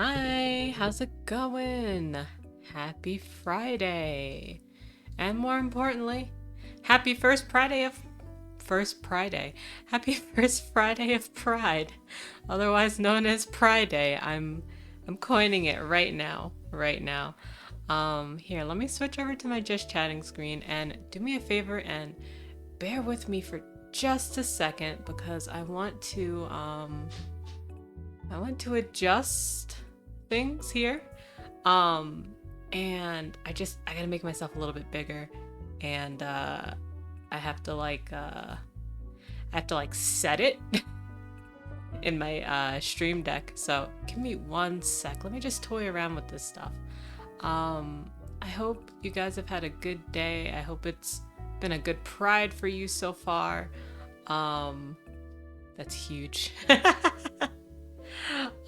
Hi, how's it going? Happy Friday. And more importantly, happy first Friday. Happy first Friday of Pride, otherwise known as Pride Day. I'm coining it right now, right now. Here, let me switch over to my just chatting screen and do me a favor and bear with me for just a second because I want to adjust things here. Um, and I gotta make myself a little bit bigger, and I have to like set it in my stream deck. So give me one sec. Let me just toy around with this stuff. I hope you guys have had a good day. I hope it's been a good pride for you so far. Um, that's huge.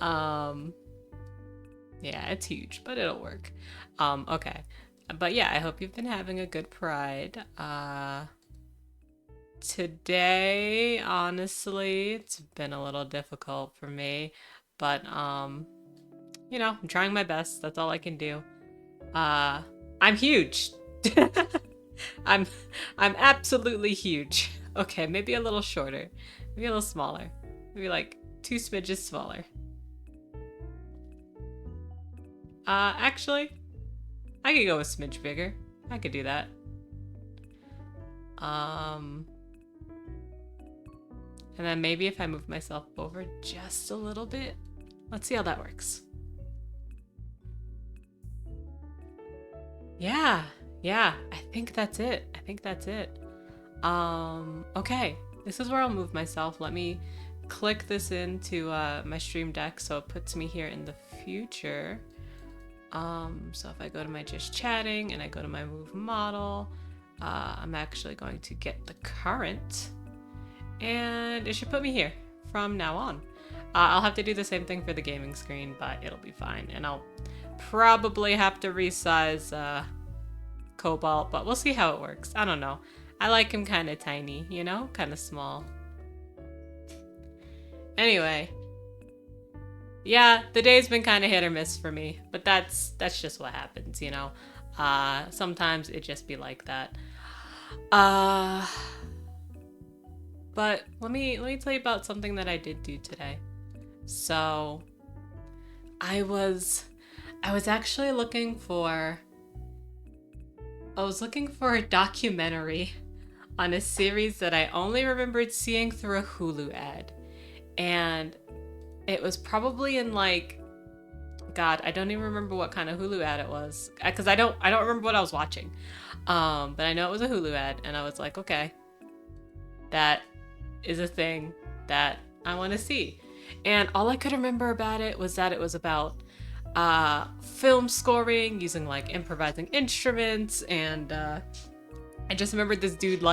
um, Yeah, it's huge, but it'll work. Okay. But yeah, I hope you've been having a good pride. Today, honestly, it's been a little difficult for me, but I'm trying my best. That's all I can do. Uh, I'm huge. I'm I'm absolutely huge. Okay, maybe a little shorter. Maybe a little smaller. Maybe like two smidges smaller. Actually, I could go a smidge bigger. I could do that. Um, and then maybe if I move myself over just a little bit, let's see how that works. Yeah, yeah, I think that's it. I think that's it. Okay, this is where I'll move myself. Let me click this into my stream deck so it puts me here in the future. So if I go to my just chatting and I go to my move model, I'm actually going to get the current and it should put me here from now on. I'll have to do the same thing for the gaming screen, but it'll be fine. And I'll probably have to resize Cobalt, but we'll see how it works. I don't know. I like him kind of tiny, kind of small. Anyway, yeah, the day's been kind of hit or miss for me, but that's just what happens, sometimes it just be like that. But let me tell you about something that I did do today. So, I was actually looking for a documentary on a series that I only remembered seeing through a Hulu ad. And it was probably in God, I don't even remember what kind of Hulu ad it was because I don't remember what I was watching. But I know it was a Hulu ad and I was like, okay, that is a thing that I want to see. And all I could remember about it was that it was about film scoring using improvising instruments, and I just remembered this dude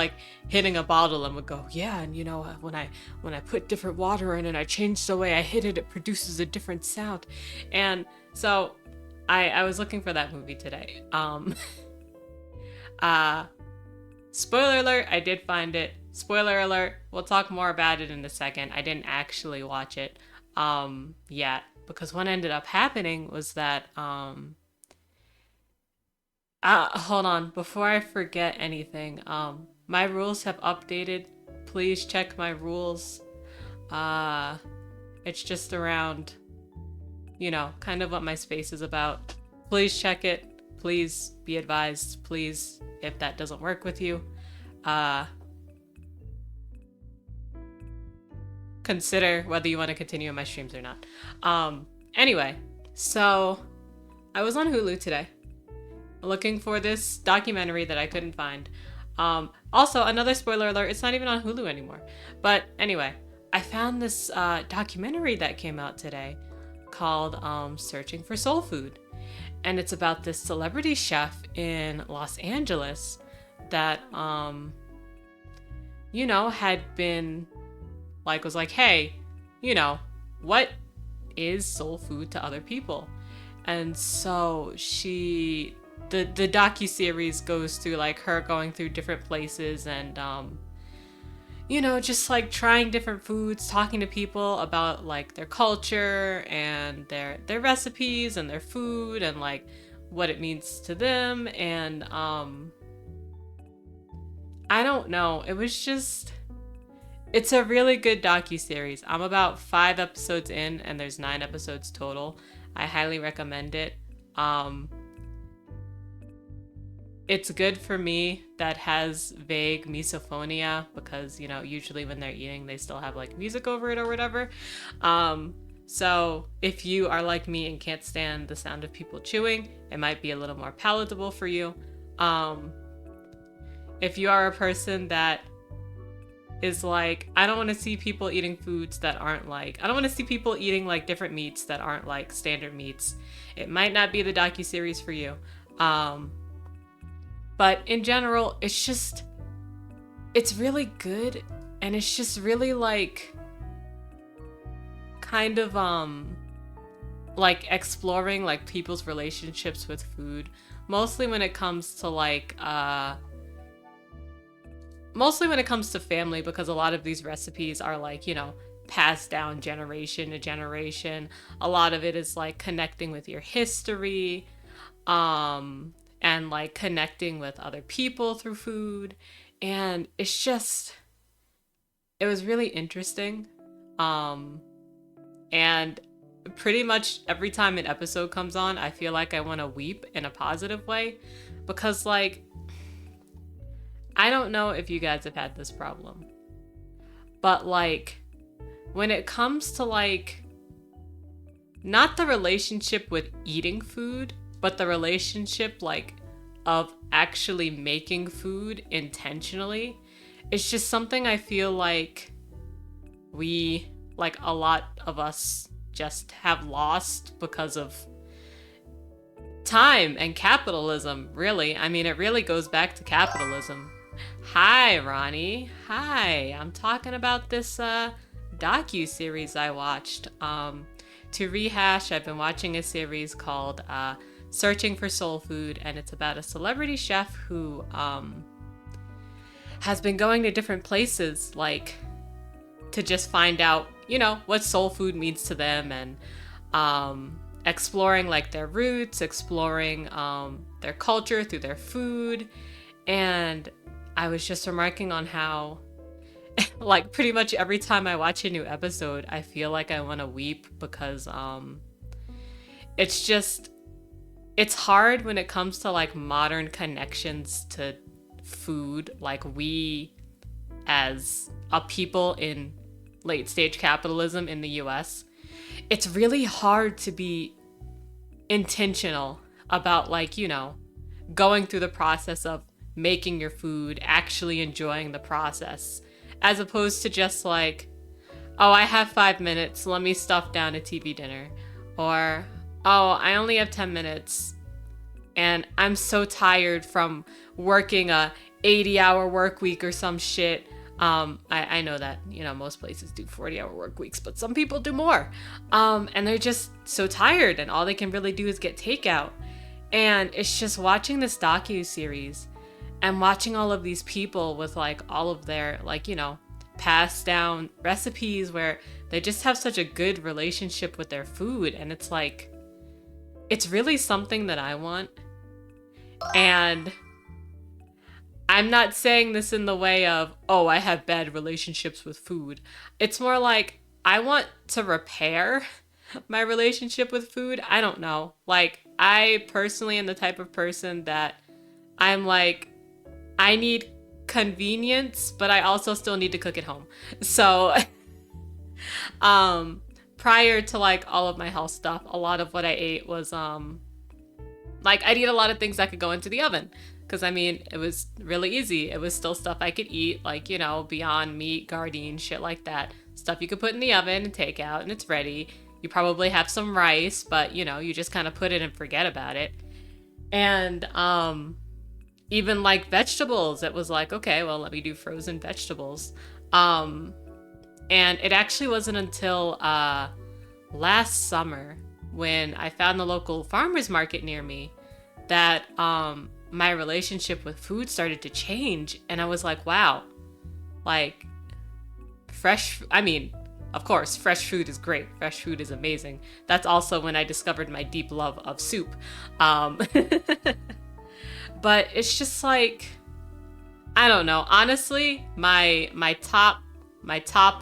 hitting a bottle and would go, yeah, and when I put different water in and I change the way I hit it, it produces a different sound. And so I was looking for that movie today. Spoiler alert, I did find it. Spoiler alert, we'll talk more about it in a second. I didn't actually watch it yet, because what ended up happening was that hold on, before I forget anything, my rules have updated. Please check my rules. It's just around, kind of what my space is about. Please check it. Please be advised. Please, if that doesn't work with you, consider whether you want to continue in my streams or not. Anyway, so I was on Hulu today looking for this documentary that I couldn't find. Also, another spoiler alert, it's not even on Hulu anymore. But anyway, I found this documentary that came out today called Searching for Soul Food. And it's about this celebrity chef in Los Angeles that, had been was like, hey, what is soul food to other people? And so the docuseries goes through her going through different places and just like trying different foods, talking to people about like their culture and their recipes and their food and like what it means to them. And I don't know. It's a really good docuseries. I'm about 5 episodes in and there's 9 episodes total. I highly recommend it. It's good for me that has vague misophonia because, usually when they're eating, they still have like music over it or whatever. So if you are like me and can't stand the sound of people chewing, it might be a little more palatable for you. If you are a person that is like, I don't want to see people eating foods that aren't like, I don't want to see people eating like different meats that aren't like standard meats, it might not be the docuseries for you. But in general, it's really good. And it's just really like, kind of, like exploring like people's relationships with food. Mostly when it comes to like, mostly when it comes to family, because a lot of these recipes are like, passed down generation to generation. A lot of it is like connecting with your history, and like connecting with other people through food. And it was really interesting. And pretty much every time an episode comes on, I feel like I want to weep in a positive way, because like, I don't know if you guys have had this problem, but like when it comes to like, not the relationship with eating food, but the relationship like of actually making food intentionally, it's just something I feel like a lot of us just have lost because of time and capitalism, really. I mean, it really goes back to capitalism. Hi, Ronnie. Hi. I'm talking about this docu-series I watched. To rehash, I've been watching a series called Searching for Soul Food, and it's about a celebrity chef who has been going to different places, like, to just find out, what soul food means to them, and exploring, like, their roots, exploring their culture through their food. And I was just remarking on how, like, pretty much every time I watch a new episode, I feel like I want to weep, because it's hard when it comes to like modern connections to food. Like, we as a people in late stage capitalism in the US, it's really hard to be intentional about like, going through the process of making your food, actually enjoying the process, as opposed to just like, oh, I have 5 minutes, let me stuff down a TV dinner. Or, oh, I only have 10 minutes and I'm so tired from working a 80-hour work week or some shit. I know that, most places do 40-hour work weeks, but some people do more. And they're just so tired and all they can really do is get takeout. And it's just watching this docu-series and watching all of these people with like all of their like, passed down recipes where they just have such a good relationship with their food. And it's like, it's really something that I want. And I'm not saying this in the way of, oh, I have bad relationships with food. It's more like, I want to repair my relationship with food. I don't know. Like, I personally am the type of person that I'm like, I need convenience, but I also still need to cook at home. So, prior to like all of my health stuff, a lot of what I ate was, like, I'd eat a lot of things that could go into the oven. Because, I mean, it was really easy. It was still stuff I could eat, like, Beyond Meat, Gardein, shit like that. Stuff you could put in the oven and take out, and it's ready. You probably have some rice, but, you just kind of put it and forget about it. And, even, like, vegetables, it was like, okay, well, let me do frozen vegetables. And it actually wasn't until last summer when I found the local farmer's market near me that my relationship with food started to change. And I was like, wow, like, I mean, of course, fresh food is great. Fresh food is amazing. That's also when I discovered my deep love of soup. Um, but it's just like, I don't know. Honestly, my top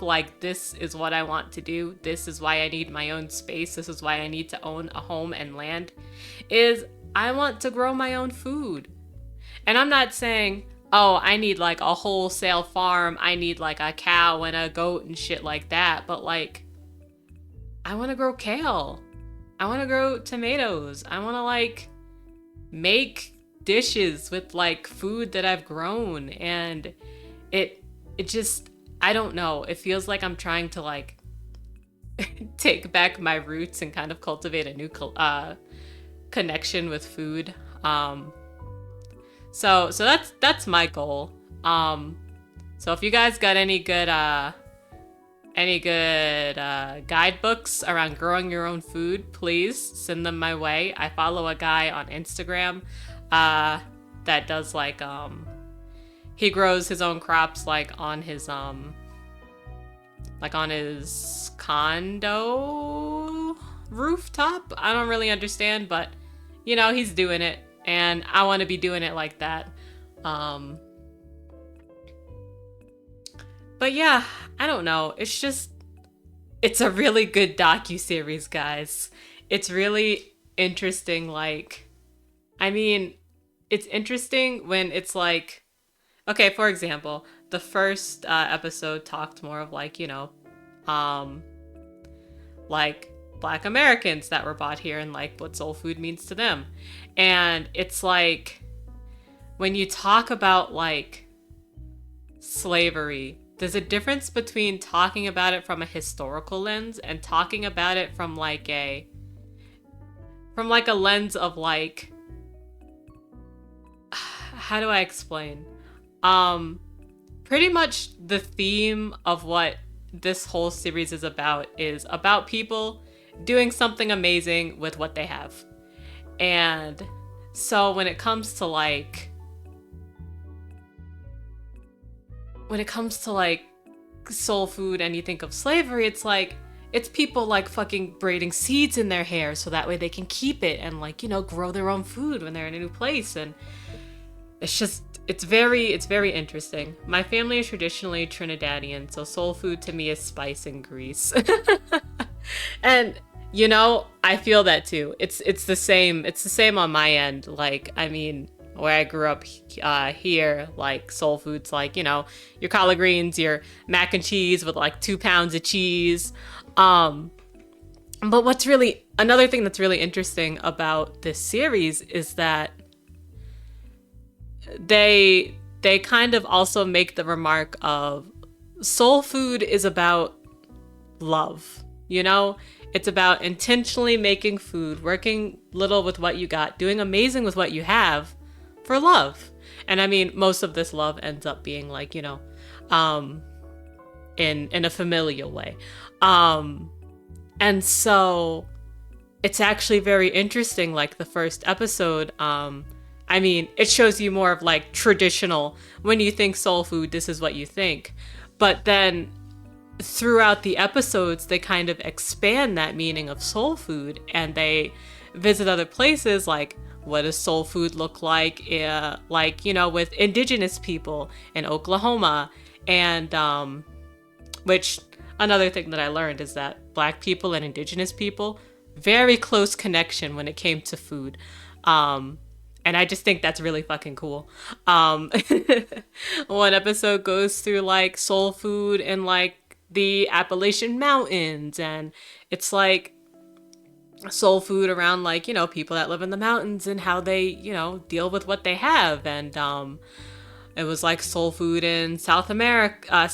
like, this is what I want to do. This is why I need my own space. This is why I need to own a home and land, is I want to grow my own food. And I'm not saying, oh, I need like a wholesale farm. I need like a cow and a goat and shit like that. But like, I want to grow kale. I want to grow tomatoes. I want to like make dishes with like food that I've grown. And it just, I don't know. It feels like I'm trying to like take back my roots and kind of cultivate a new connection with food. So that's my goal. So if you guys got any good guidebooks around growing your own food, please send them my way. I follow a guy on Instagram that does like he grows his own crops like on his condo rooftop. I don't really understand, but you know, he's doing it. And I want to be doing it like that. But yeah, I don't know. It's a really good docuseries, guys. It's really interesting. Like, I mean, it's interesting when it's like, okay, for example, the first episode talked more of like, you know, like Black Americans that were brought here and like what soul food means to them. And it's like, when you talk about like slavery, there's a difference between talking about it from a historical lens and talking about it from like a lens of like, how do I explain? Pretty much the theme of what this whole series is about people doing something amazing with what they have. And so when it comes to like soul food and you think of slavery, it's like, it's people like fucking braiding seeds in their hair so that way they can keep it and like, you know, grow their own food when they're in a new place. And it's very interesting. My family is traditionally Trinidadian, so soul food to me is spice and grease. And you know, I feel that too. It's the same on my end. Like, I mean, where I grew up here, like soul food's like, you know, your collard greens, your mac and cheese with like 2 pounds of cheese. But another thing that's really interesting about this series is that they kind of also make the remark of soul food is about love, you know? It's about intentionally making food, working little with what you got, doing amazing with what you have for love. And I mean, most of this love ends up being like, you know, in a familial way. And so it's actually very interesting, like the first episode, I mean, it shows you more of like traditional, when you think soul food, this is what you think. But then throughout the episodes, they kind of expand that meaning of soul food and they visit other places, like what does soul food look like, like, you know, with indigenous people in Oklahoma. And which another thing that I learned is that Black people and indigenous people, very close connection when it came to food. And I just think that's really fucking cool. One episode goes through like soul food and like the Appalachian Mountains, and it's like soul food around like, you know, people that live in the mountains and how they, you know, deal with what they have. And it was like soul food in South Africa,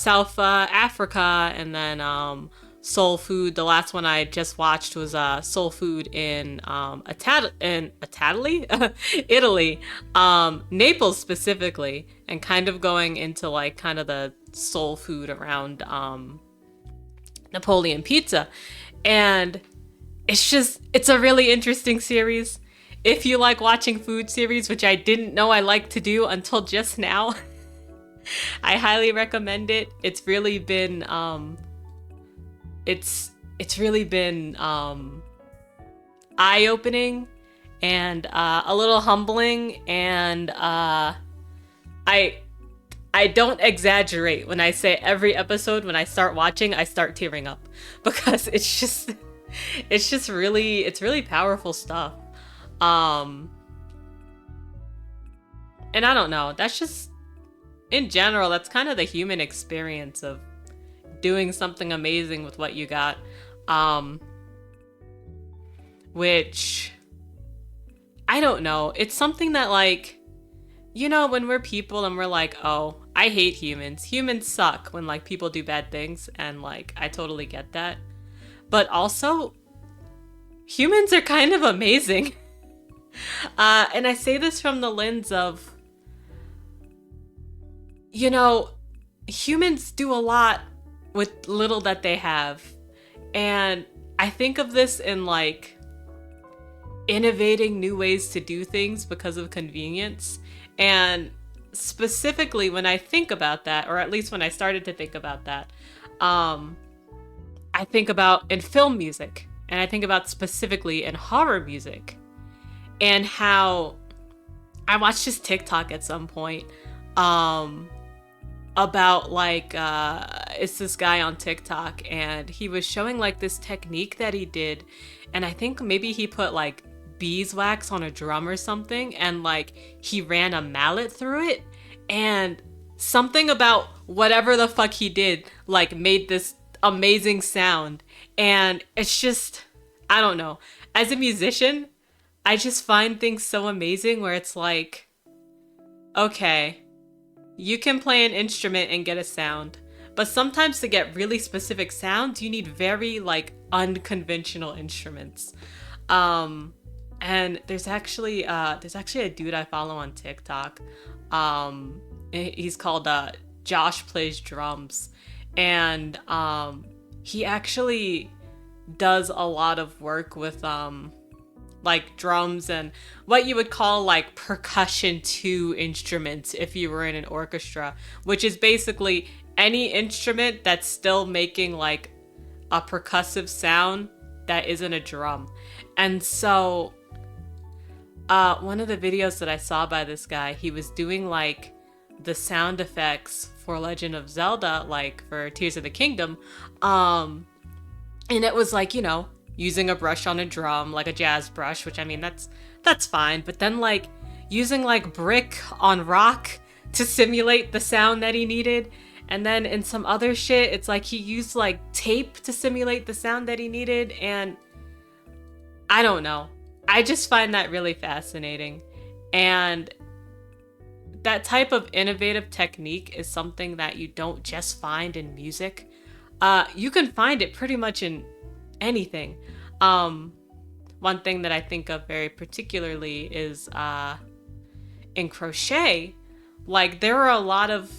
and then soul food, the last one I just watched was soul food in Italy, Naples specifically, and kind of going into like kind of the soul food around Napoleon pizza. And it's a really interesting series. If you like watching food series, which I didn't know I liked to do until just now, I highly recommend it. It's really been it's really been eye-opening and a little humbling, and I I don't exaggerate when I say every episode when I start watching I start tearing up because it's really powerful stuff. Um and I don't know, that's just in general that's kind of the human experience of doing something amazing with what you got. Um which I don't know. It's something that like, when we're people and we're like, "Oh, I hate humans. Humans suck," when like people do bad things, and like I totally get that. But also humans are kind of amazing. And I say this from the lens of, you know, humans do a lot with little that they have. And I think of this in like innovating new ways to do things because of convenience. And specifically when I think about that, or at least when I started to think about that, um, I think about in film music, and I think about specifically in horror music, and how I watched this TikTok at some point um, about like it's this guy on TikTok, and he was showing like this technique that he did, and I think maybe he put like beeswax on a drum or something, and like he ran a mallet through it, and something about whatever the fuck he did like made this amazing sound. And it's just, I don't know, as a musician I just find things so amazing where it's like, okay, you can play an instrument and get a sound, but sometimes to get really specific sounds you need very like unconventional instruments. And there's actually a dude I follow on TikTok. He's called Josh Plays Drums, and he actually does a lot of work with like drums and what you would call like percussion to instruments if you were in an orchestra, which is basically any instrument that's still making like a percussive sound that isn't a drum. And so one of the videos that I saw by this guy, he was doing like the sound effects for Legend of Zelda, like for Tears of the Kingdom. And it was like, using a brush on a drum, like a jazz brush, which I mean, that's fine. But then like using like brick on rock to simulate the sound that he needed. And then in some other shit, it's like he used like tape to simulate the sound that he needed. And I don't know. I just find that really fascinating. And that type of innovative technique is something that you don't just find in music. You can find it pretty much in anything. One thing that I think of very particularly is in crochet. Like there are a lot of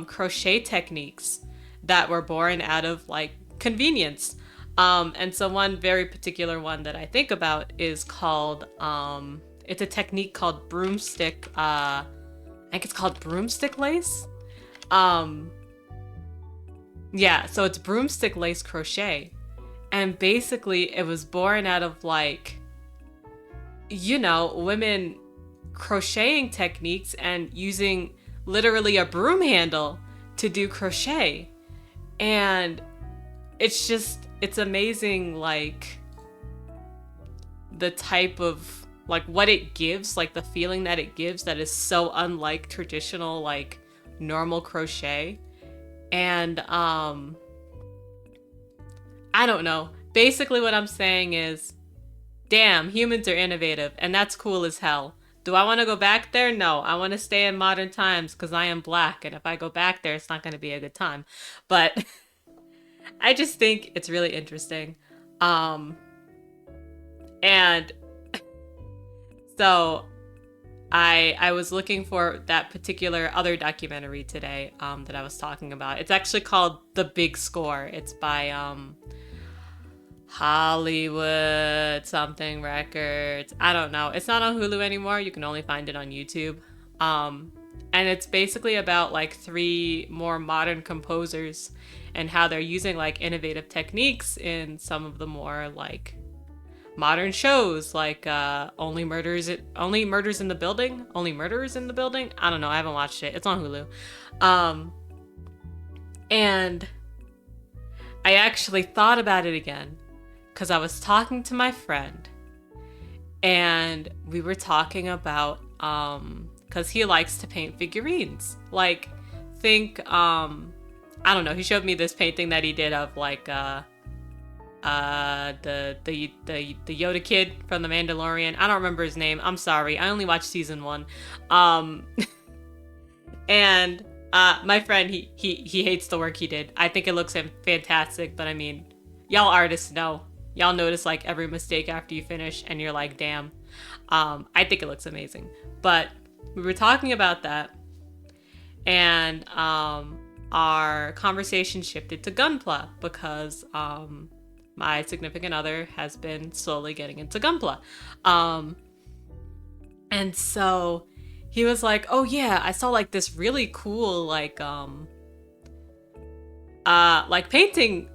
crochet techniques that were born out of like convenience. And so one very particular one that I think about is called, it's a technique called broomstick, I think it's called broomstick lace. Yeah, so it's broomstick lace crochet. And basically it was born out of like, women crocheting techniques and using literally a broom handle to do crochet. And it's amazing, like the type of like what it gives, like the feeling that it gives that is so unlike traditional like normal crochet. And I don't know. Basically what I'm saying is, damn, humans are innovative, and that's cool as hell. Do I want to go back there? No, I want to stay in modern times because I am black, and if I go back there, it's not going to be a good time. But I just think it's really interesting. And so I was looking for that particular other documentary today that I was talking about. It's actually called The Big Score. It's by Hollywood something records. I don't know. It's not on Hulu anymore. You can only find it on YouTube. And it's basically about like three more modern composers and how they're using like innovative techniques in some of the more like modern shows, like Only Murders in the Building, Only Murderers in the Building. I don't know, I haven't watched it. It's on Hulu. And I actually thought about it again because I was talking to my friend and we were talking about because he likes to paint figurines. Like, think I don't know, he showed me this painting that he did of like the Yoda kid from The Mandalorian. I don't remember his name. I'm sorry. I only watched season 1. And my friend, he hates the work he did. I think it looks fantastic, but I mean, y'all artists know. Y'all notice like every mistake after you finish and you're like, damn. I think it looks amazing. But we were talking about that and our conversation shifted to Gunpla because my significant other has been slowly getting into Gunpla. And so he was like, oh yeah, I saw like this really cool like painting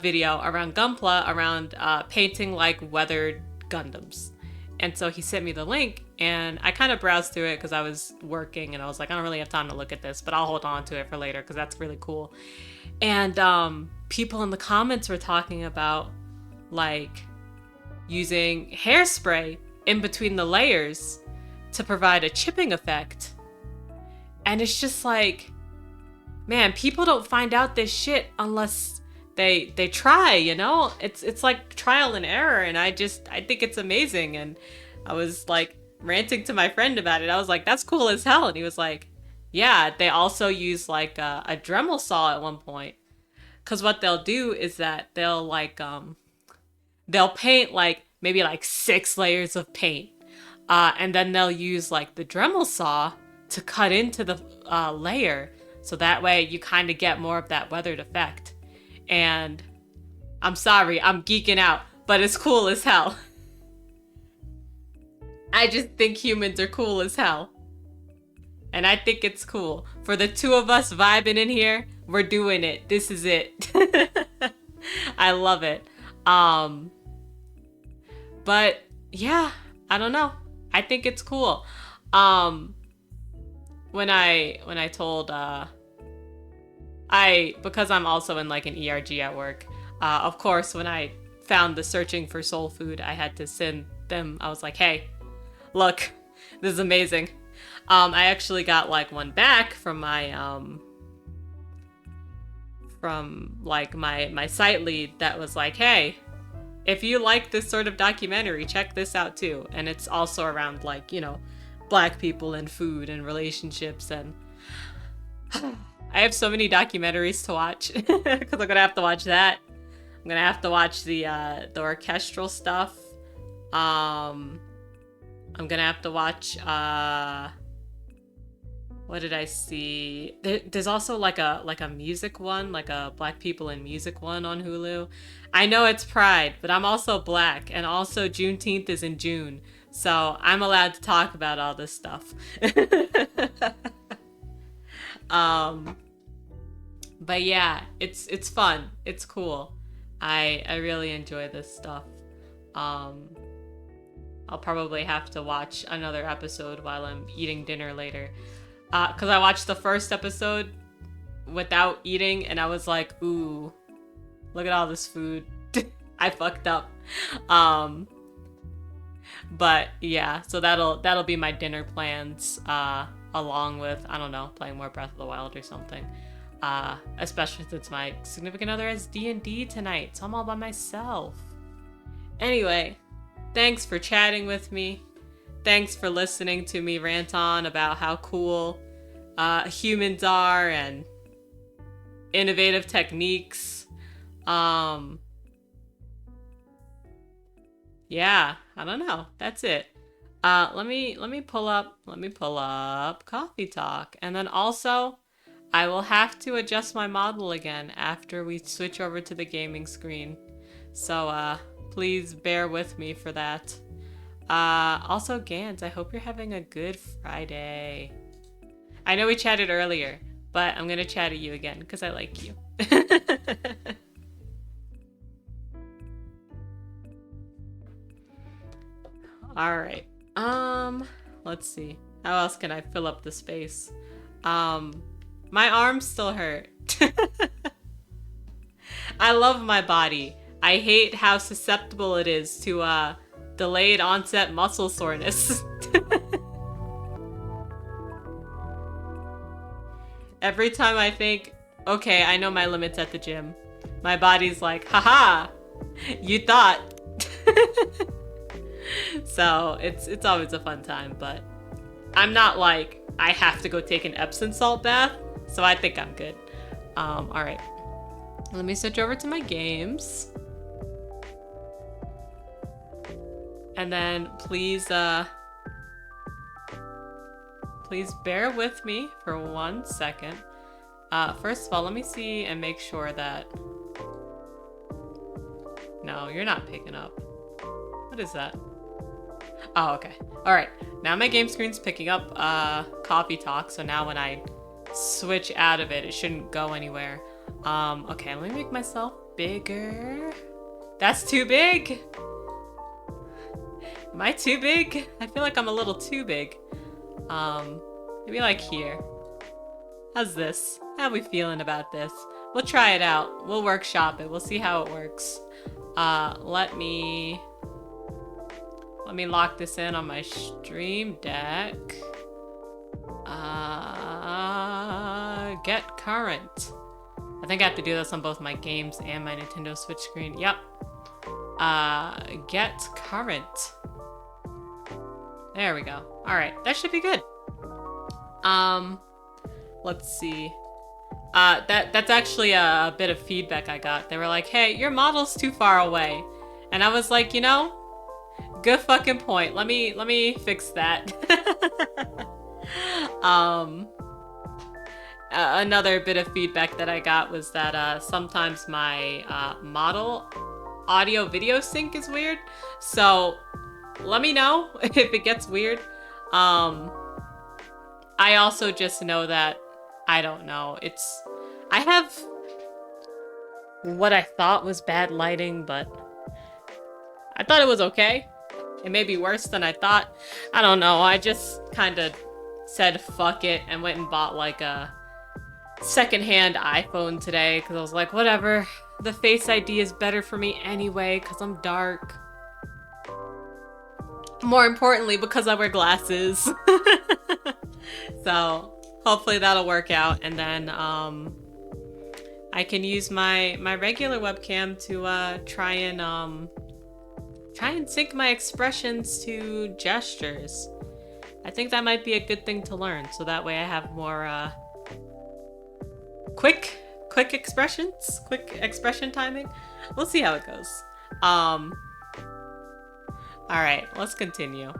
video around Gunpla around painting like weathered Gundams. And so he sent me the link and I kind of browsed through it because I was working and I was like, I don't really have time to look at this, but I'll hold on to it for later because that's really cool. And people in the comments were talking about like using hairspray in between the layers to provide a chipping effect. And it's just like, man, people don't find out this shit unless they try, you know? It's like trial and error, and I think it's amazing. And I was like ranting to my friend about it. I was like, that's cool as hell. And he was like, yeah, they also use like a Dremel saw at one point. Cause what they'll do is that they'll like they'll paint like maybe like 6 layers of paint. And then they'll use like the Dremel saw to cut into the layer. So that way you kind of get more of that weathered effect. And I'm sorry, I'm geeking out, but it's cool as hell. I just think humans are cool as hell. And I think it's cool. For the two of us vibing in here, we're doing it. This is it. I love it. But yeah, I don't know. I think it's cool. When I told because I'm also in like an ERG at work, of course, when I found the searching for soul food, I had to send them. I was like, hey, look, this is amazing. I actually got like one back from my my site lead that was like, hey, if you like this sort of documentary, check this out too. And it's also around like, you know, Black people and food and relationships. And I have so many documentaries to watch because I'm gonna have to watch that. I'm gonna have to watch the orchestral stuff. I'm gonna have to watch what did I see? There's also like a music one, like a Black people in music one on Hulu. I know it's Pride, but I'm also Black, and also Juneteenth is in June, so I'm allowed to talk about all this stuff. But yeah, it's fun. It's cool. I really enjoy this stuff. I'll probably have to watch another episode while I'm eating dinner later. Because I watched the first episode without eating, and I was like, ooh, look at all this food. I fucked up. But yeah, so that'll be my dinner plans, along with, I don't know, playing more Breath of the Wild or something. Especially since my significant other has D&D tonight, so I'm all by myself. Anyway, thanks for chatting with me. Thanks for listening to me rant on about how cool humans are and innovative techniques. Yeah, I don't know. That's it. Let me pull up Coffee Talk. And then also, I will have to adjust my model again after we switch over to the gaming screen. So please bear with me for that. Also, Gans, I hope you're having a good Friday. I know we chatted earlier, but I'm gonna chat at you again because I like you. All right. Let's see. How else can I fill up the space? My arms still hurt. I love my body. I hate how susceptible it is to delayed onset muscle soreness. Every time I think, okay, I know my limits at the gym, my body's like, haha, you thought. So it's always a fun time, but I'm not like, I have to go take an Epsom salt bath, so I think I'm good. All right. Let me switch over to my games. And then please bear with me for 1 second. First of all, let me see and make sure that... No, you're not picking up. What is that? Oh, okay. All right. Now my game screen's picking up coffee talk, so now when I switch out of it, it shouldn't go anywhere. Okay, let me make myself bigger. That's too big. Am I too big? I feel like I'm a little too big. Maybe like here. How's this? How are we feeling about this? We'll try it out. We'll workshop it. We'll see how it works. Let me lock this in on my stream deck. Get current. I think I have to do this on both my games and my Nintendo Switch screen. Yep. Get current. There we go. All right, that should be good. Let's see. That's actually a bit of feedback I got. They were like, "Hey, your model's too far away," and I was like, you know, good fucking point. Let me fix that. Another bit of feedback that I got was that sometimes my model audio video sync is weird. So let me know if it gets weird. I also just know that, I don't know, I have what I thought was bad lighting, but I thought it was okay. It may be worse than I thought. I don't know, I just kind of said fuck it and went and bought like a secondhand iPhone today because I was like, whatever, the Face ID is better for me anyway because I'm dark. More importantly, because I wear glasses. So hopefully that'll work out, and then I can use my regular webcam to try and sync my expressions to gestures. I think that might be a good thing to learn, so that way I have more quick expressions, quick expression timing. We'll see how it goes. All right, let's continue.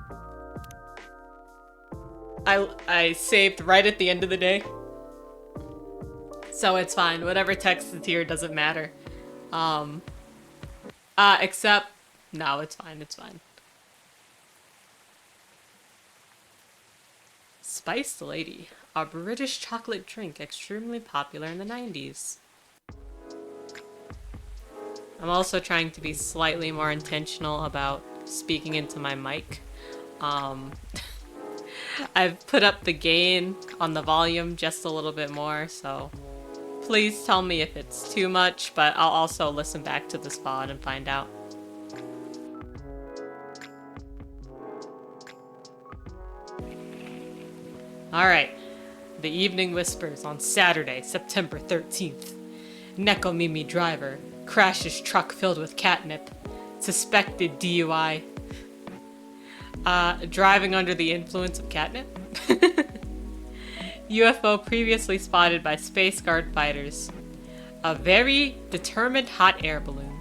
I saved right at the end of the day, so it's fine. Whatever text is here doesn't matter. Except, no, it's fine. It's fine. Spiced Lady, a British chocolate drink extremely popular in the 90s. I'm also trying to be slightly more intentional about speaking into my mic. I've put up the gain on the volume just a little bit more, so please tell me if it's too much, but I'll also listen back to this VOD and find out. Alright, The Evening Whispers on Saturday, September 13th. Nekomimi driver crashes truck filled with catnip. Suspected DUI. Driving under the influence of catnip? UFO previously spotted by Space Guard fighters. A very determined hot air balloon.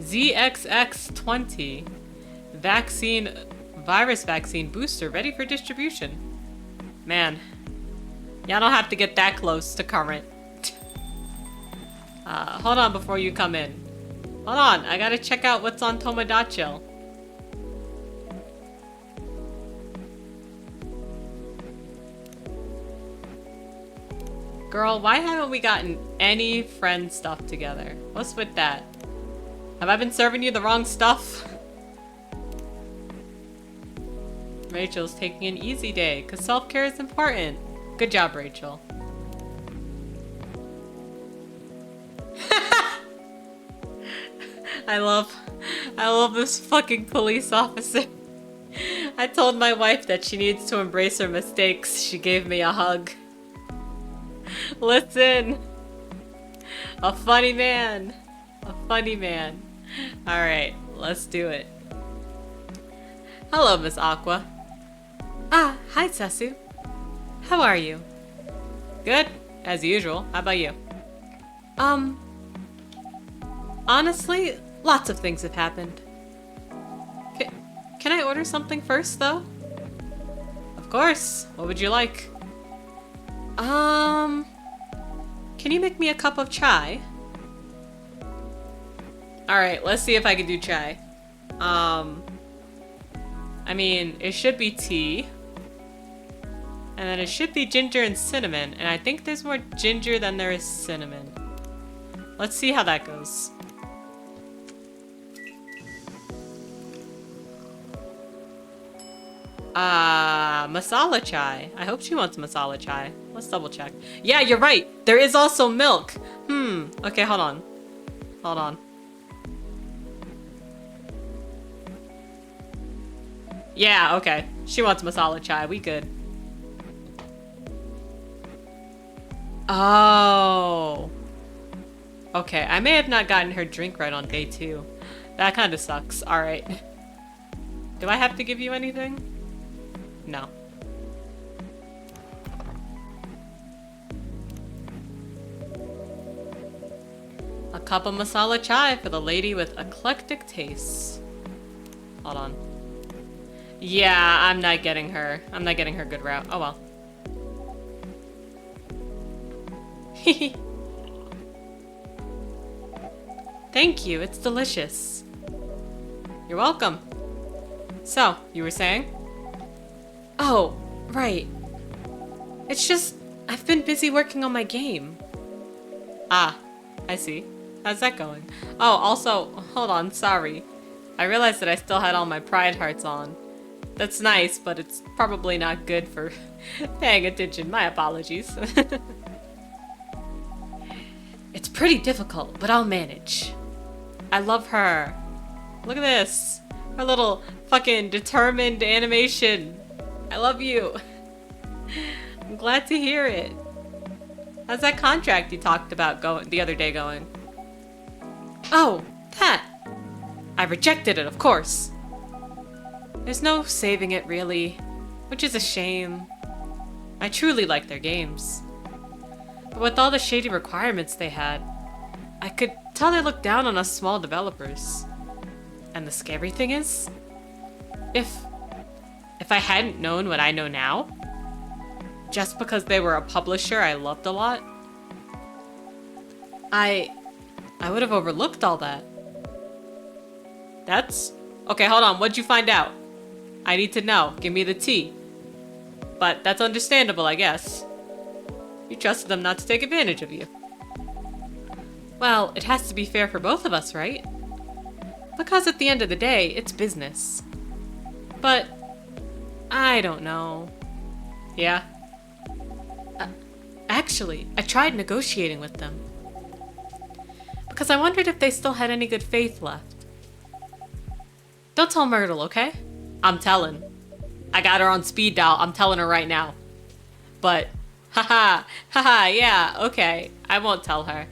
ZXX20. Virus vaccine booster ready for distribution. Man, y'all don't have to get that close to current. Hold on before you come in. Hold on, I gotta check out what's on Tomodachi. Girl, why haven't we gotten any friend stuff together? What's with that? Have I been serving you the wrong stuff? Rachel's taking an easy day because self-care is important. Good job, Rachel. I love this fucking police officer. I told my wife that she needs to embrace her mistakes. She gave me a hug. Listen. A funny man. A funny man. Alright, let's do it. Hello, Miss Aqua. Ah, hi, Sasu. How are you? Good, as usual. How about you? Honestly, lots of things have happened. Can I order something first, though? Of course. What would you like? Can you make me a cup of chai? Alright, let's see if I can do chai. I mean, it should be tea. And then it should be ginger and cinnamon. And I think there's more ginger than there is cinnamon. Let's see how that goes. Masala chai. I hope she wants masala chai. Let's double check. Yeah, you're right. There is also milk. Okay, hold on. Hold on. Yeah, okay. She wants masala chai. We good. Oh. Okay, I may have not gotten her drink right on day 2. That kind of sucks. Alright. Do I have to give you anything? No. A cup of masala chai for the lady with eclectic tastes. Hold on. Yeah, I'm not getting her. I'm not getting her good route. Oh well. Thank you, it's delicious. You're welcome. So, you were saying? Oh, right. It's just, I've been busy working on my game. Ah, I see. How's that going? Oh, also, hold on, sorry. I realized that I still had all my pride hearts on. That's nice, but it's probably not good for paying attention. My apologies. It's pretty difficult, but I'll manage. I love her. Look at this. Her little fucking determined animation. I love you. I'm glad to hear it. How's that contract you talked about the other day going? Oh, that. I rejected it, of course. There's no saving it, really, which is a shame. I truly like their games. But with all the shady requirements they had, I could tell they looked down on us small developers. And the scary thing is, if I hadn't known what I know now, just because they were a publisher I loved a lot, I would have overlooked all that. That's... Okay, hold on, what'd you find out? I need to know. Give me the tea. But that's understandable, I guess. You trusted them not to take advantage of you. Well, it has to be fair for both of us, right? Because at the end of the day, it's business. But... I don't know. Yeah? Actually, I tried negotiating with them. Because I wondered if they still had any good faith left. Don't tell Myrtle, okay? I'm telling. I got her on speed dial. I'm telling her right now. But, haha, yeah, okay. I won't tell her.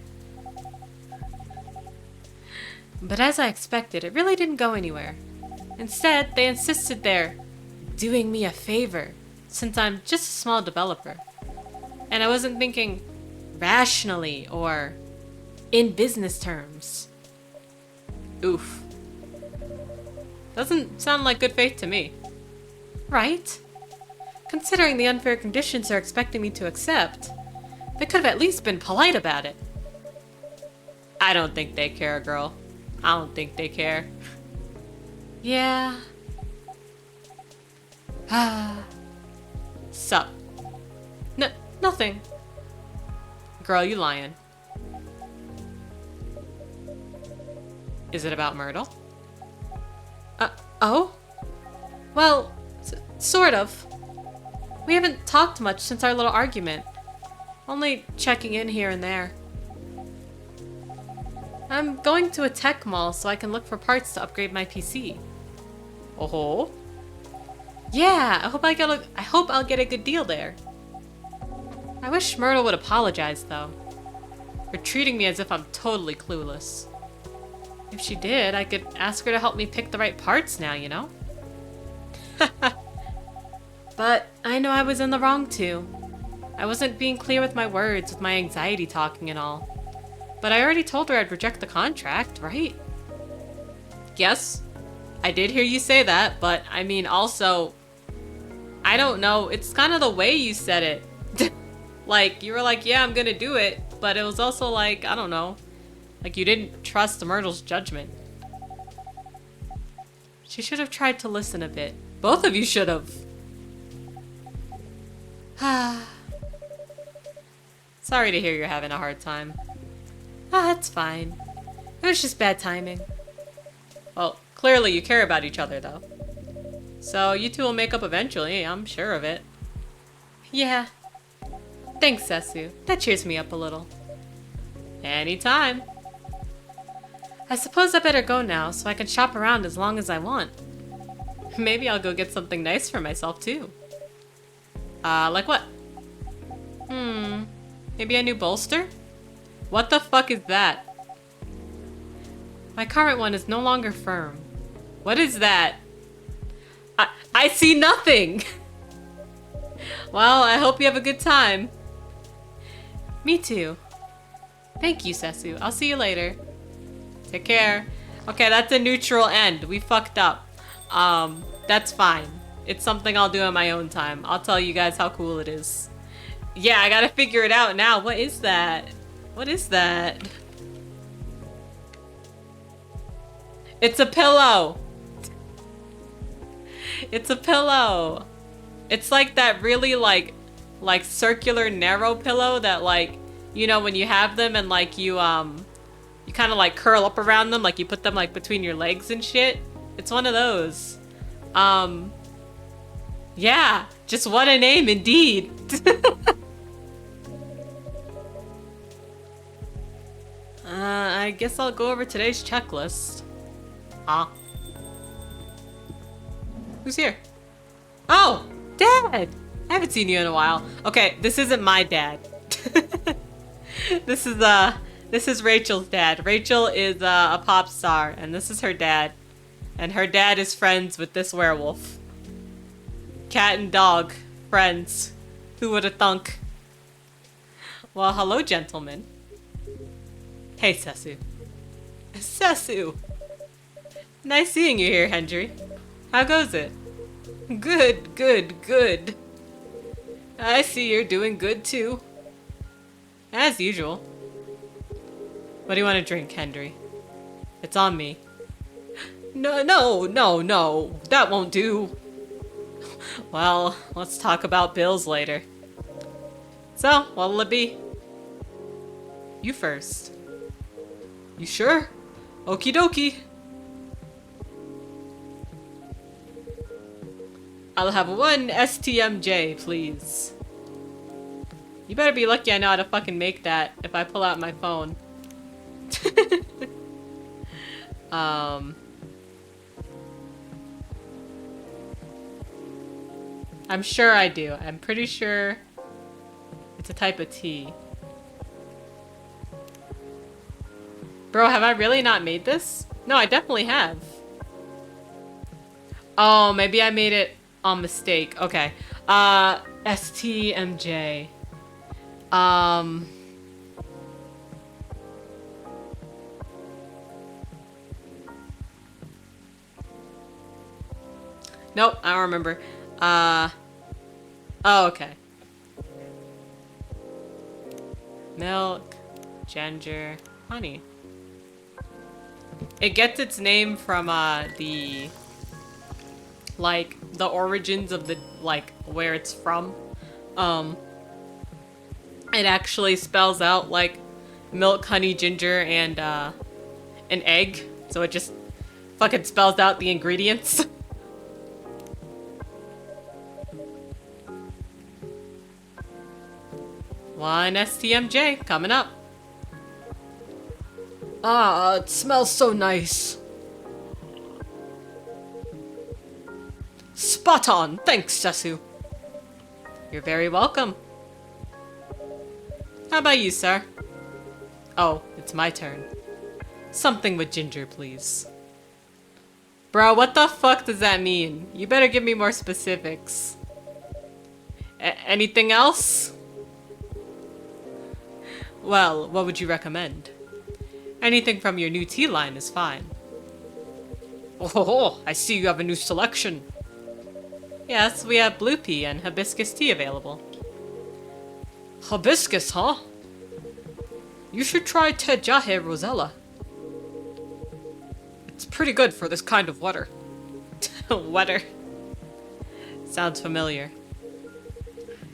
But as I expected, it really didn't go anywhere. Instead, they insisted they're doing me a favor, since I'm just a small developer. And I wasn't thinking rationally or in business terms. Oof. Doesn't sound like good faith to me. Right? Considering the unfair conditions they're expecting me to accept, they could have at least been polite about it. I don't think they care, girl. I don't think they care. Yeah. Sup? Nothing. Girl, you lying. Is it about Myrtle? Oh? Well, sort of. We haven't talked much since our little argument. Only checking in here and there. I'm going to a tech mall so I can look for parts to upgrade my PC. Oh? Yeah, I hope I'll get a good deal there. I wish Myrtle would apologize, though. For treating me as if I'm totally clueless. If she did, I could ask her to help me pick the right parts now, you know? But I know I was in the wrong too. I wasn't being clear with my words, with my anxiety talking and all. But I already told her I'd reject the contract, right? Yes, I did hear you say that, but I mean also, I don't know, it's kind of the way you said it. Like, you were like, yeah, I'm gonna do it, but it was also like, I don't know, like you didn't trust Myrtle's judgment. She should have tried to listen a bit. Both of you should have. Sorry to hear you're having a hard time. It's fine. It was just bad timing. Well, clearly you care about each other, though. So you two will make up eventually, I'm sure of it. Yeah. Thanks, Sesu. That cheers me up a little. Anytime. I suppose I better go now, so I can shop around as long as I want. Maybe I'll go get something nice for myself, too. Like what? Maybe a new bolster? What the fuck is that? My current one is no longer firm. What is that? I see nothing! Well, I hope you have a good time. Me too. Thank you, Sesu. I'll see you later. Take care. Okay, that's a neutral end. We fucked up. That's fine. It's something I'll do in my own time. I'll tell you guys how cool it is. Yeah, I gotta figure it out now. What is that? What is that? It's a pillow. It's a pillow. It's like that really like circular narrow pillow that like, you know, when you have them and like you kind of like curl up around them, like you put them like between your legs and shit. It's one of those. Yeah, just what a name indeed. I guess I'll go over today's checklist. Who's here? Oh, Dad! I haven't seen you in a while. Okay, this isn't my dad. This is Rachel's dad. Rachel is a pop star, and this is her dad. And her dad is friends with this werewolf. Cat and dog. Friends. Who would have thunk? Well, hello, gentlemen. Hey, Sesu. Sesu! Nice seeing you here, Hendry. How goes it? Good, good, good. I see you're doing good, too. As usual. What do you want to drink, Hendry? It's on me. No. That won't do. Well, let's talk about bills later. So, what'll it be? You first. You sure? Okie dokie. I'll have one STMJ, please. You better be lucky I know how to fucking make that if I pull out my phone. I'm sure I do. I'm pretty sure it's a type of tea. Bro, have I really not made this? No, I definitely have. Oh, maybe I made it on mistake. Okay. STMJ. Nope, I don't remember. Oh, okay. Milk, ginger, honey. It gets its name from, the origins of the, like, where it's from. I It actually spells out like milk, honey, ginger, and an egg. So it just fucking spells out the ingredients. One STMJ coming up. Ah, it smells so nice. Spot on. Thanks, Sesu. You're very welcome. How about you, sir? Oh, it's my turn. Something with ginger, please. Bro, what the fuck does that mean? You better give me more specifics. Anything else? Well, what would you recommend? Anything from your new tea line is fine. Oh, I see you have a new selection. Yes, we have blue pea and hibiscus tea available. Hibiscus, huh? You should try Tejahe Rosella. It's pretty good for this kind of weather. Weather. Sounds familiar.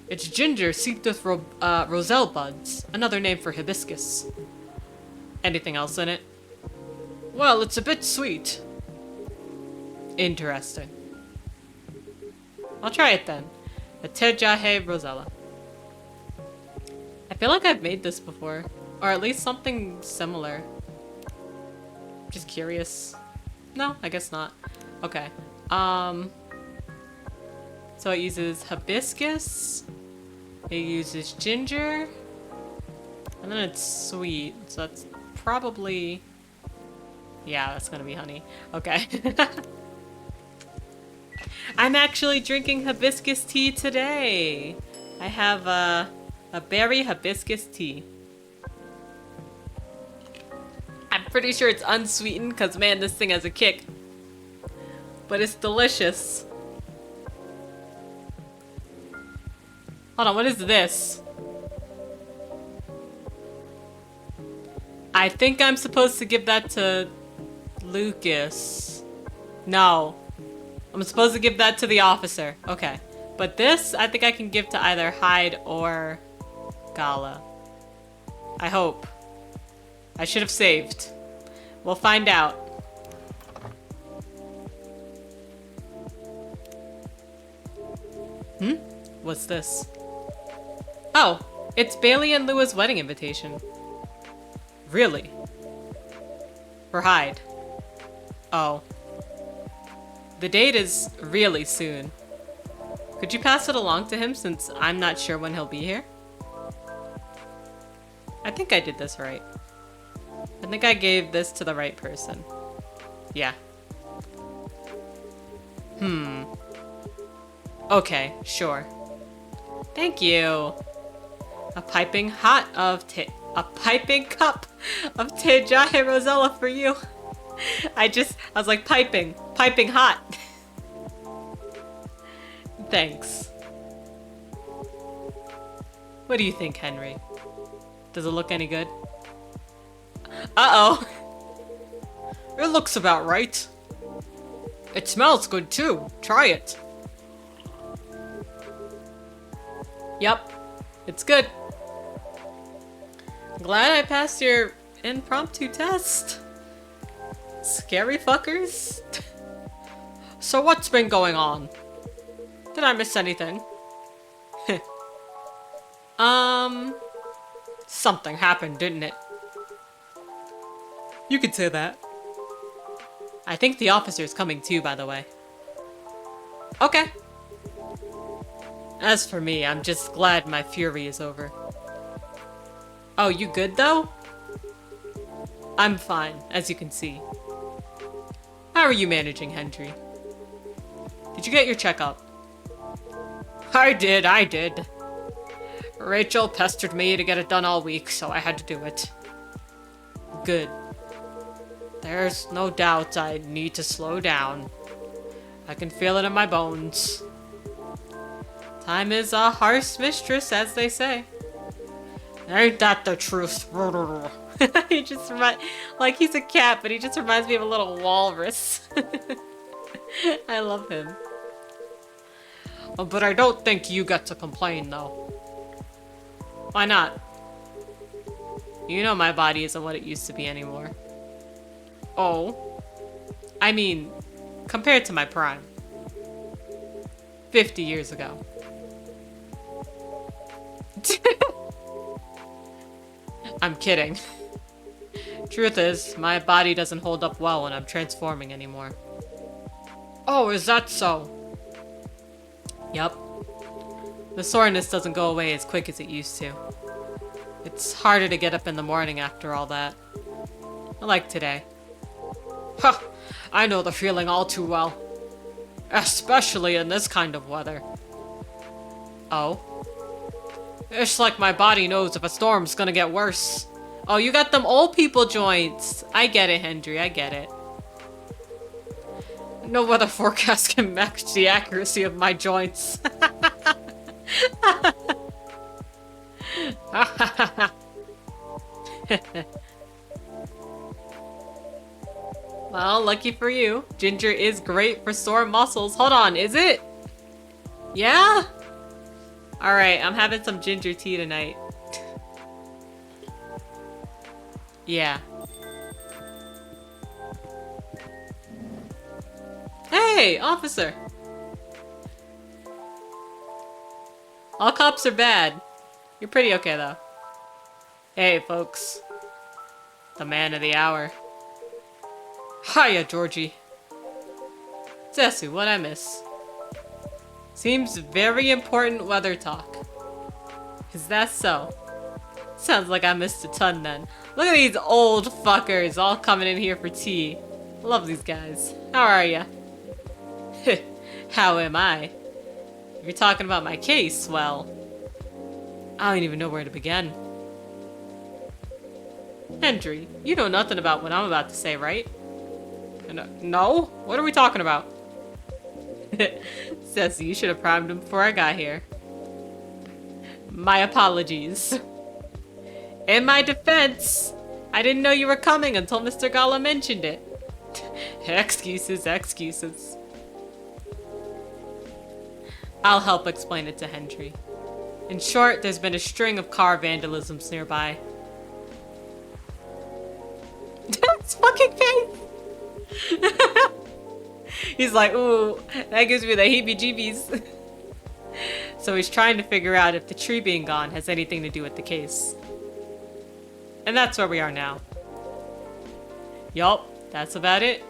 It's ginger steeped with roselle buds, another name for hibiscus. Anything else in it? Well, it's a bit sweet. Interesting. I'll try it then. A Tejahe Rosella. I feel like I've made this before. Or at least something similar. Just curious. No, I guess not. Okay. So it uses hibiscus. It uses ginger. And then it's sweet. So that's probably... Yeah, that's gonna be honey. Okay. I'm actually drinking hibiscus tea today. I have a berry hibiscus tea. I'm pretty sure it's unsweetened because, man, this thing has a kick. But it's delicious. Hold on, what is this? I think I'm supposed to give that to Lucas. No. I'm supposed to give that to the officer. Okay. But this, I think I can give to either Hyde or Gala. I hope. I should have saved. We'll find out. What's this? Oh, it's Bailey and Lua's wedding invitation. Really? For Hyde. Oh. The date is really soon. Could you pass it along to him since I'm not sure when he'll be here? I think I did this right. I think I gave this to the right person. Yeah. Okay, sure. Thank you. A piping cup of Tejahe Rosella for you. I was like piping hot. Thanks. What do you think, Henry? Does it look any good? Uh-oh. It looks about right. It smells good too. Try it. Yep. It's good. Glad I passed your impromptu test. Scary fuckers. So what's been going on? Did I miss anything? Something happened, didn't it? You could say that. I think the officer's coming too, by the way. Okay. As for me, I'm just glad my fury is over. Oh, you good though? I'm fine, as you can see. How are you managing, Hendry? Did you get your checkup? I did. Rachel pestered me to get it done all week, so I had to do it. Good. There's no doubt I need to slow down. I can feel it in my bones. Time is a harsh mistress, as they say. Ain't that the truth? He just like he's a cat, but he just reminds me of a little walrus. I love him. But I don't think you get to complain, though. Why not? You know my body isn't what it used to be anymore. Oh. I mean, compared to my prime. 50 years ago. I'm kidding. Truth is, my body doesn't hold up well when I'm transforming anymore. Oh, is that so? Yup. The soreness doesn't go away as quick as it used to. It's harder to get up in the morning after all that. Like today. Ha! I know the feeling all too well. Especially in this kind of weather. Oh? It's like my body knows if a storm's gonna get worse. Oh, you got them old people joints. I get it, Hendry. I get it. No weather forecast can match the accuracy of my joints. Well, lucky for you. Ginger is great for sore muscles. Hold on, is it? Yeah? Alright, I'm having some ginger tea tonight. Yeah. Hey, officer! All cops are bad. You're pretty okay, though. Hey, folks. The man of the hour. Hiya, Jorji. Zesu, what'd I miss? Seems very important weather talk. Is that so? Sounds like I missed a ton then. Look at these old fuckers all coming in here for tea. Love these guys. How are ya? How am I? If you're talking about my case, well, I don't even know where to begin. Hendry, you know nothing about what I'm about to say, right? No? What are we talking about? Ceci, you should have primed him before I got here. My apologies. In my defense, I didn't know you were coming until Mr. Gala mentioned it. Excuses, excuses. I'll help explain it to Hendry. In short, there's been a string of car vandalisms nearby. That's fucking face! He's like, ooh, that gives me the heebie-jeebies. So he's trying to figure out if the tree being gone has anything to do with the case. And that's where we are now. Yup, that's about it.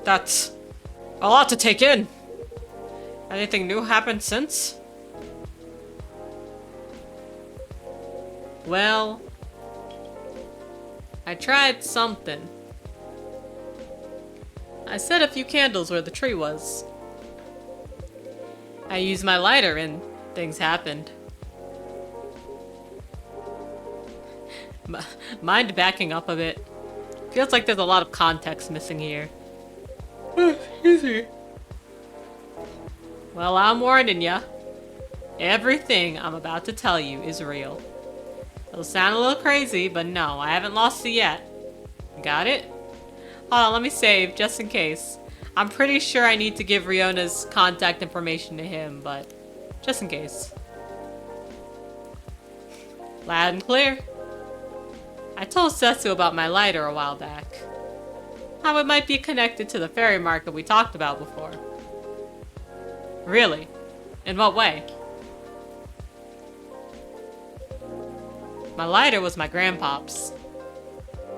That's a lot to take in. Anything new happened since? Well, I tried something. I set a few candles where the tree was. I used my lighter and things happened. Mind backing up a bit. Feels like there's a lot of context missing here. Excuse me. Well, I'm warning ya. Everything I'm about to tell you is real. It'll sound a little crazy, but no, I haven't lost it yet. Got it? Hold on, let me save, just in case. I'm pretty sure I need to give Riona's contact information to him, but just in case. Loud and clear. I told Setsu about my lighter a while back. How it might be connected to the fairy market we talked about before. Really? In what way? My lighter was my grandpop's.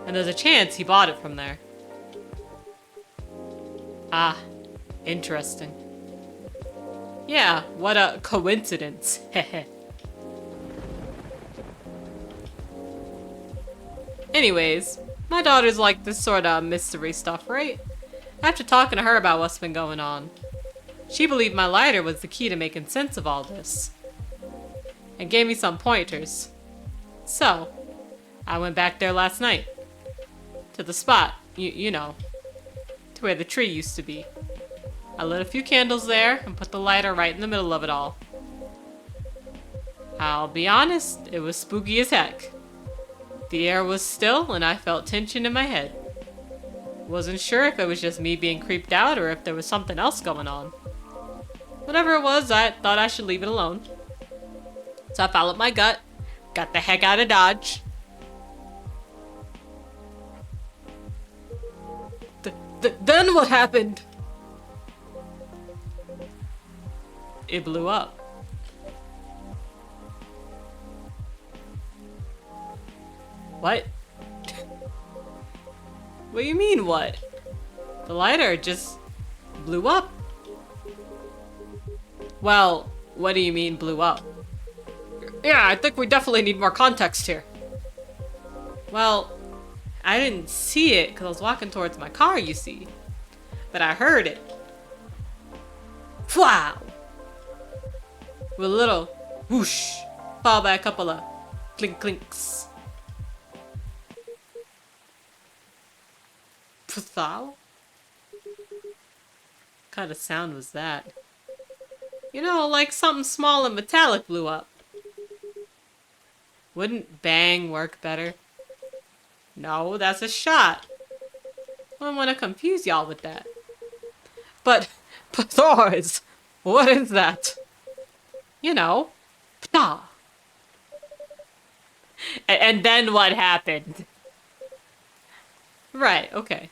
And there's a chance he bought it from there. Ah, interesting. Yeah, what a coincidence. Heh. Anyways, my daughter's like this sort of mystery stuff, right? After talking to her about what's been going on, she believed my lighter was the key to making sense of all this. And gave me some pointers. So, I went back there last night. To the spot, you know, to where the tree used to be. I lit a few candles there and put the lighter right in the middle of it all. I'll be honest, it was spooky as heck. The air was still and I felt tension in my head. Wasn't sure if it was just me being creeped out or if there was something else going on. Whatever it was, I thought I should leave it alone. So I followed my gut, got the heck out of Dodge. Then what happened? It blew up. What? What do you mean, what? The lighter just blew up. Well, what do you mean blew up? Yeah, I think we definitely need more context here. Well, I didn't see it because I was walking towards my car, you see. But I heard it. Wow! With a little whoosh, followed by a couple of clink clinks. What kind of sound was that? You know, like something small and metallic blew up. Wouldn't bang work better? No, that's a shot. I don't want to confuse y'all with that. But Thor's, what is that? You know, ptah. And then what happened? Right, okay.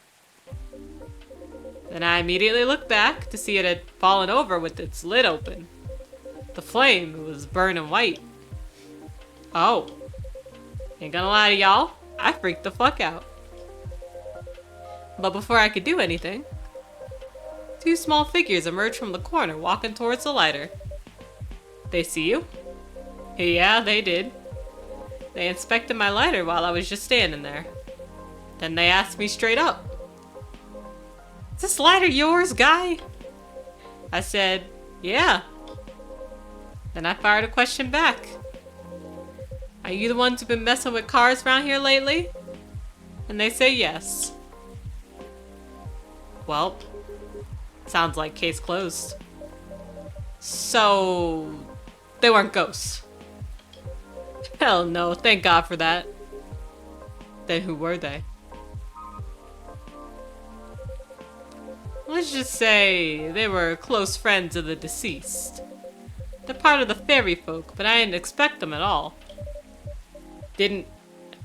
Then I immediately looked back to see it had fallen over with its lid open. The flame was burning white. Oh. Ain't gonna lie to y'all, I freaked the fuck out. But before I could do anything, two small figures emerged from the corner walking towards the lighter. They see you? Yeah, they did. They inspected my lighter while I was just standing there. Then they asked me straight up, "Is this lighter yours, guy?" I said, "Yeah." Then I fired a question back. "Are you the ones who've been messing with cars around here lately?" And they say yes. Well, sounds like case closed. So, they weren't ghosts. Hell no, thank God for that. Then who were they? Let's just say they were close friends of the deceased. They're part of the fairy folk, but I didn't expect them at all. Didn't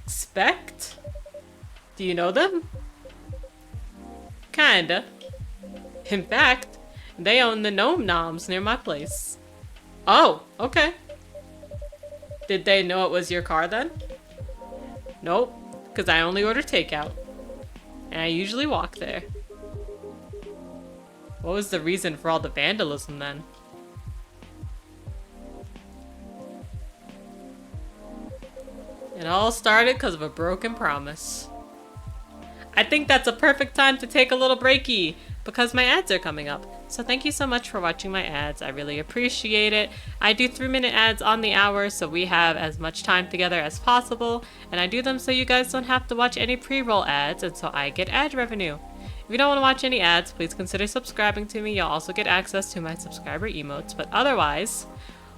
expect? Do you know them? Kinda. In fact, they own the gnome noms near my place. Oh, okay. Did they know it was your car then? Nope, because I only order takeout. And I usually walk there. What was the reason for all the vandalism then? It all started because of a broken promise. I think that's a perfect time to take a little breaky because my ads are coming up. So thank you so much for watching my ads. I really appreciate it. I do 3-minute ads on the hour so we have as much time together as possible. And I do them so you guys don't have to watch any pre-roll ads and so I get ad revenue. If you don't want to watch any ads, please consider subscribing to me. You'll also get access to my subscriber emotes. But otherwise,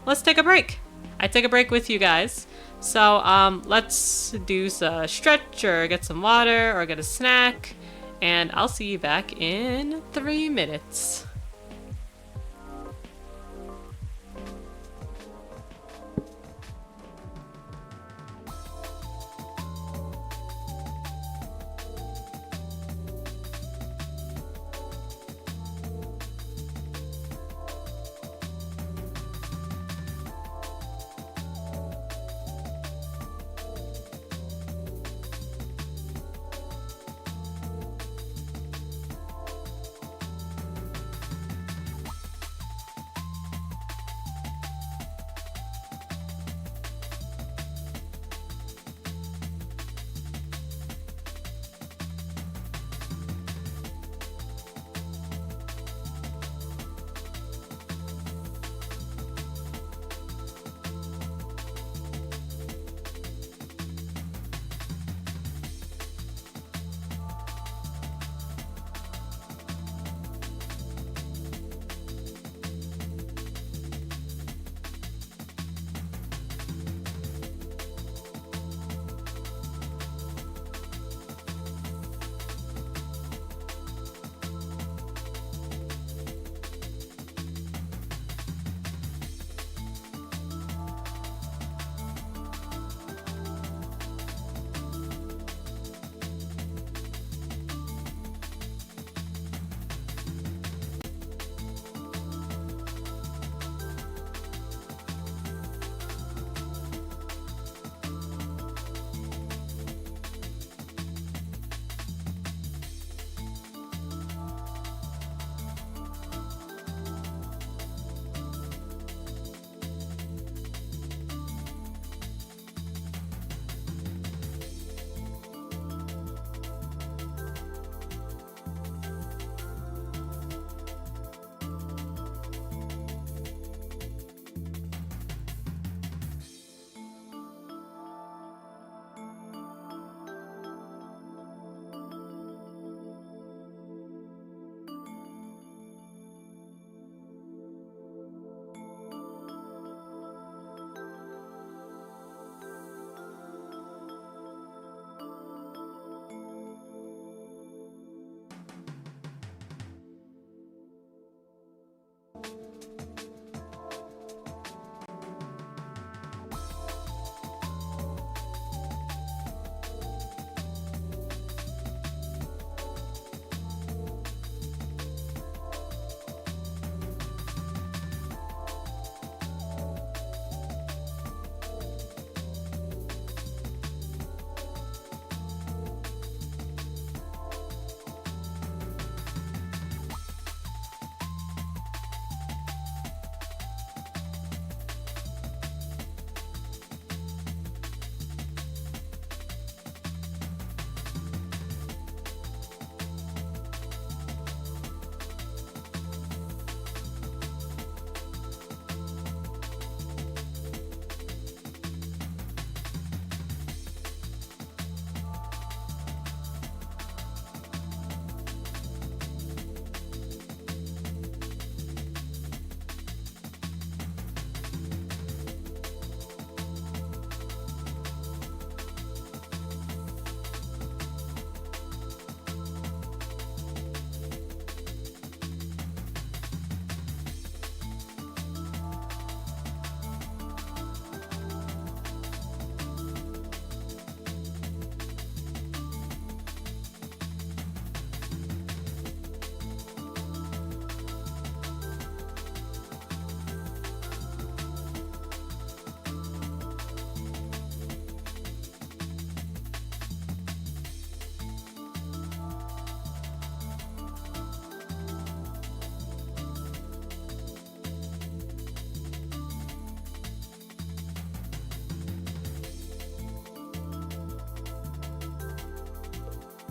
let's take a break. I take a break with you guys. So let's do a stretch or get some water or get a snack. And I'll see you back in 3 minutes.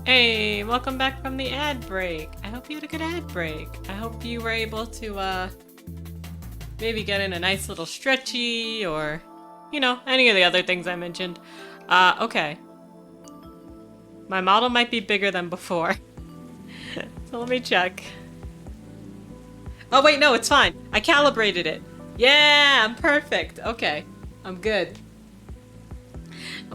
Hey, welcome back from the ad break. I hope you had a good ad break. I hope you were able to, maybe get in a nice little stretchy or, you know, any of the other things I mentioned. Okay. My model might be bigger than before. So let me check. Oh wait, no, it's fine. I calibrated it. Yeah, I'm perfect. Okay, I'm good.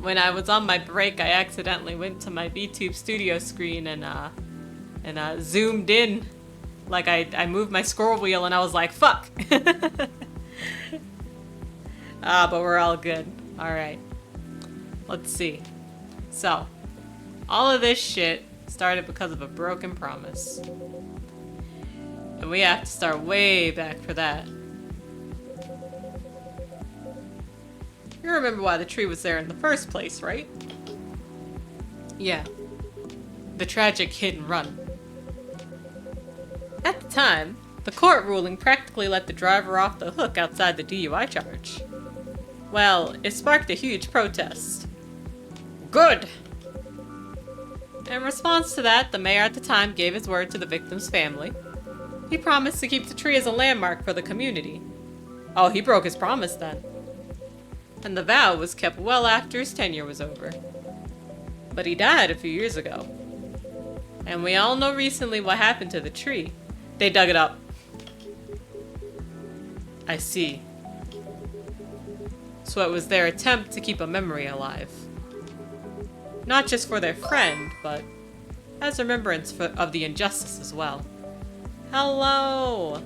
When I was on my break, I accidentally went to my VTube studio screen and zoomed in. Like I moved my scroll wheel and I was like, fuck. But we're all good. All right. Let's see. So, all of this shit started because of a broken promise. And we have to start way back for that. You remember why the tree was there in the first place, right? Yeah. The tragic hit and run. At the time, the court ruling practically let the driver off the hook outside the DUI charge. Well, it sparked a huge protest. Good! In response to that, the mayor at the time gave his word to the victim's family. He promised to keep the tree as a landmark for the community. Oh, he broke his promise then. And the vow was kept well after his tenure was over. But he died a few years ago. And we all know recently what happened to the tree. They dug it up. I see. So it was their attempt to keep a memory alive. Not just for their friend, but as remembrance of the injustice as well. Hello!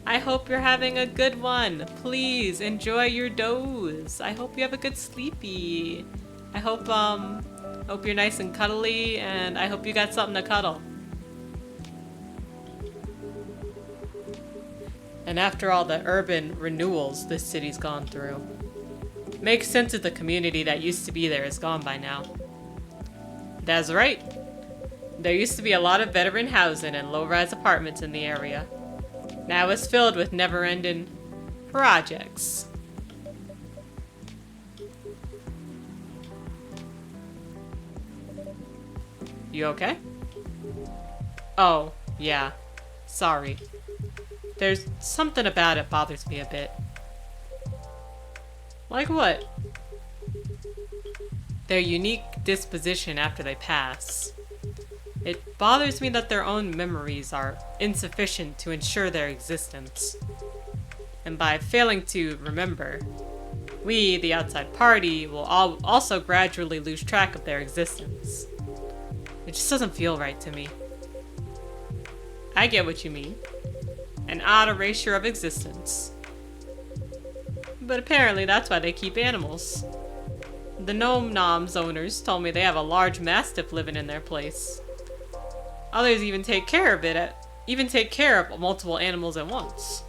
I hope you're having a good one. Please enjoy your doze. I hope you have a good sleepy. I hope you're nice and cuddly, and I hope you got something to cuddle. And after all the urban renewals this city's gone through, makes sense that the community that used to be there is gone by now. That's right. There used to be a lot of veteran housing and low-rise apartments in the area. Now it's filled with never-ending projects. You okay? Oh, yeah. Sorry. There's something about it bothers me a bit. Like what? Their unique disposition after they pass. It bothers me that their own memories are insufficient to ensure their existence. And by failing to remember, we, the outside party, will also gradually lose track of their existence. It just doesn't feel right to me. I get what you mean. An odd erasure of existence. But apparently that's why they keep animals. The Gnome Nom's owners told me they have a large mastiff living in their place. Others even take care of multiple animals at once.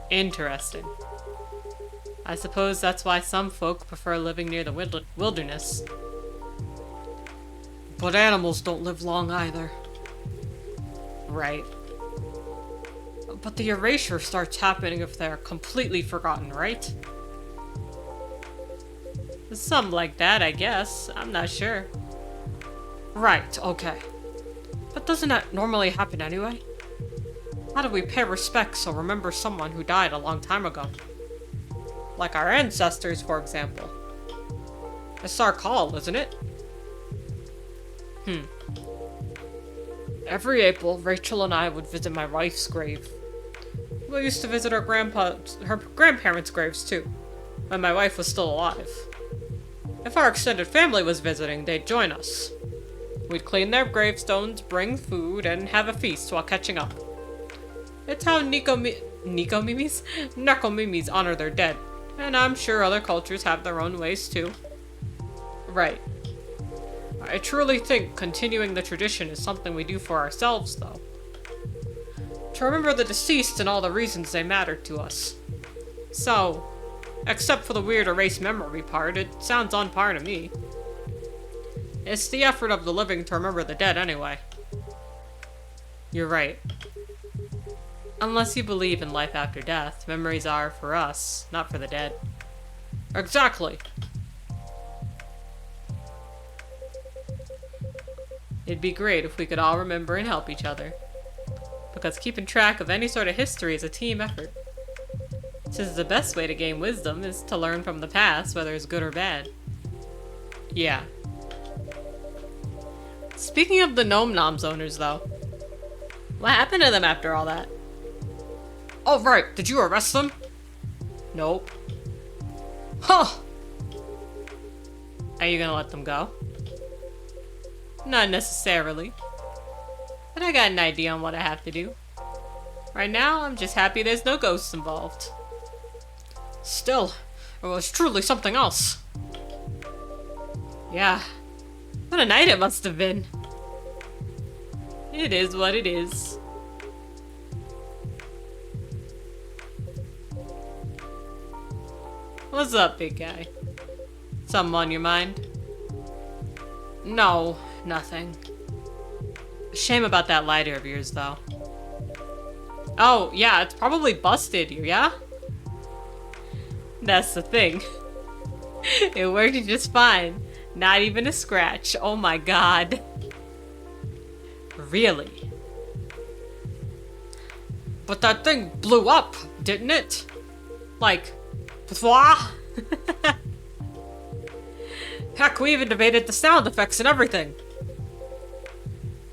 Interesting. I suppose that's why some folk prefer living near the wilderness. But animals don't live long either. Right. But the erasure starts happening if they're completely forgotten, right? Something like that, I guess. I'm not sure. Right, okay. But doesn't that normally happen anyway? How do we pay respects or remember someone who died a long time ago? Like our ancestors, for example. It's our call, isn't it? Every April, Rachel and I would visit my wife's grave. We used to visit her grandparents' graves too, when my wife was still alive. If our extended family was visiting, they'd join us. We'd clean their gravestones, bring food, and have a feast while catching up. It's how Nekomimis honor their dead, and I'm sure other cultures have their own ways too. Right. I truly think continuing the tradition is something we do for ourselves, though. To remember the deceased and all the reasons they mattered to us. So, except for the weird erased memory part, it sounds on par to me. It's the effort of the living to remember the dead anyway. You're right. Unless you believe in life after death, memories are for us, not for the dead. Exactly. It'd be great if we could all remember and help each other. Because keeping track of any sort of history is a team effort. Since the best way to gain wisdom is to learn from the past, whether it's good or bad. Yeah. Speaking of the Gnome Noms owners, though. What happened to them after all that? Oh, right. Did you arrest them? Nope. Huh! Are you gonna let them go? Not necessarily. But I got an idea on what I have to do. Right now, I'm just happy there's no ghosts involved. Still, it was truly something else. Yeah. What a night it must have been. It is what it is. What's up, big guy? Something on your mind? No, nothing. Shame about that lighter of yours, though. Oh, yeah, it's probably busted, yeah? That's the thing. It worked just fine. Not even a scratch. Oh my god. Really? But that thing blew up, didn't it? Like, blah? Heck, we even debated the sound effects and everything.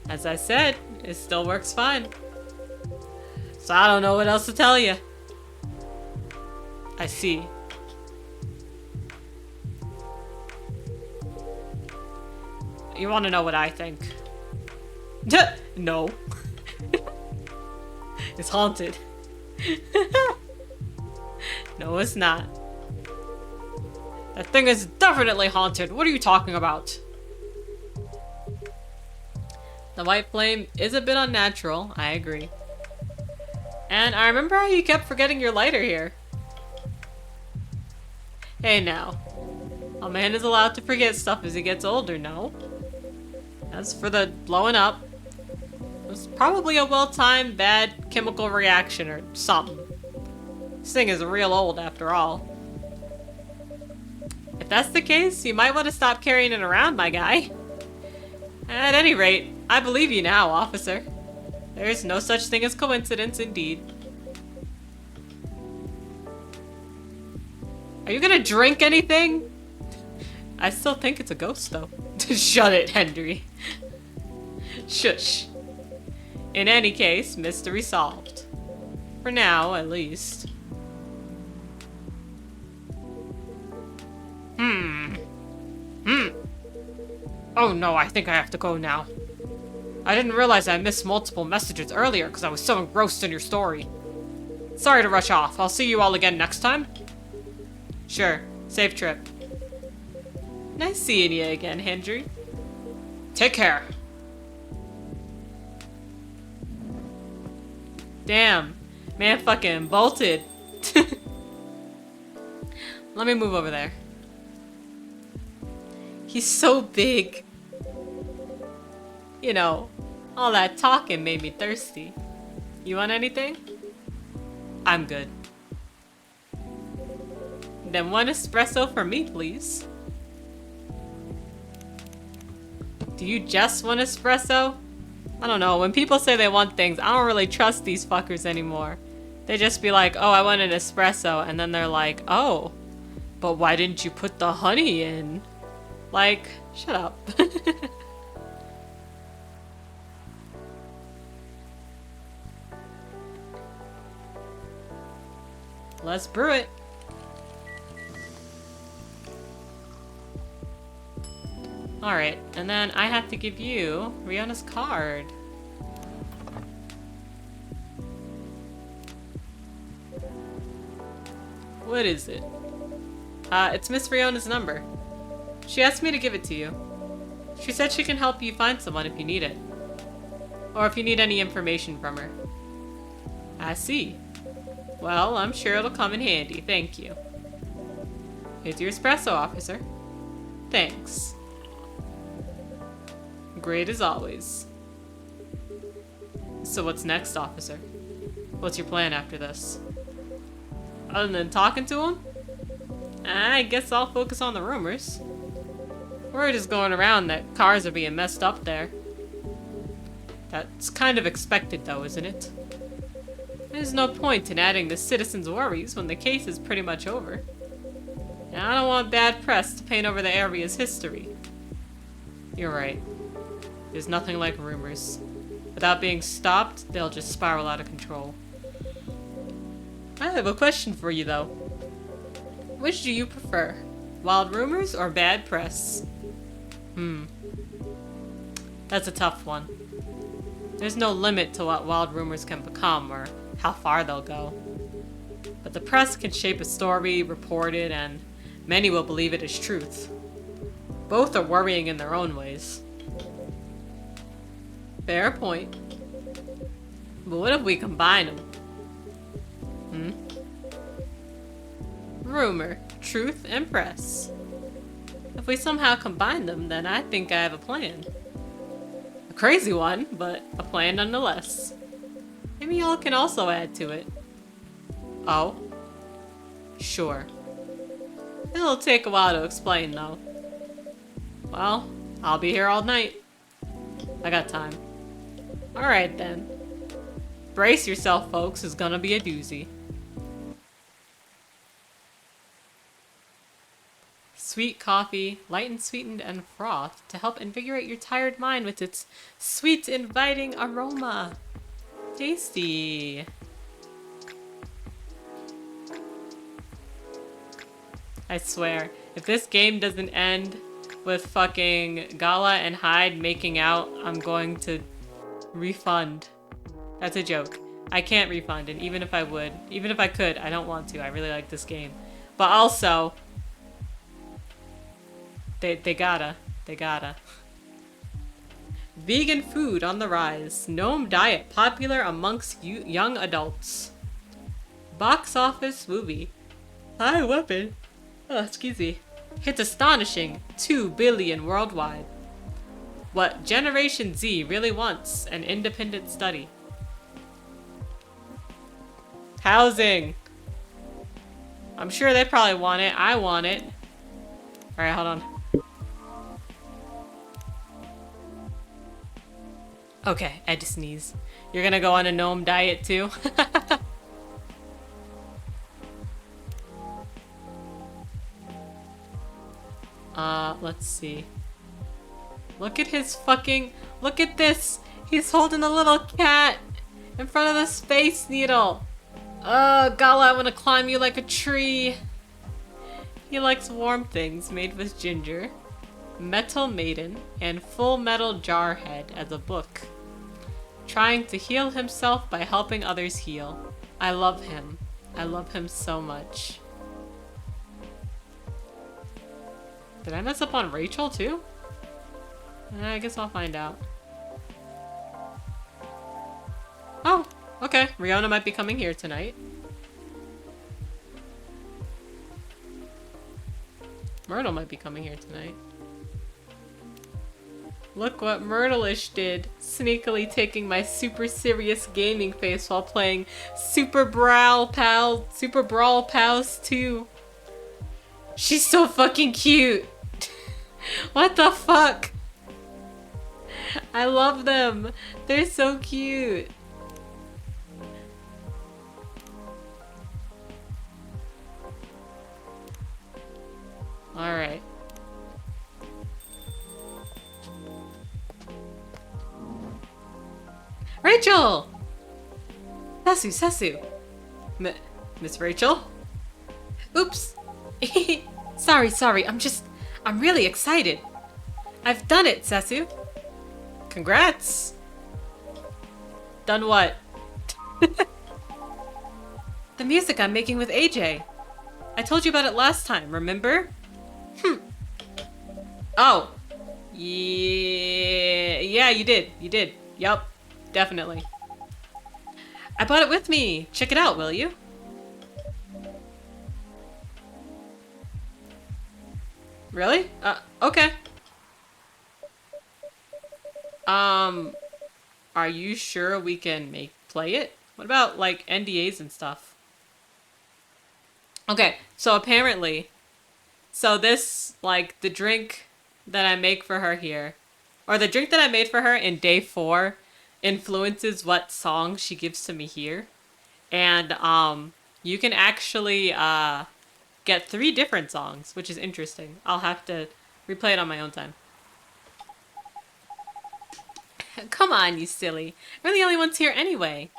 As I said, it still works fine. So I don't know what else to tell you. I see. You want to know what I think? No. It's haunted. No, it's not. That thing is definitely haunted. What are you talking about? The white flame is a bit unnatural, I agree. And I remember how you kept forgetting your lighter here. Hey now. A man is allowed to forget stuff as he gets older, no? As for the blowing up, it was probably a well-timed bad chemical reaction or something. This thing is real old after all. If that's the case, you might want to stop carrying it around, my guy. At any rate, I believe you now, officer. There's no such thing as coincidence, indeed. Are you gonna drink anything? I still think it's a ghost, though. Shut it, Henry. Shush. In any case, mystery solved. For now, at least. Oh no, I think I have to go now. I didn't realize I missed multiple messages earlier because I was so engrossed in your story. Sorry to rush off. I'll see you all again next time. Sure. Safe trip. Nice seeing you again, Henry. Take care. Damn. Man fucking bolted. Let me move over there. He's so big. You know, all that talking made me thirsty. You want anything? I'm good. Then one espresso for me, please. Do you just want espresso? I don't know, when people say they want things, I don't really trust these fuckers anymore. They just be like, oh, I want an espresso, and then they're like, oh, but why didn't you put the honey in? Like, shut up. Let's brew it. Alright, and then I have to give you Riona's card. What is it? It's Miss Riona's number. She asked me to give it to you. She said she can help you find someone if you need it. Or if you need any information from her. I see. Well, I'm sure it'll come in handy, thank you. Here's your espresso, officer. Thanks. Great as always. So what's next, officer? What's your plan after this? Other than talking to him? I guess I'll focus on the rumors. Word is going around that cars are being messed up there. That's kind of expected though, isn't it? There's no point in adding the citizens' worries when the case is pretty much over. And I don't want bad press to paint over the area's history. You're right. There's nothing like rumors. Without being stopped, they'll just spiral out of control. I have a question for you though. Which do you prefer? Wild rumors or bad press? That's a tough one. There's no limit to what wild rumors can become or how far they'll go. But the press can shape a story, report it, and many will believe it as truth. Both are worrying in their own ways. Fair point. But what if we combine them? Rumor, truth, and press. If we somehow combine them, then I think I have a plan. A crazy one, but a plan nonetheless. Maybe y'all can also add to it. Oh? Sure. It'll take a while to explain, though. Well, I'll be here all night. I got time. Alright then. Brace yourself, folks. It's gonna be a doozy. Sweet coffee, light and sweetened and froth to help invigorate your tired mind with its sweet, inviting aroma. Tasty. I swear, if this game doesn't end with fucking Gala and Hyde making out, I'm going to refund. That's a joke. I can't refund, and even if I could, I don't want to. I really like this game. But also, they gotta. Vegan food on the rise. Gnome diet popular amongst young adults. Box office movie. High weapon. Oh, excuse me. Hits astonishing 2 billion worldwide. What Generation Z really wants, an independent study. Housing. I'm sure they probably want it. I want it. Alright, hold on. Okay, I had to sneeze. You're gonna go on a gnome diet too? Let's see. Look at his fucking... Look at this! He's holding a little cat in front of the Space Needle. Gala, I wanna climb you like a tree. He likes warm things made with ginger, Metal Maiden, and Full Metal Jarhead as a book. Trying to heal himself by helping others heal. I love him. I love him so much. Did I mess up on Rachel too? I guess I'll find out. Oh, okay. Riona might be coming here tonight. Myrtle might be coming here tonight. Look what Myrtle-ish did. Sneakily taking my super serious gaming face while playing Super Brawl Pals 2. She's so fucking cute. What the fuck? I love them. They're so cute. Alright. Rachel! Sasu. Miss Rachel? Oops. Sorry. I'm really excited. I've done it, Sasu. Congrats. Done what? The music I'm making with AJ. I told you about it last time, remember? Oh. Yeah, you did. Yup. Definitely. I brought it with me. Check it out, will you? Really? Okay. Are you sure we can play it? What about, like, NDAs and stuff? Okay, so apparently, this, like, the drink that I make for her here, or the drink that I made for her in day 4, influences what song she gives to me here. And you can actually get 3 different songs, which is interesting. I'll have to replay it on my own time. Come on, you silly. We're the only ones here anyway.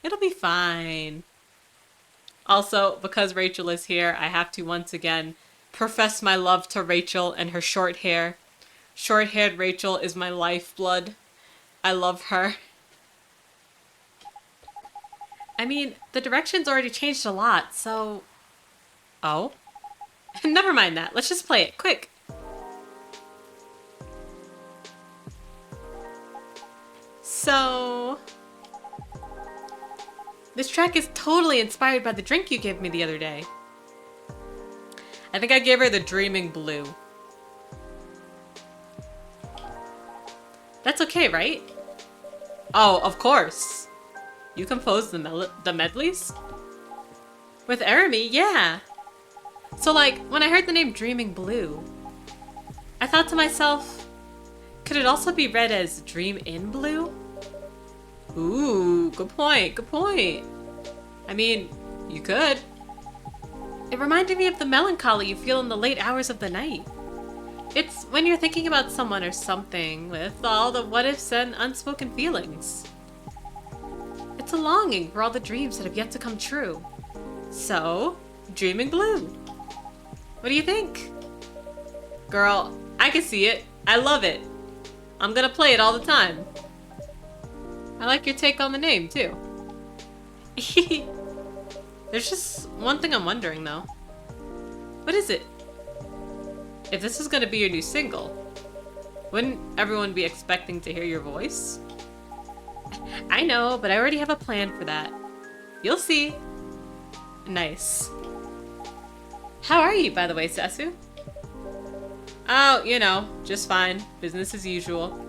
It'll be fine. Also, because Rachel is here, I have to once again profess my love to Rachel and her short hair. Short-haired Rachel is my lifeblood. I love her. I mean, the direction's already changed a lot, so... Oh? Never mind that. Let's just play it. Quick! So... This track is totally inspired by the drink you gave me the other day. I think I gave her the Dreaming Blue. That's okay, right? Oh, of course. You composed the medleys? With Eremi, yeah. So like, when I heard the name Dreaming Blue, I thought to myself, could it also be read as Dream in Blue? Ooh, good point, good point. I mean, you could. It reminded me of the melancholy you feel in the late hours of the night. It's when you're thinking about someone or something with all the what-ifs and unspoken feelings. It's a longing for all the dreams that have yet to come true. So, Dreaming Blue. What do you think? Girl, I can see it. I love it. I'm gonna play it all the time. I like your take on the name, too. There's just one thing I'm wondering, though. What is it? If this is gonna be your new single, wouldn't everyone be expecting to hear your voice? I know, but I already have a plan for that. You'll see. Nice. How are you, by the way, Sasu? Oh, you know, just fine. Business as usual.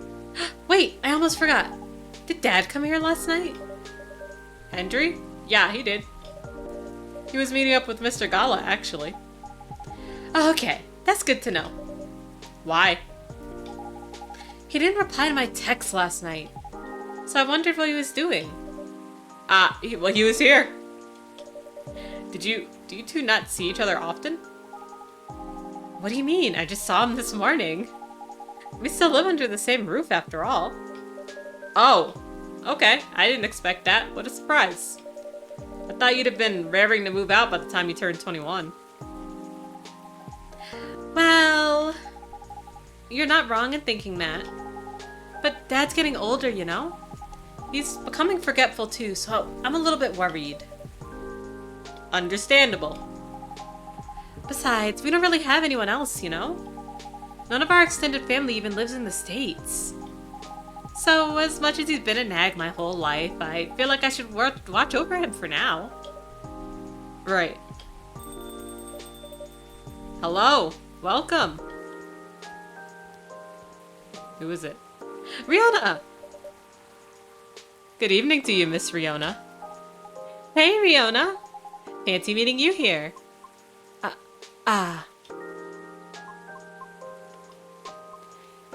Wait, I almost forgot. Did Dad come here last night? Hendry? Yeah, he did. He was meeting up with Mr. Gala, actually. Oh, okay, that's good to know. Why? He didn't reply to my text last night, so I wondered what he was doing. Well, he was here. Do you two not see each other often? What do you mean? I just saw him this morning. We still live under the same roof after all. Oh, okay. I didn't expect that. What a surprise. I thought you'd have been raring to move out by the time you turned 21. Well, you're not wrong in thinking that. But Dad's getting older, you know? He's becoming forgetful too, so I'm a little bit worried. Understandable. Besides, we don't really have anyone else, you know? None of our extended family even lives in the States. So, as much as he's been a nag my whole life, I feel like I should watch over him for now. Right. Hello. Welcome. Who is it? Riona! Good evening to you, Miss Riona. Hey, Riona. Fancy meeting you here.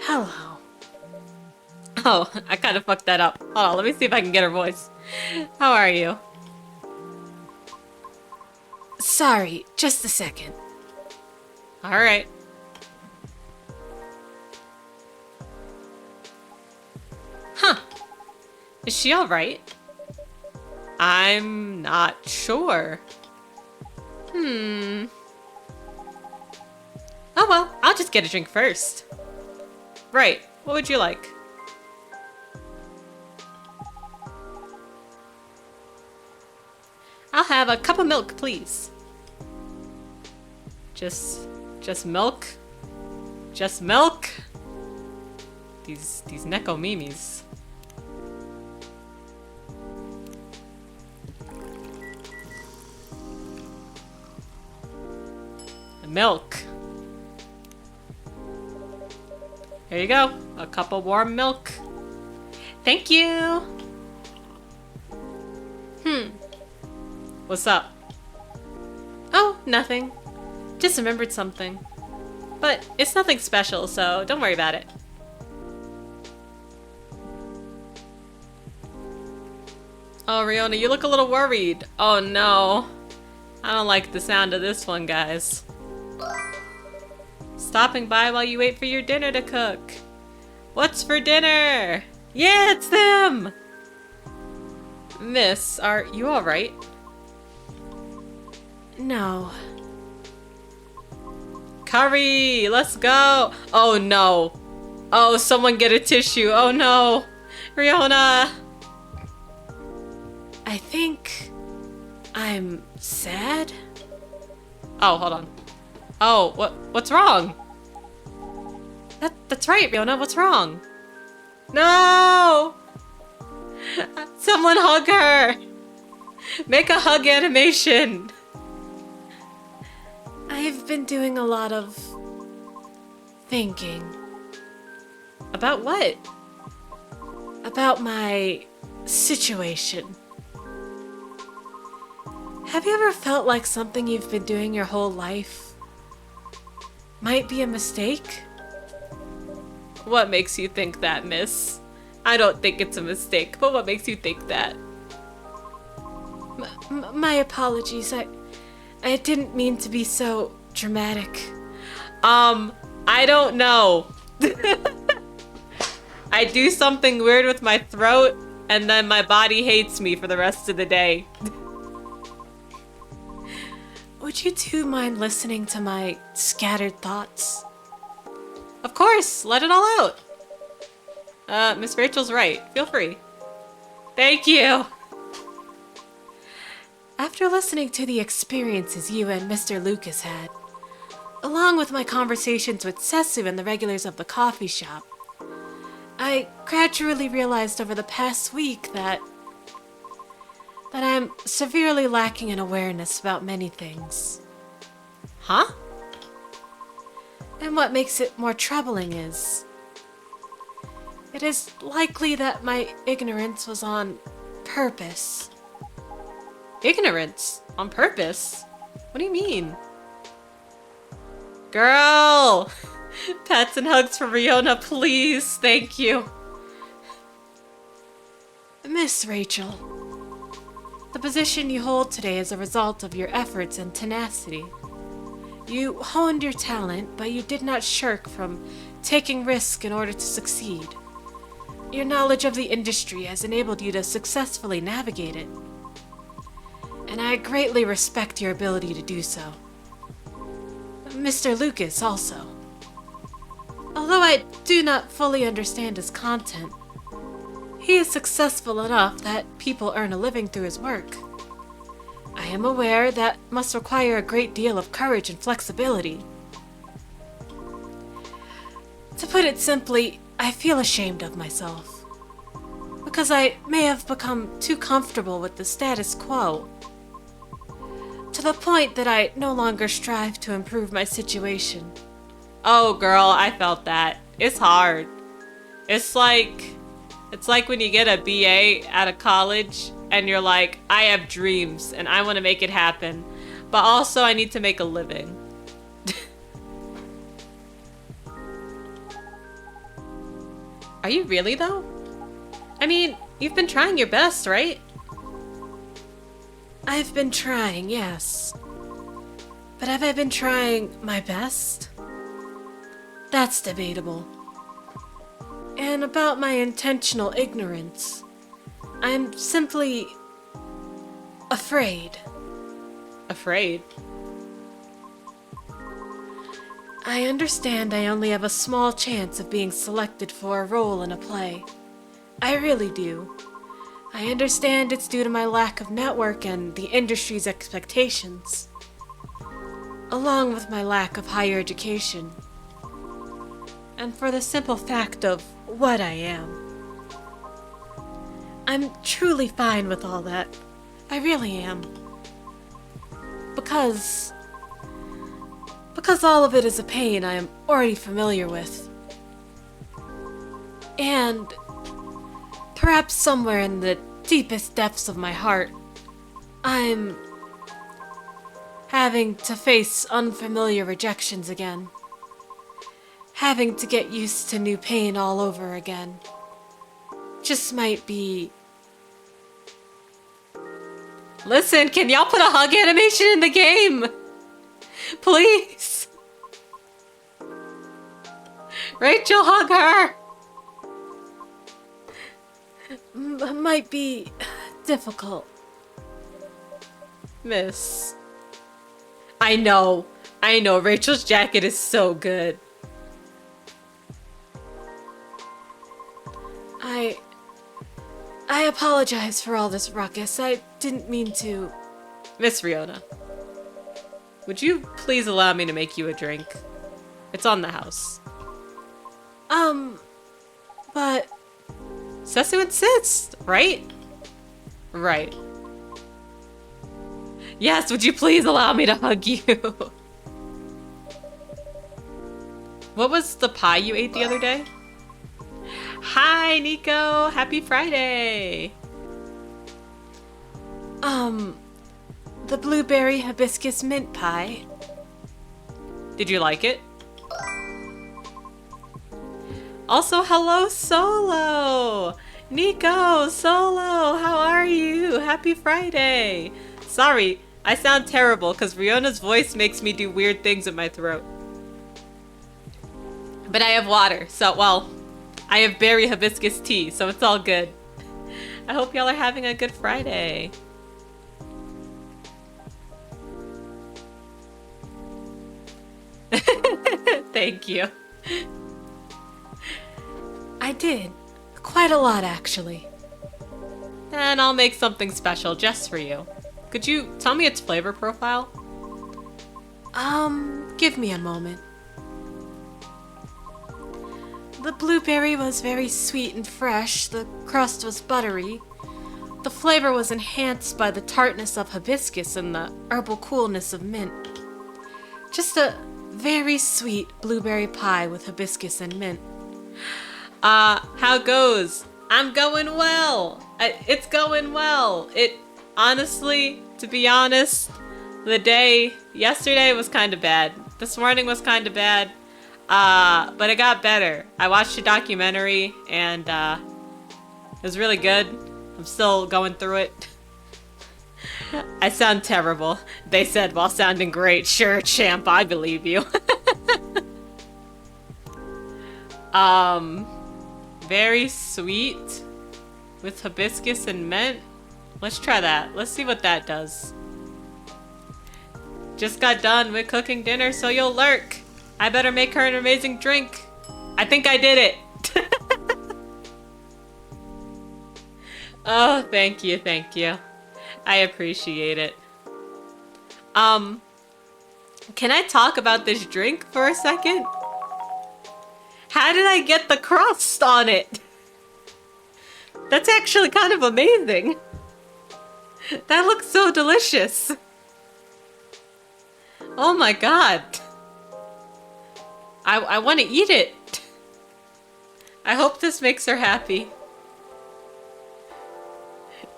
Hello. Oh, I kind of fucked that up. Hold on, let me see if I can get her voice. How are you? Sorry, just a second. Alright. Huh. Is she alright? I'm not sure. Oh well, I'll just get a drink first. Right, what would you like? I'll have a cup of milk, please. Just milk? Just milk? These Neko Mimis. The milk. Here you go. A cup of warm milk. Thank you. What's up? Oh, nothing. Just remembered something. But it's nothing special, so don't worry about it. Oh, Riona, you look a little worried. Oh no. I don't like the sound of this one, guys. Stopping by while you wait for your dinner to cook. What's for dinner? Yeah, it's them! Miss, are you alright? No. Curry, let's go! Oh no. Oh, someone get a tissue. Oh no. Riona! I think I'm sad? Oh, hold on. Oh, what's wrong? That's right, Riona, what's wrong? No! Someone hug her! Make a hug animation! I've been doing a lot of thinking. About what? About my situation. Have you ever felt like something you've been doing your whole life might be a mistake? What makes you think that, miss? I don't think it's a mistake, but what makes you think that? My apologies. I didn't mean to be so dramatic. I don't know. I do something weird with my throat, and then my body hates me for the rest of the day. Would you two mind listening to my scattered thoughts? Of course, let it all out. Miss Rachel's right. Feel free. Thank you. After listening to the experiences you and Mr. Lucas had, along with my conversations with Sesu and the regulars of the coffee shop, I gradually realized over the past week that I'm severely lacking in awareness about many things. Huh? And what makes it more troubling is, it is likely that my ignorance was on purpose. Ignorance? On purpose? What do you mean? Girl! Pats and hugs for Riona, please. Thank you. Miss Rachel, the position you hold today is a result of your efforts and tenacity. You honed your talent, but you did not shirk from taking risk in order to succeed. Your knowledge of the industry has enabled you to successfully navigate it, and I greatly respect your ability to do so. Mr. Lucas also. Although I do not fully understand his content, he is successful enough that people earn a living through his work. I am aware that must require a great deal of courage and flexibility. To put it simply, I feel ashamed of myself, because I may have become too comfortable with the status quo, to the point that I no longer strive to improve my situation. Oh, girl, I felt that. It's hard. It's like when you get a BA out of college and you're like, I have dreams and I want to make it happen, but also I need to make a living. Are you really though? I mean, you've been trying your best, right? I've been trying, yes. But have I been trying my best? That's debatable. And about my intentional ignorance, I'm simply afraid. Afraid? I understand I only have a small chance of being selected for a role in a play. I really do. I understand it's due to my lack of network and the industry's expectations, along with my lack of higher education. And for the simple fact of what I am. I'm truly fine with all that. I really am. Because all of it is a pain I am already familiar with. And perhaps somewhere in the deepest depths of my heart, I'm having to face unfamiliar rejections again. Having to get used to new pain all over again. Just might be Listen, can y'all put a hug animation in the game? Please. Rachel, hug her. Might be difficult. Miss. I know. Rachel's jacket is so good. I apologize for all this ruckus. I didn't mean to. Miss Riona, would you please allow me to make you a drink? It's on the house. But... Sesu insists, right? Right. Yes, would you please allow me to hug you? What was the pie you ate the other day? Hi, Nico! Happy Friday! The blueberry hibiscus mint pie. Did you like it? Also, hello, Solo! Nico, Solo, how are you? Happy Friday! Sorry, I sound terrible because Riona's voice makes me do weird things in my throat. But I have water, so, well, I have berry hibiscus tea, so it's all good. I hope y'all are having a good Friday. Thank you. I did. Quite a lot, actually. And I'll make something special just for you. Could you tell me its flavor profile? Give me a moment. The blueberry was very sweet and fresh. The crust was buttery. The flavor was enhanced by the tartness of hibiscus and the herbal coolness of mint. Just a very sweet blueberry pie with hibiscus and mint. How goes? I'm going well. It's going well. Honestly, to be honest, the day yesterday was kind of bad. This morning was kind of bad. But it got better. I watched a documentary and, it was really good. I'm still going through it. I sound terrible. They said while sounding great. Sure, champ, I believe you. Very sweet with hibiscus and mint. Let's try that. Let's see what that does. Just got done with cooking dinner, so you'll lurk. I better make her an amazing drink. I think I did it. Oh, thank you, thank you. I appreciate it. Can I talk about this drink for a second? How did I get the crust on it? That's actually kind of amazing. That looks so delicious. Oh my god. I want to eat it. I hope this makes her happy.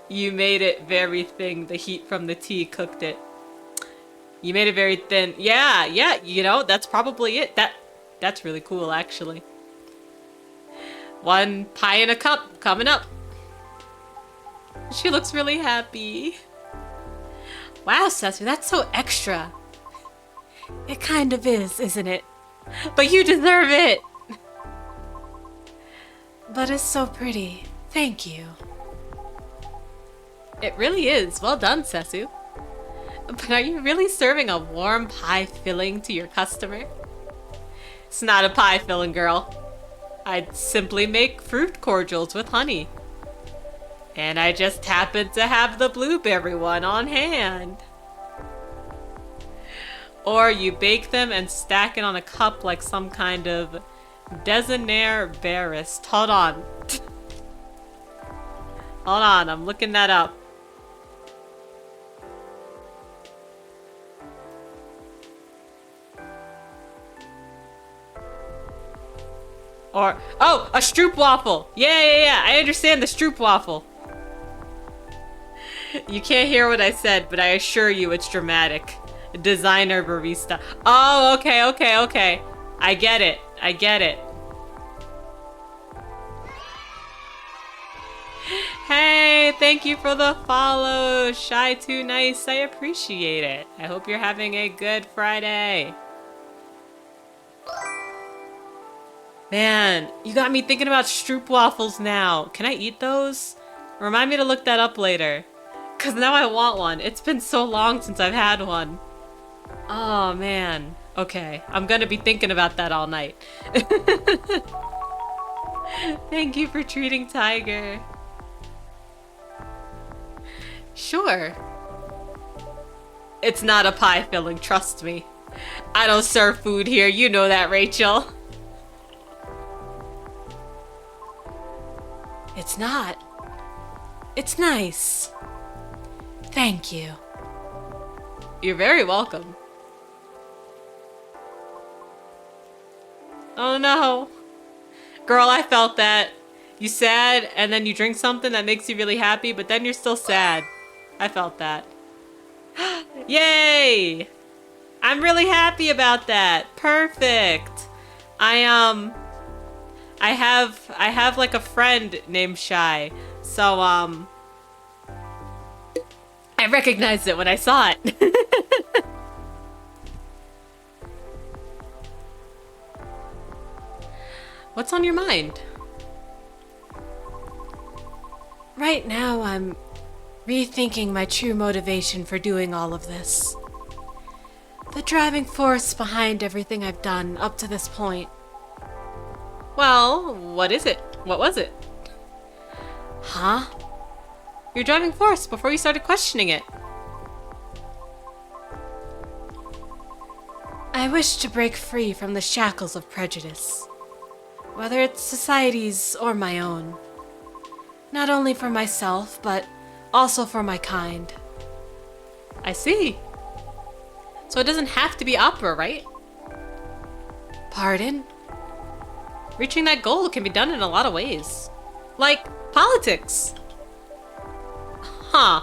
You made it very thin. The heat from the tea cooked it. You made it very thin. Yeah, you know, that's probably it. That's really cool, actually. One pie in a cup coming up. She looks really happy. Wow, Sesu, that's so extra. It kind of is, isn't it? But you deserve it! But it's so pretty. Thank you. It really is. Well done, Sesu. But are you really serving a warm pie filling to your customer? It's not a pie filling, girl. I'd simply make fruit cordials with honey. And I just happened to have the blueberry one on hand. Or you bake them and stack it on a cup like some kind of dessinaire barist. Hold on. Hold on, I'm looking that up. Or, oh, a stroopwafel. Yeah, I understand the stroopwafel. You can't hear what I said, but I assure you it's dramatic. Designer barista. Oh, okay. I get it. Hey, thank you for the follow. Shy Too Nice. I appreciate it. I hope you're having a good Friday. Man, you got me thinking about stroopwafels now. Can I eat those? Remind me to look that up later. Because now I want one. It's been so long since I've had one. Oh, man. Okay, I'm gonna be thinking about that all night. Thank you for treating Tiger. Sure. It's not a pie filling, trust me. I don't serve food here, you know that, Rachel. It's not. It's nice. Thank you. You're very welcome. Oh no. Girl, I felt that. You sad, and then you drink something that makes you really happy, but then you're still sad. I felt that. Yay! I'm really happy about that. Perfect. I have like a friend named Shy. So I recognized it when I saw it. What's on your mind? Right now, I'm rethinking my true motivation for doing all of this. The driving force behind everything I've done up to this point. Well, what is it? What was it? Huh? Your driving force before you started questioning it. I wish to break free from the shackles of prejudice, whether it's society's or my own. Not only for myself, but also for my kind. I see. So it doesn't have to be opera, right? Pardon? Reaching that goal can be done in a lot of ways. Like politics. Huh.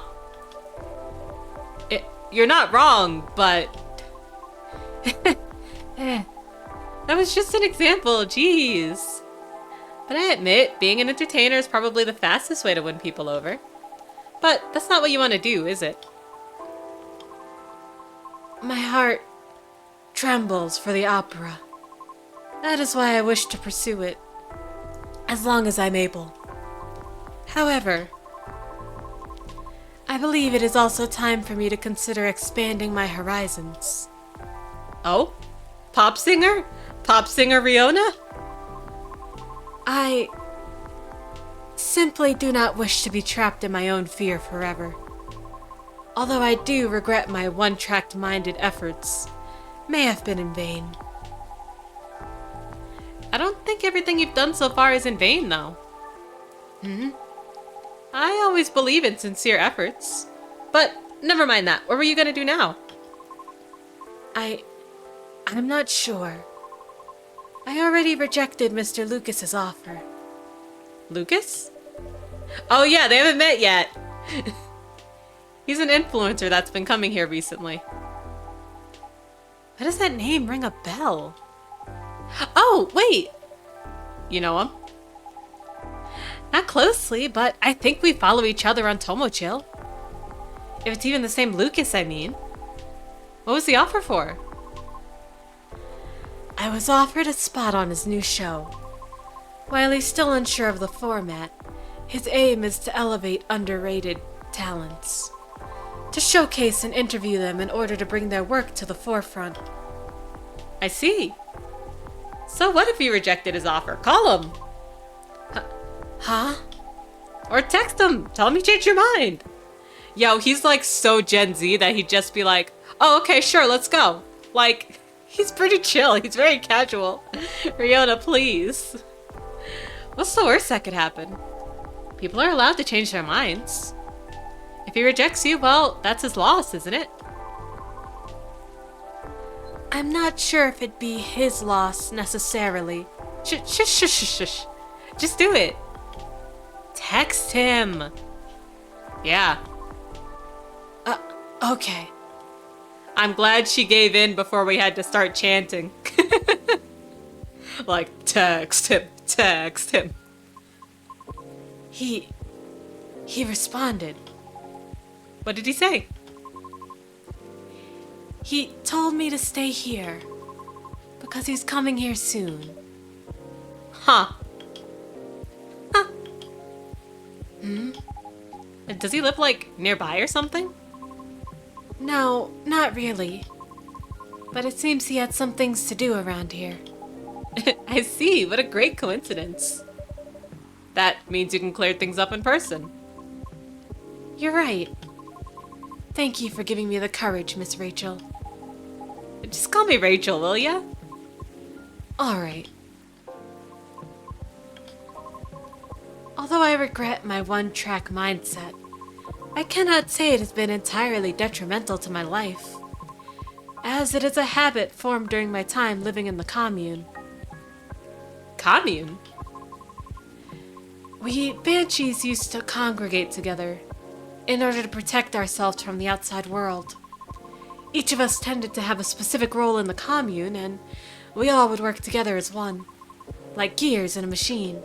You're not wrong, but... That was just an example, jeez. But I admit, being an entertainer is probably the fastest way to win people over. But that's not what you want to do, is it? My heart trembles for the opera. That is why I wish to pursue it, as long as I'm able. However, I believe it is also time for me to consider expanding my horizons. Oh? Pop singer? Pop singer Riona? I simply do not wish to be trapped in my own fear forever. Although I do regret my one-track-minded efforts may have been in vain. I don't think everything you've done so far is in vain, though. I always believe in sincere efforts. But never mind that. What were you gonna do now? I'm not sure. I already rejected Mr. Lucas's offer. Lucas? Oh yeah, they haven't met yet. He's an influencer that's been coming here recently. Why does that name ring a bell? Oh, wait! You know him? Not closely, but I think we follow each other on Tomochill. If it's even the same Lucas, I mean. What was the offer for? I was offered a spot on his new show. While he's still unsure of the format, his aim is to elevate underrated talents. To showcase and interview them in order to bring their work to the forefront. I see. So what if you rejected his offer? Call him. Huh? Or text him. Tell him you changed your mind. Yo, he's like so Gen Z that he'd just be like, oh, okay, sure, let's go. Like, he's pretty chill. He's very casual. Riona, please. What's the worst that could happen? People are allowed to change their minds. If he rejects you, well, that's his loss, isn't it? I'm not sure if it'd be his loss necessarily. Shush. Just do it. Text him. Yeah. Okay. I'm glad she gave in before we had to start chanting. Like, text him. He he responded. What did he say? He told me to stay here because he's coming here soon. Huh. Hmm? Does he live, like, nearby or something? No, not really. But it seems he had some things to do around here. I see. What a great coincidence. That means you can clear things up in person. You're right. Thank you for giving me the courage, Miss Rachel. Just call me Rachel, will ya? All right. Although I regret my one-track mindset, I cannot say it has been entirely detrimental to my life, as it is a habit formed during my time living in the commune. Commune? We banshees used to congregate together in order to protect ourselves from the outside world. Each of us tended to have a specific role in the commune, and we all would work together as one, like gears in a machine.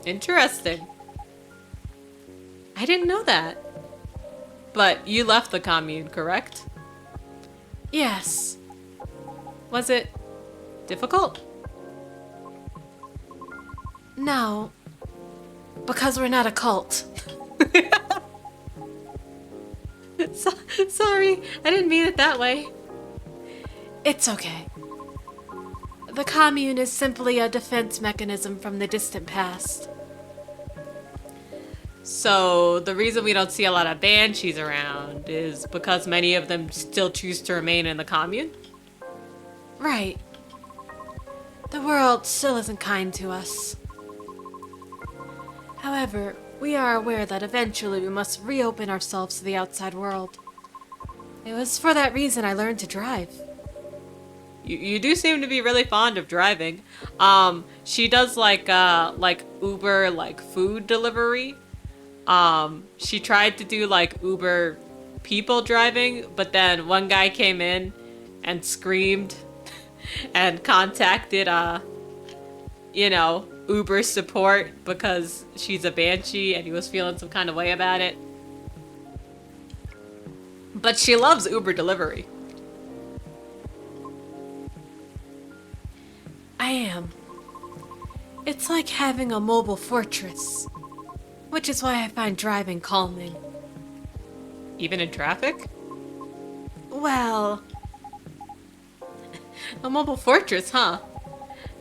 Interesting. I didn't know that. But you left the commune, correct? Yes. Was it difficult? No. Because we're not a cult. Sorry, I didn't mean it that way. It's okay. The commune is simply a defense mechanism from the distant past. So, the reason we don't see a lot of banshees around is because many of them still choose to remain in the commune? Right. The world still isn't kind to us. However, we are aware that eventually we must reopen ourselves to the outside world. It was for that reason I learned to drive. You do seem to be really fond of driving. She does like Uber, like food delivery. She tried to do like Uber people driving, but then one guy came in and screamed and contacted, Uber support because she's a banshee and he was feeling some kind of way about it. But she loves Uber delivery. I am. It's like having a mobile fortress, which is why I find driving calming. Even in traffic? Well, A mobile fortress, huh?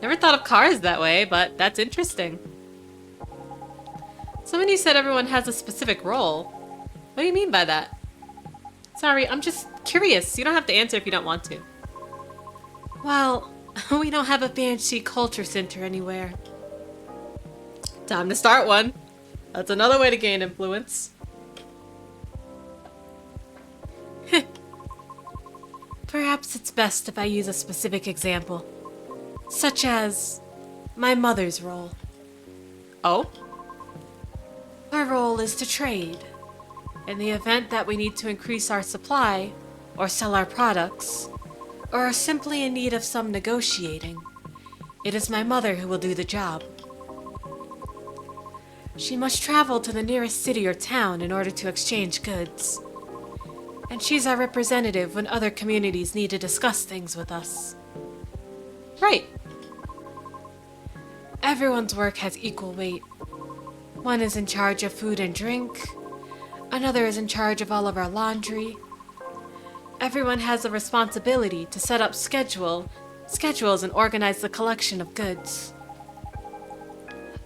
Never thought of cars that way, but that's interesting. So when you said everyone has a specific role, what do you mean by that? Sorry, I'm just curious. You don't have to answer if you don't want to. well, we don't have a Banshee culture center anywhere. Time to start one. That's another way to gain influence. Perhaps it's best if I use a specific example, such as my mother's role. Oh? Her role is to trade. In the event that we need to increase our supply, or sell our products, or are simply in need of some negotiating, it is my mother who will do the job. She must travel to the nearest city or town in order to exchange goods. And she's our representative when other communities need to discuss things with us. Right. Everyone's work has equal weight. One is in charge of food and drink. Another is in charge of all of our laundry. Everyone has a responsibility to set up schedules and organize the collection of goods.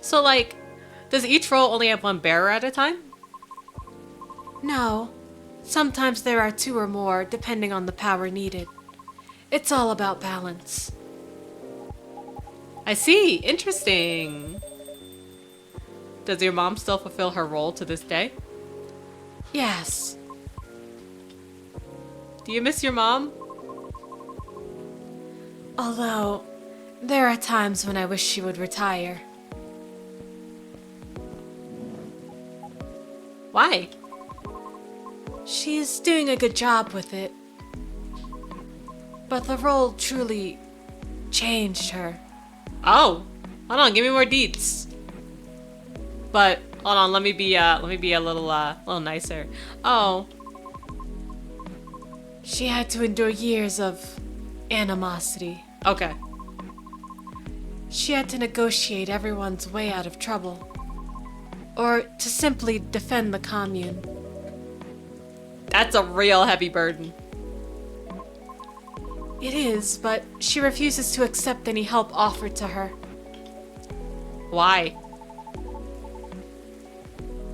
So, like, does each role only have one bearer at a time? No. Sometimes there are two or more, depending on the power needed. It's all about balance. I see. Interesting. Does your mom still fulfill her role to this day? Yes. Do you miss your mom? Although, there are times when I wish she would retire. Why? She's doing a good job with it. But the role truly changed her. Oh, hold on, give me more deets. But Hold on, let me be a little nicer. Oh, She had to endure years of animosity. okay. She had to negotiate everyone's way out of trouble. Or to simply defend the commune. That's a real heavy burden. It is, but she refuses to accept any help offered to her. Why?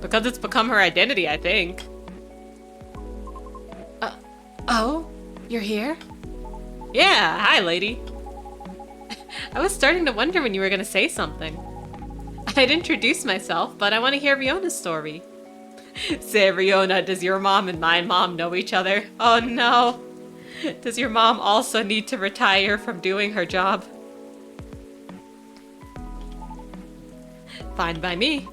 Because it's become her identity, I think. Oh? You're here? Yeah, hi, lady. I was starting to wonder when you were gonna say something. I'd introduce myself, but I want to hear Riona's story. Say, Riona, does your mom and my mom know each other? Oh no. Does your mom also need to retire from doing her job? Fine by me.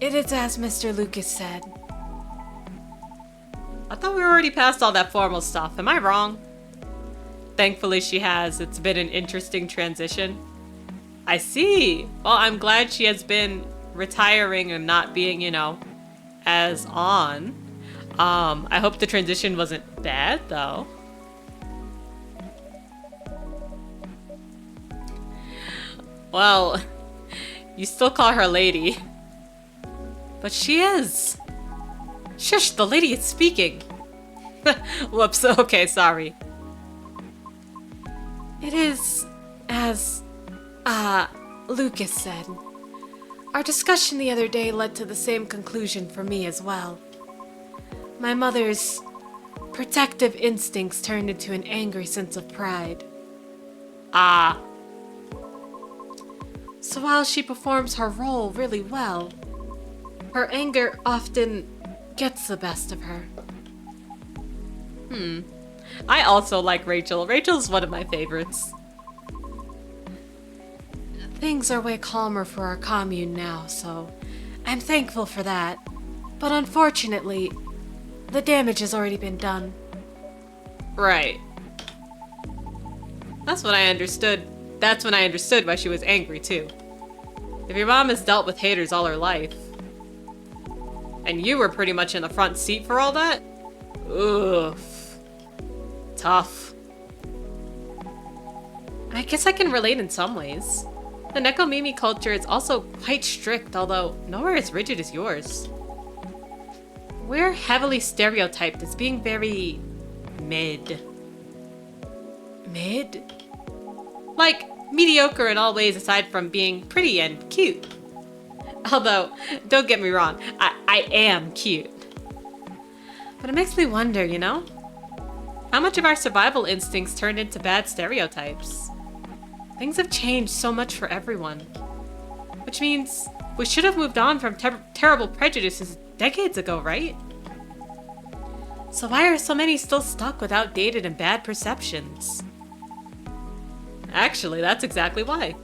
It is as Mr. Lucas said. I thought we were already past all that formal stuff. Am I wrong? Thankfully she has. It's been an interesting transition. I see. Well, I'm glad she has been retiring and not being, as on. I hope the transition wasn't bad, though. Well, you still call her lady. But she is. Shush, the lady is speaking. Whoops, okay, sorry. It is as, Lucas said. Our discussion the other day led to the same conclusion for me as well. My mother's protective instincts turned into an angry sense of pride. Ah. So while she performs her role really well, her anger often gets the best of her. I also like Rachel. Rachel's one of my favorites. Things are way calmer for our commune now, so I'm thankful for that. But unfortunately, the damage has already been done. Right. That's when I understood why she was angry, too. If your mom has dealt with haters all her life, and you were pretty much in the front seat for all that, oof. Tough. I guess I can relate in some ways. The Nekomimi culture is also quite strict, although nowhere as rigid as yours. We're heavily stereotyped as being very mid. Mid? Like, mediocre in all ways aside from being pretty and cute. Although, don't get me wrong, I am cute. But it makes me wonder, how much of our survival instincts turned into bad stereotypes? Things have changed so much for everyone. Which means we should have moved on from terrible prejudices decades ago, right? So why are so many still stuck with outdated and bad perceptions? Actually, that's exactly why.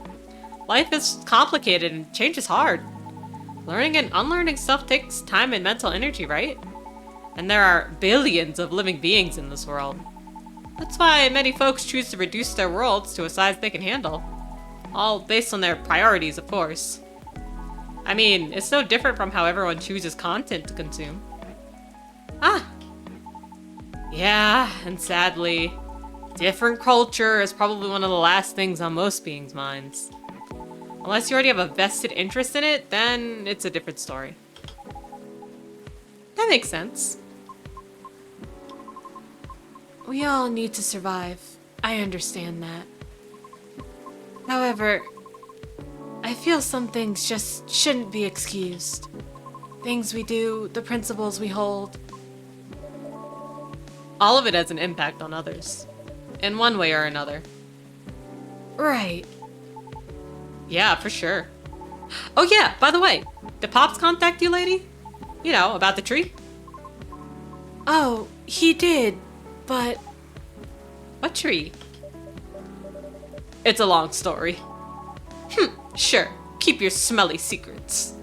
Life is complicated and change is hard. Learning and unlearning stuff takes time and mental energy, right? And there are billions of living beings in this world. That's why many folks choose to reduce their worlds to a size they can handle. All based on their priorities, of course. I mean, it's no different from how everyone chooses content to consume. Yeah, and sadly, different culture is probably one of the last things on most beings' minds. Unless you already have a vested interest in it, then it's a different story. That makes sense. We all need to survive. I understand that. However, I feel some things just shouldn't be excused. Things we do, the principles we hold. All of it has an impact on others. In one way or another. Right. Yeah, for sure. Oh yeah, by the way, did Pops contact you, lady? About the tree? Oh, he did, but... What tree? It's a long story. Sure. Keep your smelly secrets.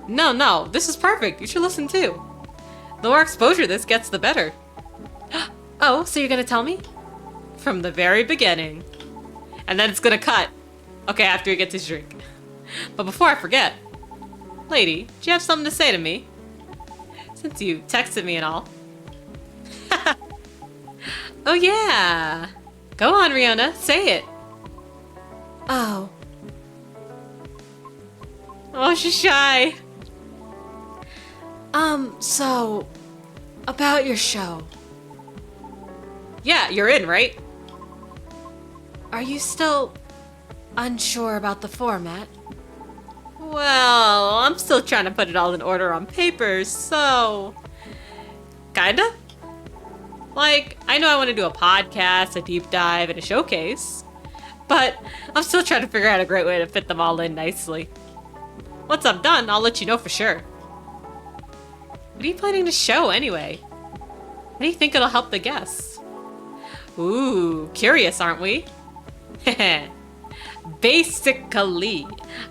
No, this is perfect. You should listen too. The more exposure this gets, the better. Oh, so you're gonna tell me? From the very beginning. And then it's gonna cut. Okay, after he gets his drink. But before I forget, lady, do you have something to say to me? Since you texted me and all. Oh yeah! Go on, Riona, say it. Oh. Oh, she's shy. So, about your show. Yeah, you're in, right? Are you still unsure about the format? Well, I'm still trying to put it all in order on paper, so... Kinda? Like, I know I want to do a podcast, a deep dive, and a showcase. But I'm still trying to figure out a great way to fit them all in nicely. Once I'm done, I'll let you know for sure. What are you planning to show, anyway? How do you think it'll help the guests? Ooh, curious, aren't we? Basically,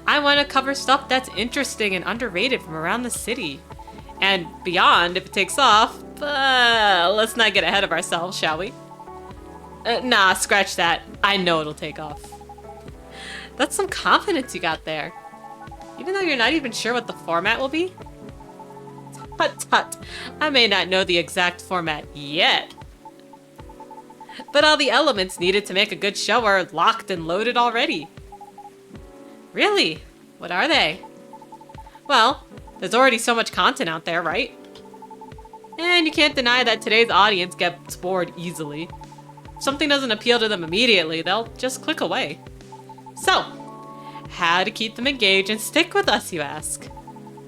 I want to cover stuff that's interesting and underrated from around the city. And beyond, if it takes off, let's not get ahead of ourselves, shall we? Nah, scratch that. I know it'll take off. That's some confidence you got there. Even though you're not even sure what the format will be? Tut tut. I may not know the exact format yet. But all the elements needed to make a good show are locked and loaded already. Really? What are they? Well, there's already so much content out there, right? And you can't deny that today's audience gets bored easily. If something doesn't appeal to them immediately, they'll just click away. So, how to keep them engaged and stick with us, you ask?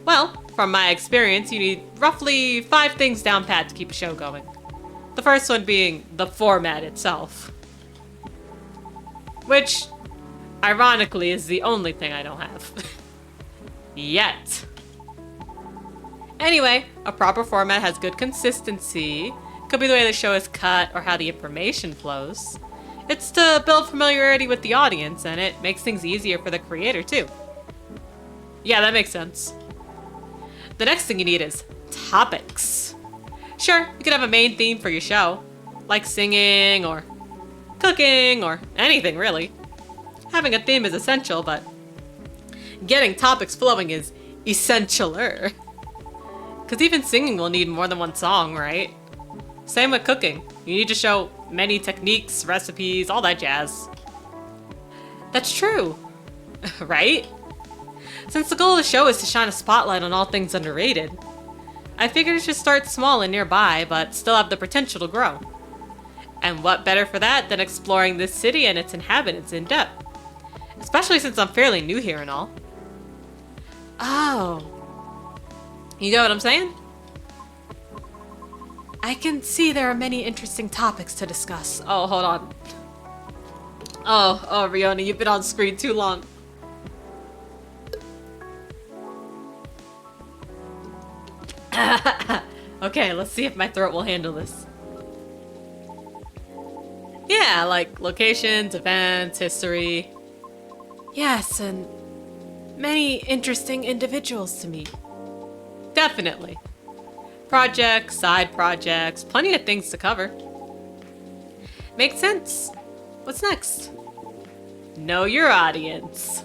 Well, from my experience, you need roughly 5 things down pat to keep a show going. The first one being the format itself. Which, ironically, is the only thing I don't have. Yet. Anyway, a proper format has good consistency. Could be the way the show is cut or how the information flows. It's to build familiarity with the audience, and it makes things easier for the creator, too. Yeah, that makes sense. The next thing you need is topics. Sure, you could have a main theme for your show, like singing or cooking or anything really. Having a theme is essential, but getting topics flowing is essentialer. Because even singing will need more than one song, right? Same with cooking. You need to show many techniques, recipes, all that jazz. That's true, right? Since the goal of the show is to shine a spotlight on all things underrated, I figured it should start small and nearby, but still have the potential to grow. And what better for that than exploring this city and its inhabitants in depth? Especially since I'm fairly new here and all. Oh. You know what I'm saying? I can see there are many interesting topics to discuss. Oh, hold on. Oh, Riona, you've been on screen too long. Okay, let's see if my throat will handle this. Yeah, like locations, events, history. Yes, and many interesting individuals to meet. Definitely. Projects, side projects, plenty of things to cover. Makes sense. What's next? Know your audience.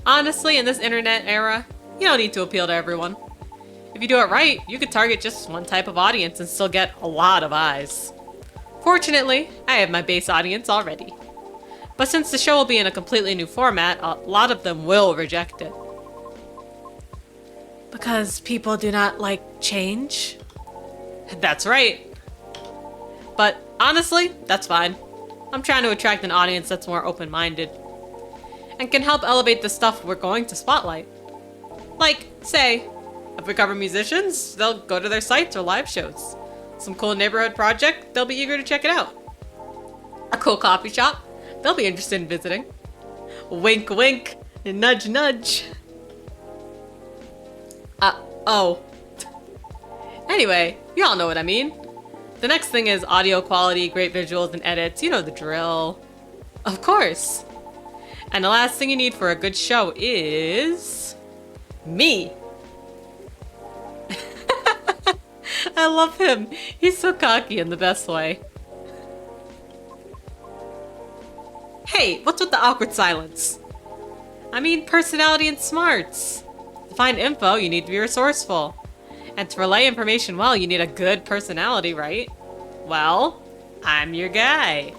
Honestly, in this internet era, you don't need to appeal to everyone. If you do it right, you could target just one type of audience and still get a lot of eyes. Fortunately, I have my base audience already. But since the show will be in a completely new format, a lot of them will reject it. Because people do not like change? That's right. But honestly, that's fine. I'm trying to attract an audience that's more open-minded and can help elevate the stuff we're going to spotlight. Like, say, if we cover musicians, they'll go to their sites or live shows. Some cool neighborhood project, they'll be eager to check it out. A cool coffee shop, they'll be interested in visiting. Wink wink, and nudge nudge. Oh. Anyway, you all know what I mean. The next thing is audio quality, great visuals and edits, you know the drill. Of course. And the last thing you need for a good show is... me. I love him. He's so cocky in the best way. Hey, Hey, what's with the awkward silence? I mean personality and smarts. To find info, you need to be resourceful. And to relay information well, you need a good personality, right? Well, I'm your guy.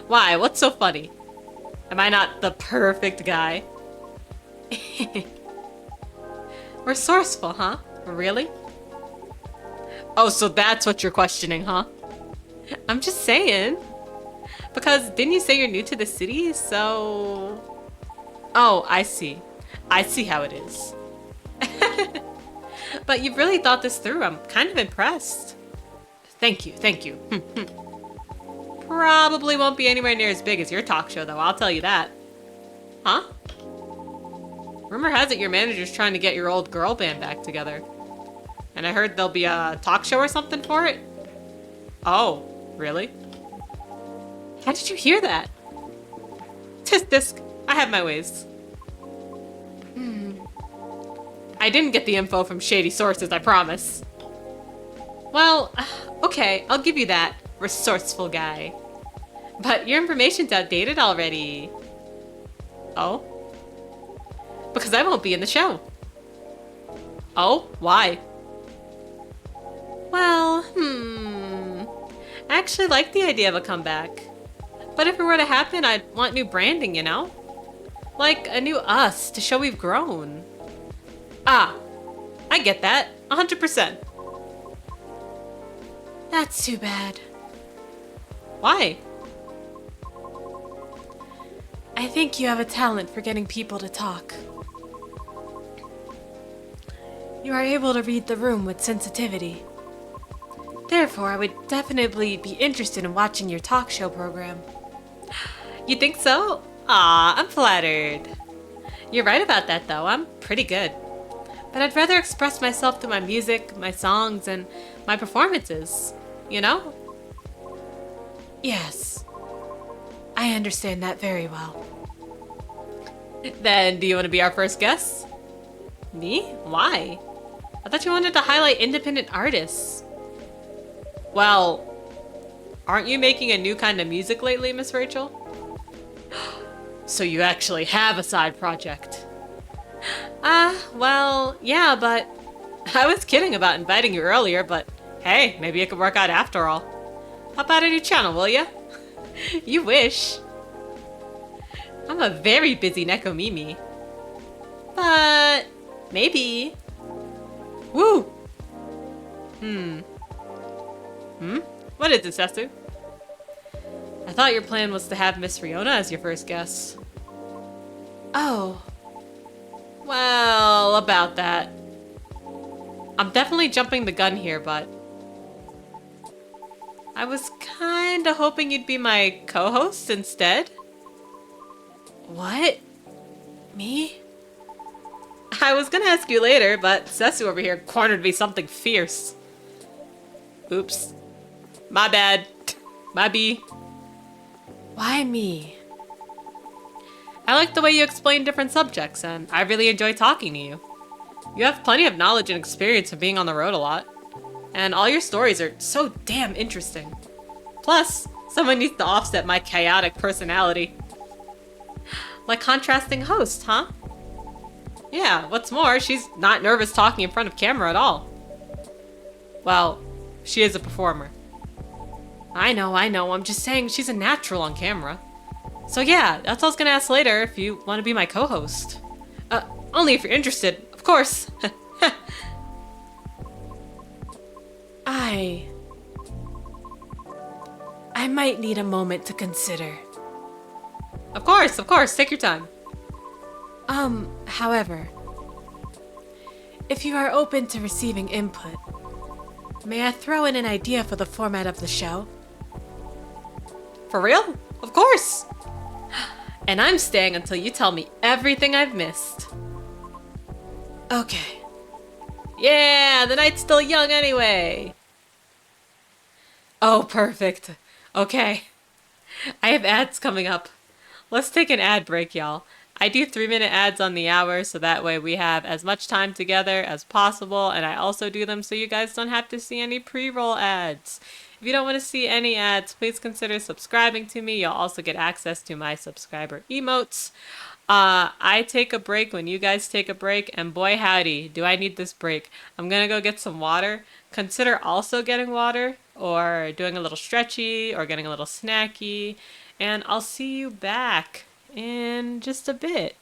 Why? What's so funny? Am I not the perfect guy? Resourceful, huh? Really? Oh, so that's what you're questioning, huh? I'm just saying. Because didn't you say you're new to the city? So... Oh, I see. I see how it is. But you've really thought this through. I'm kind of impressed. Thank you, thank you. Probably won't be anywhere near as big as your talk show, though, I'll tell you that. Huh? Rumor has it your manager's trying to get your old girl band back together. And I heard there'll be a talk show or something for it? Oh, really? How did you hear that? Tisk tisk, I have my ways. I didn't get the info from shady sources, I promise. Well, okay, I'll give you that, resourceful guy. But your information's outdated already. Oh? Because I won't be in the show. Oh? Why? Well, I actually like the idea of a comeback. But if it were to happen, I'd want new branding, you know? Like a new us to show we've grown. Ah, I get that. 100%. That's too bad. Why? I think you have a talent for getting people to talk. You are able to read the room with sensitivity. Therefore, I would definitely be interested in watching your talk show program. You think so? Ah, I'm flattered. You're right about that, though. I'm pretty good. But I'd rather express myself through my music, my songs, and my performances. You know? Yes. I understand that very well. Then, do you want to be our first guest? Me? Why? I thought you wanted to highlight independent artists. Well, aren't you making a new kind of music lately, Miss Rachel? So you actually have a side project. Well, yeah, but I was kidding about inviting you earlier, but hey, maybe it could work out after all. How about a new channel, will ya? You wish. I'm a very busy Nekomimi. But maybe. Woo! What is it, Sesu? I thought your plan was to have Miss Riona as your first guest. Oh. Well, about that. I'm definitely jumping the gun here, but I was kinda hoping you'd be my co-host instead. What? Me? I was gonna ask you later, but Sesu over here cornered me something fierce. Oops. My bad. My B. Why me? I like the way you explain different subjects, and I really enjoy talking to you. You have plenty of knowledge and experience from being on the road a lot. And all your stories are so damn interesting. Plus, someone needs to offset my chaotic personality. Like contrasting host, huh? Yeah, what's more, she's not nervous talking in front of camera at all. Well, she is a performer. I know, I'm just saying she's a natural on camera. So yeah, that's what I was gonna ask later if you want to be my co-host. Only if you're interested, of course. I might need a moment to consider. Of course, take your time. However, if you are open to receiving input, may I throw in an idea for the format of the show? For real? Of course! And I'm staying until you tell me everything I've missed. Okay. Yeah, the night's still young anyway. Oh, perfect. Okay. I have ads coming up. Let's take an ad break, y'all. I do 3-minute ads on the hour, so that way we have as much time together as possible, and I also do them so you guys don't have to see any pre-roll ads. If If you don't want to see any ads, please consider subscribing to me. You'll also get access to my subscriber emotes. I take a break when you guys take a break, and boy howdy, do I need this break. I'm gonna go get some water. Consider also getting water, or doing a little stretchy, or getting a little snacky, and I'll see you back in just a bit.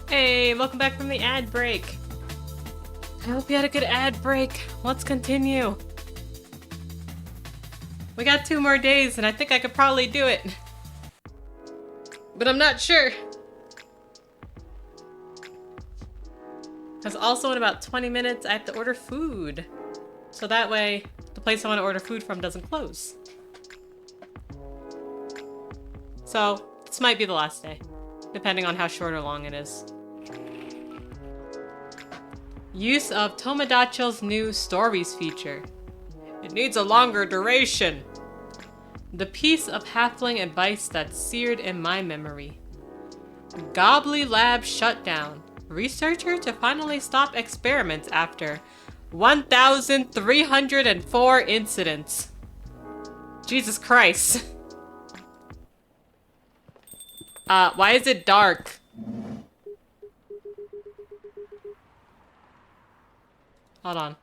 Hey, welcome back from the ad break. I hope you had a good ad break. Let's continue. We got 2 more days, and I think I could probably do it. But I'm not sure. Because also in about 20 minutes, I have to order food. So that way, the place I want to order food from doesn't close. So, this might be the last day, depending on how short or long it is. Use of Tomodacho's new Stories feature. It needs a longer duration. The piece of halfling advice that's seared in my memory. Gobbly Lab shutdown. Researcher to finally stop experiments after 1,304 incidents. Jesus Christ. Why is it dark? Hold on.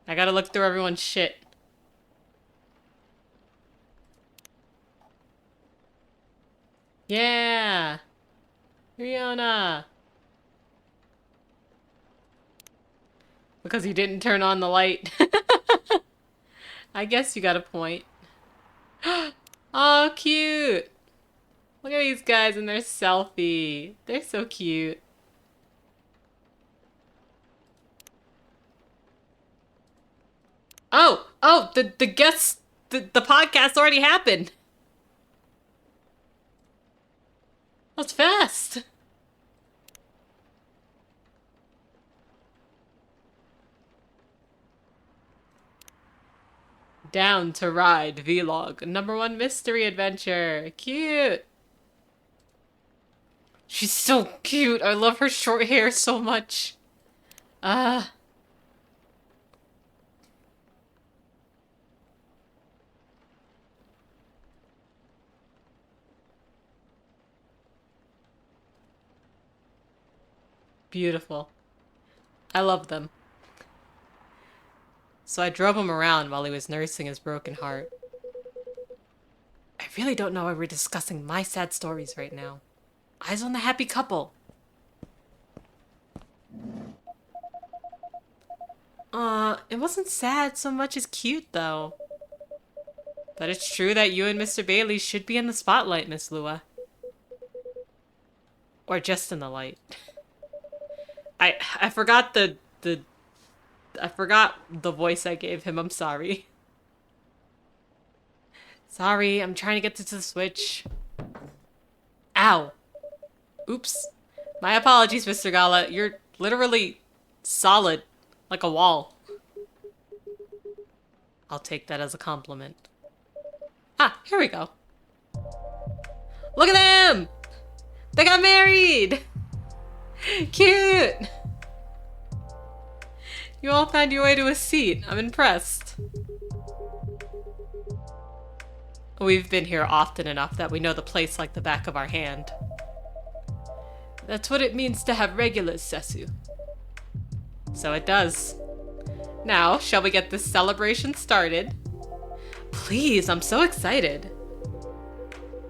I gotta look through everyone's shit. Yeah! Riona! Because he didn't turn on the light. I guess you got a point. Oh, cute! Look at these guys in their selfie. They're so cute. Oh, the guests, the podcast already happened. That's fast. Down to Ride Vlog, #1 mystery adventure. Cute. She's so cute. I love her short hair so much. Beautiful. I love them. So I drove him around while he was nursing his broken heart. I really don't know why we're discussing my sad stories right now. Eyes on the happy couple. It wasn't sad so much as cute, though. But it's true that you and Mr. Bailey should be in the spotlight, Miss Lua. Or just in the light. I forgot I forgot the voice I gave him. I'm sorry. Sorry, I'm trying to get to the switch. Ow. Oops. My apologies, Mr. Gala. You're literally solid, like a wall. I'll take that as a compliment. Ah, here we go. Look at them! They got married! Cute! You all found your way to a seat. I'm impressed. We've been here often enough that we know the place like the back of our hand. That's what it means to have regulars, Sesu. So it does. Now, shall we get this celebration started? Please, I'm so excited.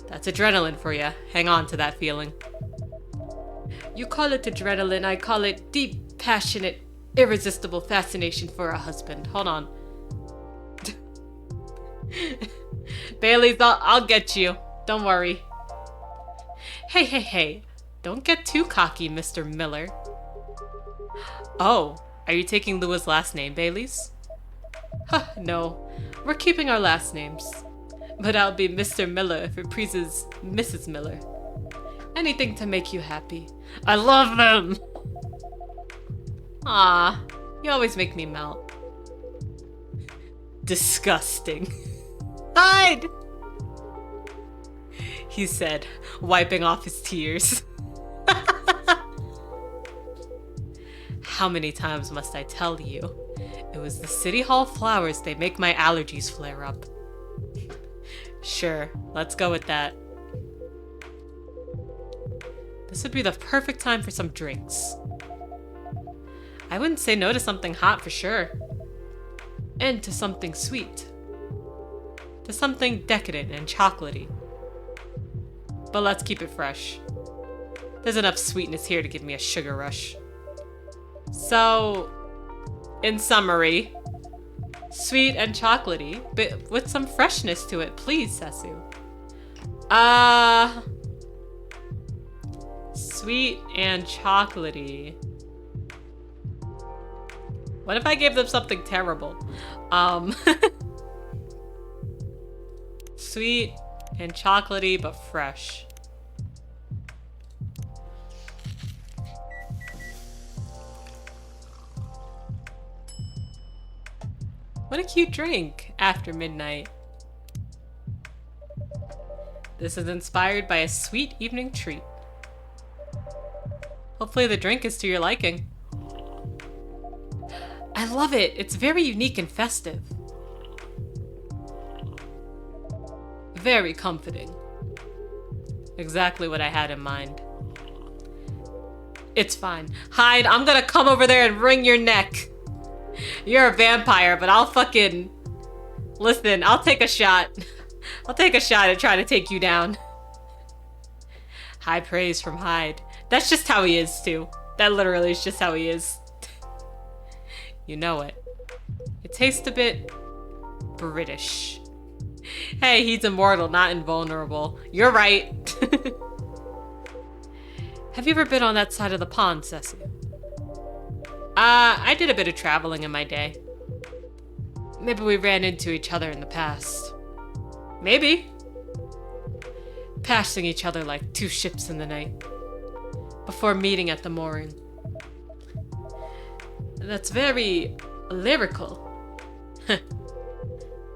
That's adrenaline for you. Hang on to that feeling. You call it adrenaline, I call it deep, passionate, irresistible fascination for a husband. Hold on. Bailey's, I'll get you. Don't worry. Hey. Don't get too cocky, Mr. Miller. Oh, are you taking Lua's last name, Bailey's? Huh, no. We're keeping our last names. But I'll be Mr. Miller if it pleases Mrs. Miller. Anything to make you happy. I love them! Ah, you always make me melt. Disgusting. Hide! He said, wiping off his tears. How many times must I tell you? It was the City Hall flowers they make my allergies flare up. Sure, let's go with that. This would be the perfect time for some drinks. I wouldn't say no to something hot for sure. And to something sweet. To something decadent and chocolatey. But let's keep it fresh. There's enough sweetness here to give me a sugar rush. So, in summary, sweet and chocolatey, but with some freshness to it, please, Sesu. Sweet and chocolatey. What if I gave them something terrible? Sweet and chocolatey, but fresh. What a cute drink after midnight. This is inspired by a sweet evening treat. Hopefully the drink is to your liking. I love it. It's very unique and festive. Very comforting. Exactly what I had in mind. It's fine. Hyde, I'm gonna come over there and wring your neck. You're a vampire, but I'll fucking... Listen, I'll take a shot. I'll take a shot at trying to take you down. High praise from Hyde. That's just how he is, too. That literally is just how he is. You know it. It tastes a bit British. Hey, he's immortal, not invulnerable. You're right. Have you ever been on that side of the pond, Ceci? I did a bit of traveling in my day. Maybe we ran into each other in the past. Maybe. Passing each other like two ships in the night. Before meeting at the mooring. That's very lyrical.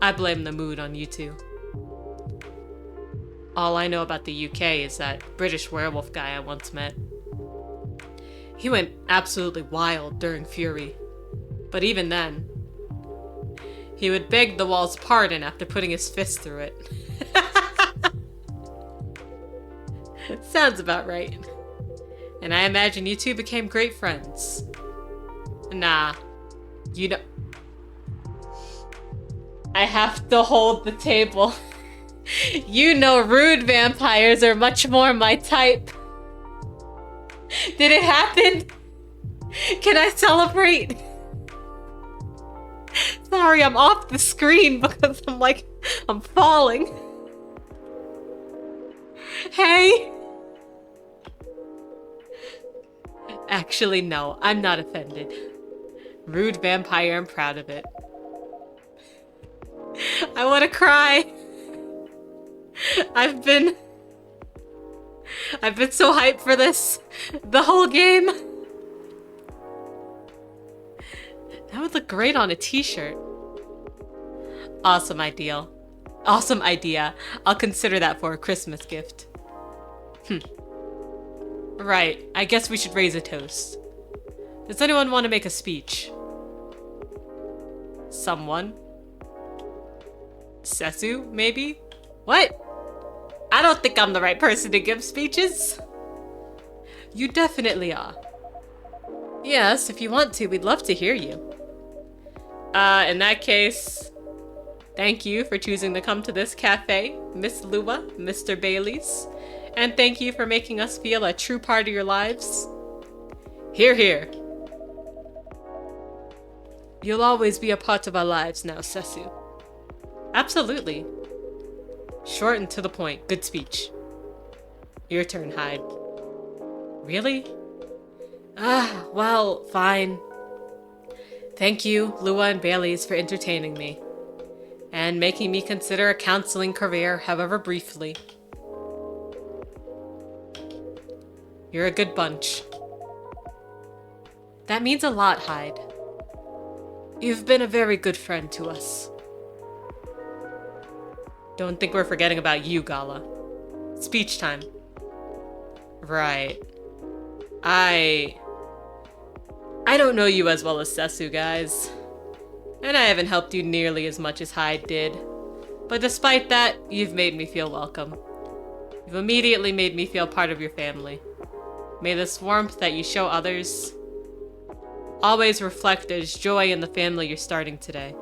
I blame the mood on you two. All I know about the UK is that British werewolf guy I once met. He went absolutely wild during Fury. But even then, he would beg the wall's pardon after putting his fist through it. Sounds about right. And I imagine you two became great friends. Nah. You know... I have to hold the table. You know rude vampires are much more my type. Did it happen? Can I celebrate? Sorry, I'm off the screen because I'm falling. Hey? Actually, no, I'm not offended. Rude vampire, I'm proud of it. I want to cry. I've been so hyped for this the whole game. That would look great on a t-shirt. Awesome idea. Awesome idea. I'll consider that for a Christmas gift. Right, I guess we should raise a toast. Does anyone want to make a speech? Someone? Sesu, maybe? What? I don't think I'm the right person to give speeches. You definitely are. Yes, if you want to, we'd love to hear you. In that case, thank you for choosing to come to this cafe, Miss Lua, Mr. Bailey's. And thank you for making us feel a true part of your lives. Hear, hear. You'll always be a part of our lives now, Sesu. Absolutely. Short and to the point. Good speech. Your turn, Hyde. Really? Well, fine. Thank you, Lua and Bailey's, for entertaining me. And making me consider a counseling career, however briefly. You're a good bunch. That means a lot, Hyde. You've been a very good friend to us. Don't think we're forgetting about you, Gala. Speech time. Right. I don't know you as well as Sesu, guys. And I haven't helped you nearly as much as Hyde did. But despite that, you've made me feel welcome. You've immediately made me feel part of your family. May this warmth that you show others always reflect as joy in the family you're starting today.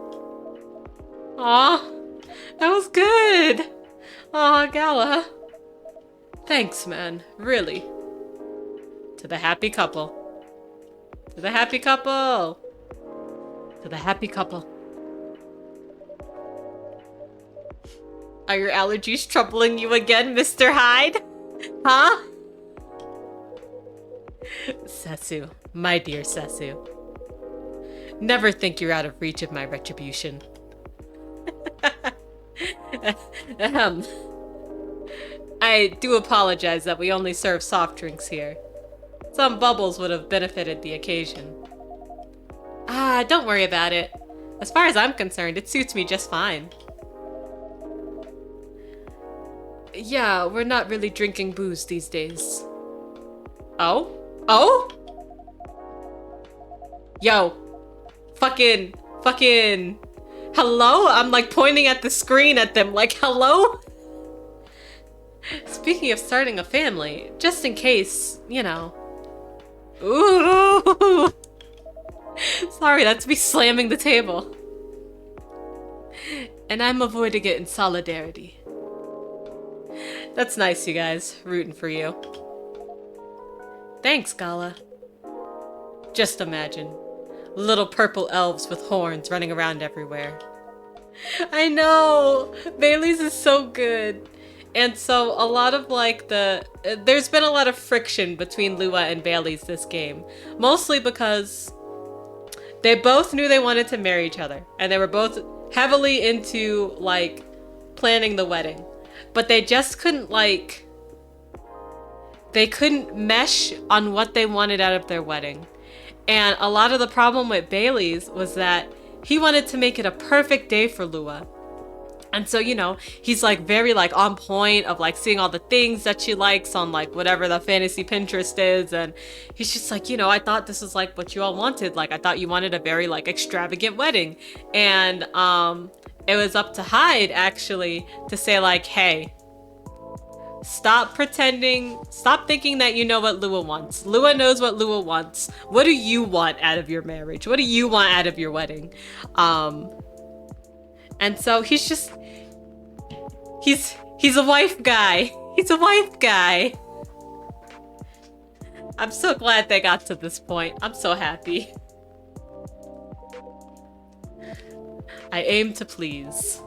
Aw, that was good! Aw, Gala. Thanks, man. Really. To the happy couple. To the happy couple! To the happy couple. Are your allergies troubling you again, Mr. Hyde? Huh? Sesu, my dear Sesu. Never think you're out of reach of my retribution. I do apologize that we only serve soft drinks here. Some bubbles would have benefited the occasion. Don't worry about it. As far as I'm concerned, it suits me just fine. Yeah, we're not really drinking booze these days. Oh? Oh? Yo. Fucking. Hello? I'm like pointing at the screen at them like, hello? Speaking of starting a family, just in case, you know. Ooh. Sorry, that's me slamming the table. And I'm avoiding it in solidarity. That's nice, you guys. Rooting for you. Thanks, Gala. Just imagine. Little purple elves with horns running around everywhere. I know! Bailey's is so good. And so a lot of like there's been a lot of friction between Lua and Bailey's this game. Mostly because they both knew they wanted to marry each other. And they were both heavily into like planning the wedding. But they just couldn't they couldn't mesh on what they wanted out of their wedding. And a lot of the problem with Bailey's was that he wanted to make it a perfect day for Lua. And so, you know, he's like very like on point of like seeing all the things that she likes on like whatever the fantasy Pinterest is. And he's just like, you know, I thought this was like what you all wanted. Like, I thought you wanted a very like extravagant wedding. And it was up to Hyde actually to say like, hey, stop pretending, stop thinking that you know what Lua wants. Lua knows what Lua wants. What do you want out of your marriage? What do you want out of your wedding? And so he's just, he's a wife guy. He's a wife guy. I'm so glad they got to this point. I'm so happy. I aim to please.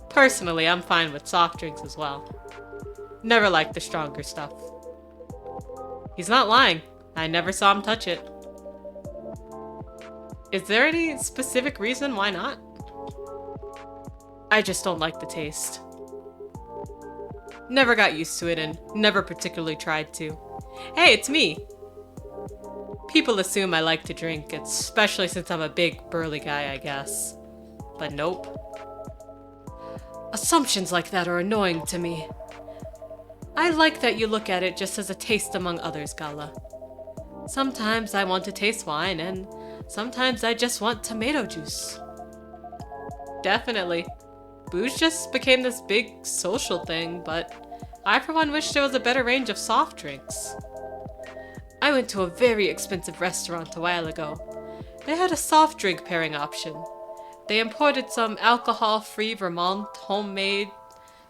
Personally, I'm fine with soft drinks as well. Never liked the stronger stuff. He's not lying. I never saw him touch it. Is there any specific reason why not? I just don't like the taste. Never got used to it and never particularly tried to. Hey, it's me! People assume I like to drink, especially since I'm a big, burly guy, I guess. But nope. Assumptions like that are annoying to me. I like that you look at it just as a taste among others, Gala. Sometimes I want to taste wine, and sometimes I just want tomato juice. Definitely. Booze just became this big social thing, but I for one wish there was a better range of soft drinks. I went to a very expensive restaurant a while ago. They had a soft drink pairing option. They imported some alcohol-free Vermont homemade,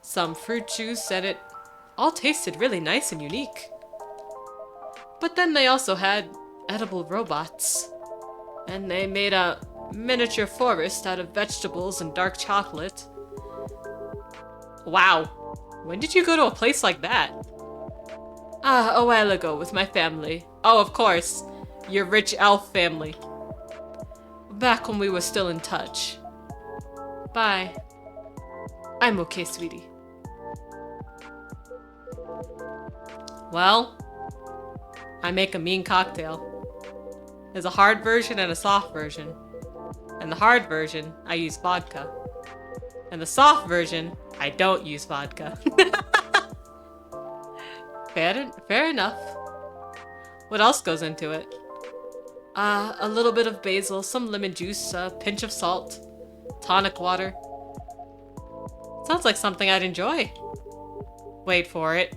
some fruit juice, and it all tasted really nice and unique. But then they also had edible robots. And they made a miniature forest out of vegetables and dark chocolate. Wow. When did you go to a place like that? A while ago with my family. Oh, of course. Your rich elf family. Back when we were still in touch. Bye. I'm okay, sweetie. Well, I make a mean cocktail. There's a hard version and a soft version. And the hard version, I use vodka. And the soft version, I don't use vodka. Fair enough. What else goes into it? A little bit of basil, some lemon juice, a pinch of salt, tonic water. Sounds like something I'd enjoy. Wait for it.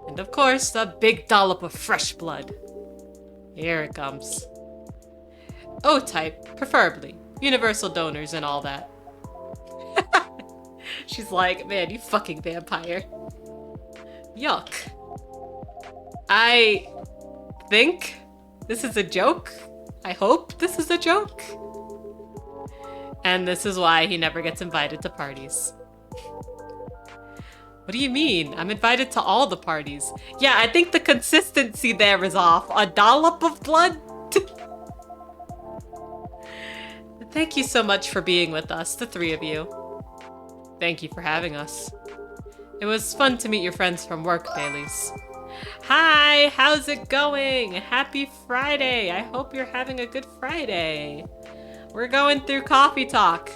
And of course, a big dollop of fresh blood. Here it comes. O-type, preferably. Universal donors and all that. She's like, man, you fucking vampire. Yuck. I think this is a joke. I hope this is a joke. And this is why he never gets invited to parties. What do you mean? I'm invited to all the parties. Yeah, I think the consistency there is off. A dollop of blood? Thank you so much for being with us, the three of you. Thank you for having us. It was fun to meet your friends from work, Baileys. Hi, how's it going? Happy Friday. I hope you're having a good Friday. We're going through coffee talk.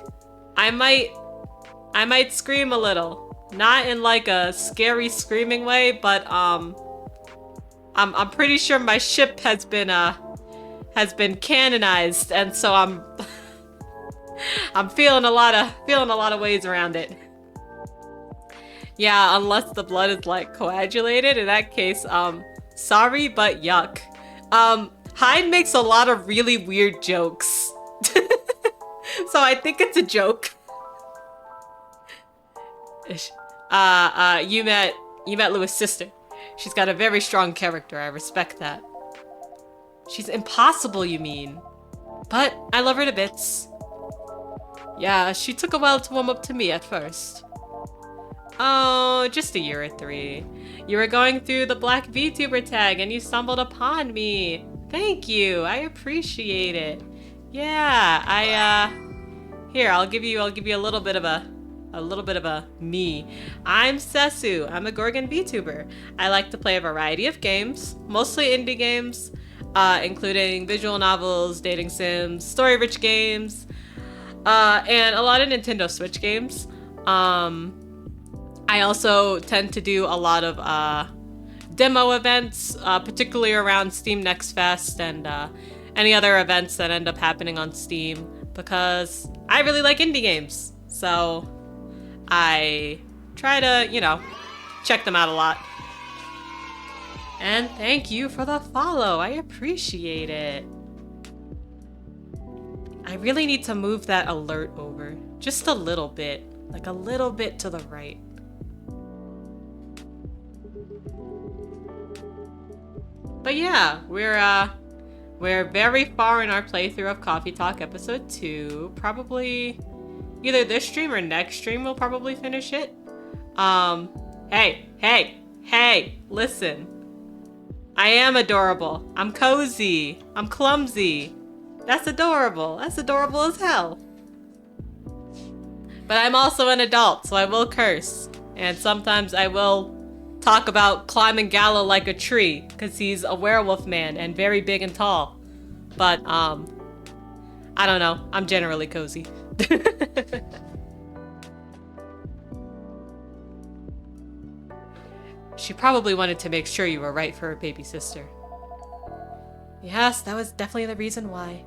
I might scream a little. Not in like a scary screaming way, but I'm pretty sure my ship has been canonized, and so I'm feeling a lot of ways around it. Yeah, unless the blood is like coagulated. In that case, sorry, but yuck. Hyde makes a lot of really weird jokes. So I think it's a joke. You met Louis' sister. She's got a very strong character. I respect that. She's impossible, you mean? But I love her to bits. Yeah, she took a while to warm up to me at first. Oh, just a year or 3. You were going through the Black VTuber tag and you stumbled upon me. Thank you. I appreciate it. Yeah, here, I'll give you a little bit of a me. I'm Sesu. I'm a Gorgon VTuber. I like to play a variety of games, mostly indie games, including visual novels, dating sims, story-rich games, and a lot of Nintendo Switch games. I also tend to do a lot of demo events, particularly around Steam Next Fest and any other events that end up happening on Steam, because I really like indie games. So I try to, you know, check them out a lot. And thank you for the follow. I appreciate it. I really need to move that alert over just a little bit, like a little bit to the right. But yeah, we're very far in our playthrough of Coffee Talk episode 2. Probably either this stream or next stream we'll probably finish it. Hey, listen. I am adorable. I'm cozy. I'm clumsy. That's adorable. That's adorable as hell. But I'm also an adult, so I will curse. And sometimes I will talk about climbing Gallo like a tree, because he's a werewolf man and very big and tall. But, I don't know. I'm generally cozy. She probably wanted to make sure you were right for her baby sister. Yes, that was definitely the reason why.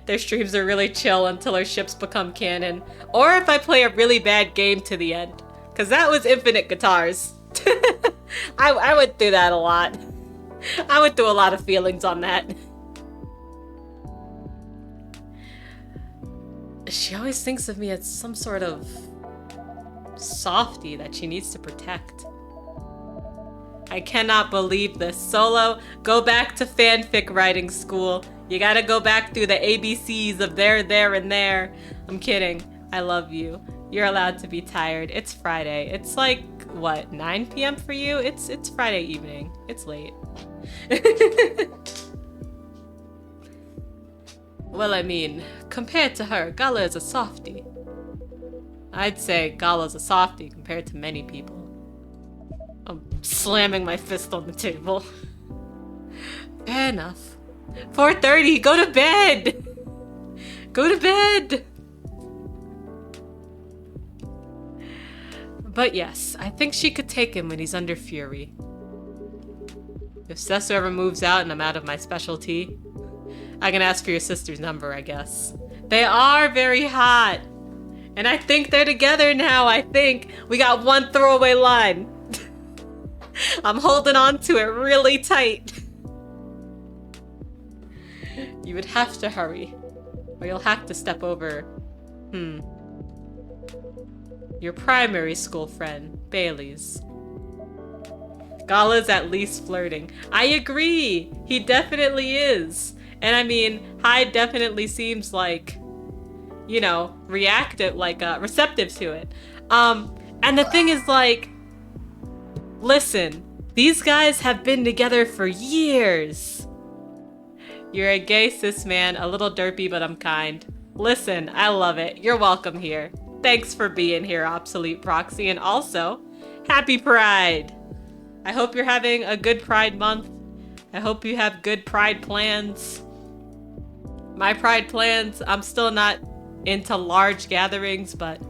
Their streams are really chill until our ships become canon. Or if I play a really bad game to the end. Because that was Infinite Guitars. I went through that a lot. I went through a lot of feelings on that. She always thinks of me as some sort of softie that she needs to protect. I cannot believe this. Solo, go back to fanfic writing school. You gotta go back through the ABCs of there, and there. I'm kidding. I love you. You're allowed to be tired. It's Friday. It's like, what, 9 p.m. for you? It's Friday evening. It's late. Well, I mean, compared to her, Gala is a softie. I'd say Gala's a softie compared to many people. I'm slamming my fist on the table. Fair enough. 4:30, go to bed! Go to bed! But yes, I think she could take him when he's under fury. If Sesu ever moves out and I'm out of my specialty, I can ask for your sister's number, I guess. They are very hot. And I think they're together now, I think. We got one throwaway line. I'm holding on to it really tight. You would have to hurry, or you'll have to step over, your primary school friend, Bailey's. Gala's at least flirting. I agree! He definitely is. And I mean, Hyde definitely seems like, you know, receptive to it. And the thing is, like, listen, these guys have been together for years. You're a gay cis man, a little derpy, but I'm kind. Listen, I love it. You're welcome here. Thanks for being here, Obsolete Proxy, and also, happy Pride! I hope you're having a good Pride month. I hope you have good Pride plans. My Pride plans, I'm still not into large gatherings, but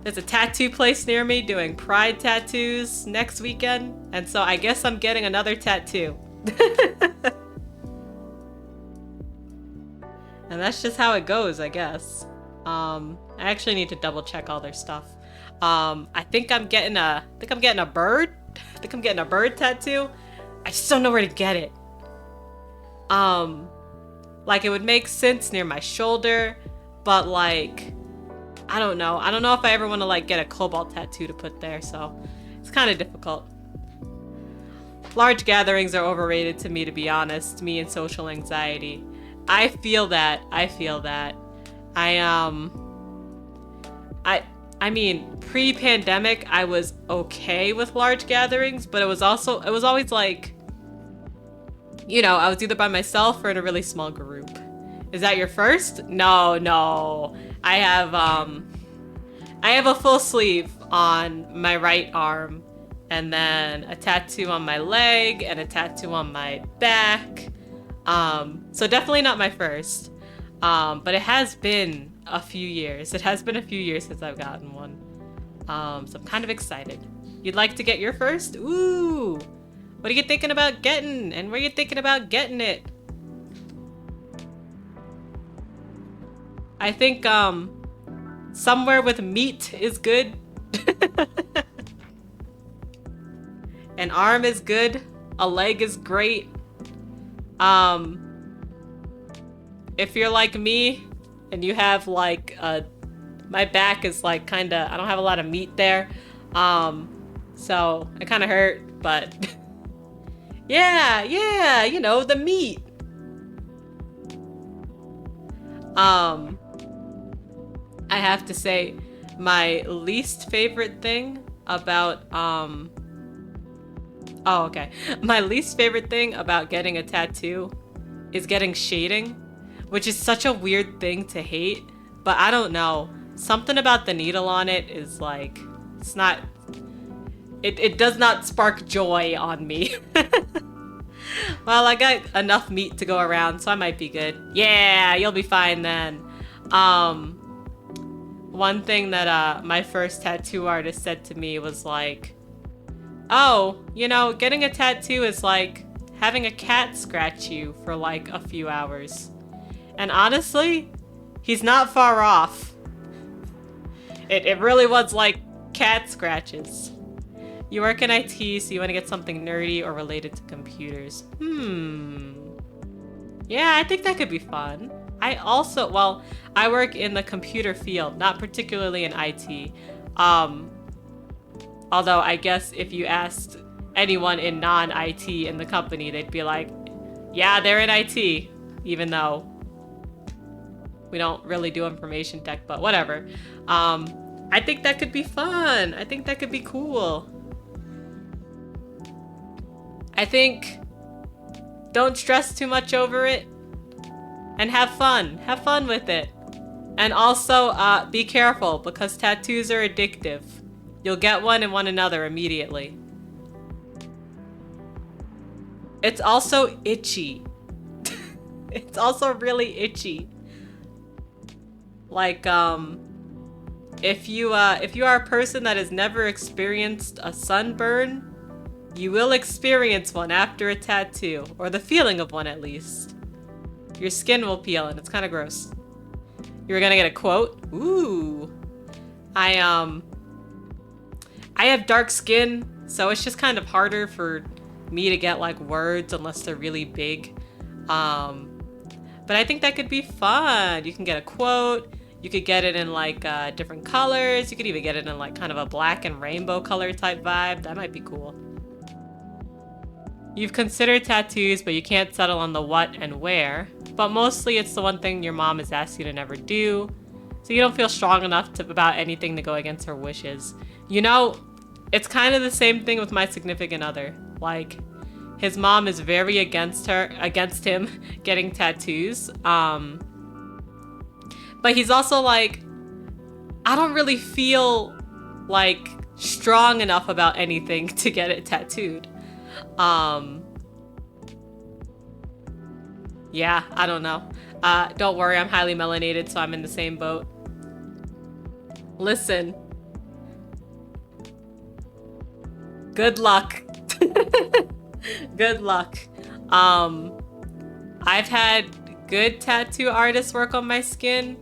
there's a tattoo place near me doing Pride tattoos next weekend, and so I guess I'm getting another tattoo. And that's just how it goes, I guess. I actually need to double check all their stuff. I think I'm getting a bird. I think I'm getting a bird tattoo. I just don't know where to get it. Like, it would make sense near my shoulder, but like, I don't know. I don't know if I ever want to like get a cobalt tattoo to put there, so it's kind of difficult. Large gatherings are overrated to me, to be honest. Me and social anxiety. I feel that. I feel that. I I I mean, pre-pandemic I was okay with large gatherings, but it was always like, I was either by myself or in a really small group. Is that your first? No, no. I have a full sleeve on my right arm, and then a tattoo on my leg, and a tattoo on my back. So definitely not my first. But it has been a few years. It has been a few years since I've gotten one. So I'm kind of excited. You'd like to get your first? Ooh! What are you thinking about getting? And where are you thinking about getting it? I think, somewhere with meat is good. An arm is good. A leg is great. If you're like me and you have like my back is like kinda, I don't have a lot of meat there. So it kinda hurt, but yeah, the meat. I have to say my least favorite thing about my least favorite thing about getting a tattoo is getting shading, which is such a weird thing to hate, but I don't know. Something about the needle on it is like, it does not spark joy on me. Well, I got enough meat to go around, so I might be good. Yeah, you'll be fine then. One thing that my first tattoo artist said to me was like, oh, getting a tattoo is like having a cat scratch you for like a few hours. And honestly, he's not far off. It really was like cat scratches. You work in IT, so you want to get something nerdy or related to computers. Yeah, I think that could be fun. I work in the computer field, not particularly in IT. Although I guess if you asked anyone in non-IT in the company, they'd be like, yeah, they're in IT, even though we don't really do information tech, but whatever. I think that could be fun. I think that could be cool. I think don't stress too much over it and have fun. Have fun with it. And also be careful because tattoos are addictive. You'll get one and one another immediately. It's also itchy. It's also really itchy. Like, if you are a person that has never experienced a sunburn, you will experience one after a tattoo, or the feeling of one at least. Your skin will peel and it's kind of gross. You were gonna get a quote? Ooh. I have dark skin, so it's just kind of harder for me to get like words unless they're really big. But I think that could be fun. You can get a quote. You could get it in like different colors. You could even get it in like kind of a black and rainbow color type vibe. That might be cool. You've considered tattoos, but you can't settle on the what and where. But mostly it's the one thing your mom has asked you to never do. So you don't feel strong enough about anything to go against her wishes. It's kind of the same thing with my significant other. Like, his mom is very against him getting tattoos. But he's also like, I don't really feel like strong enough about anything to get it tattooed. Yeah, I don't know. Don't worry, I'm highly melanated, so I'm in the same boat. Listen. Good luck. Good luck. I've had good tattoo artists work on my skin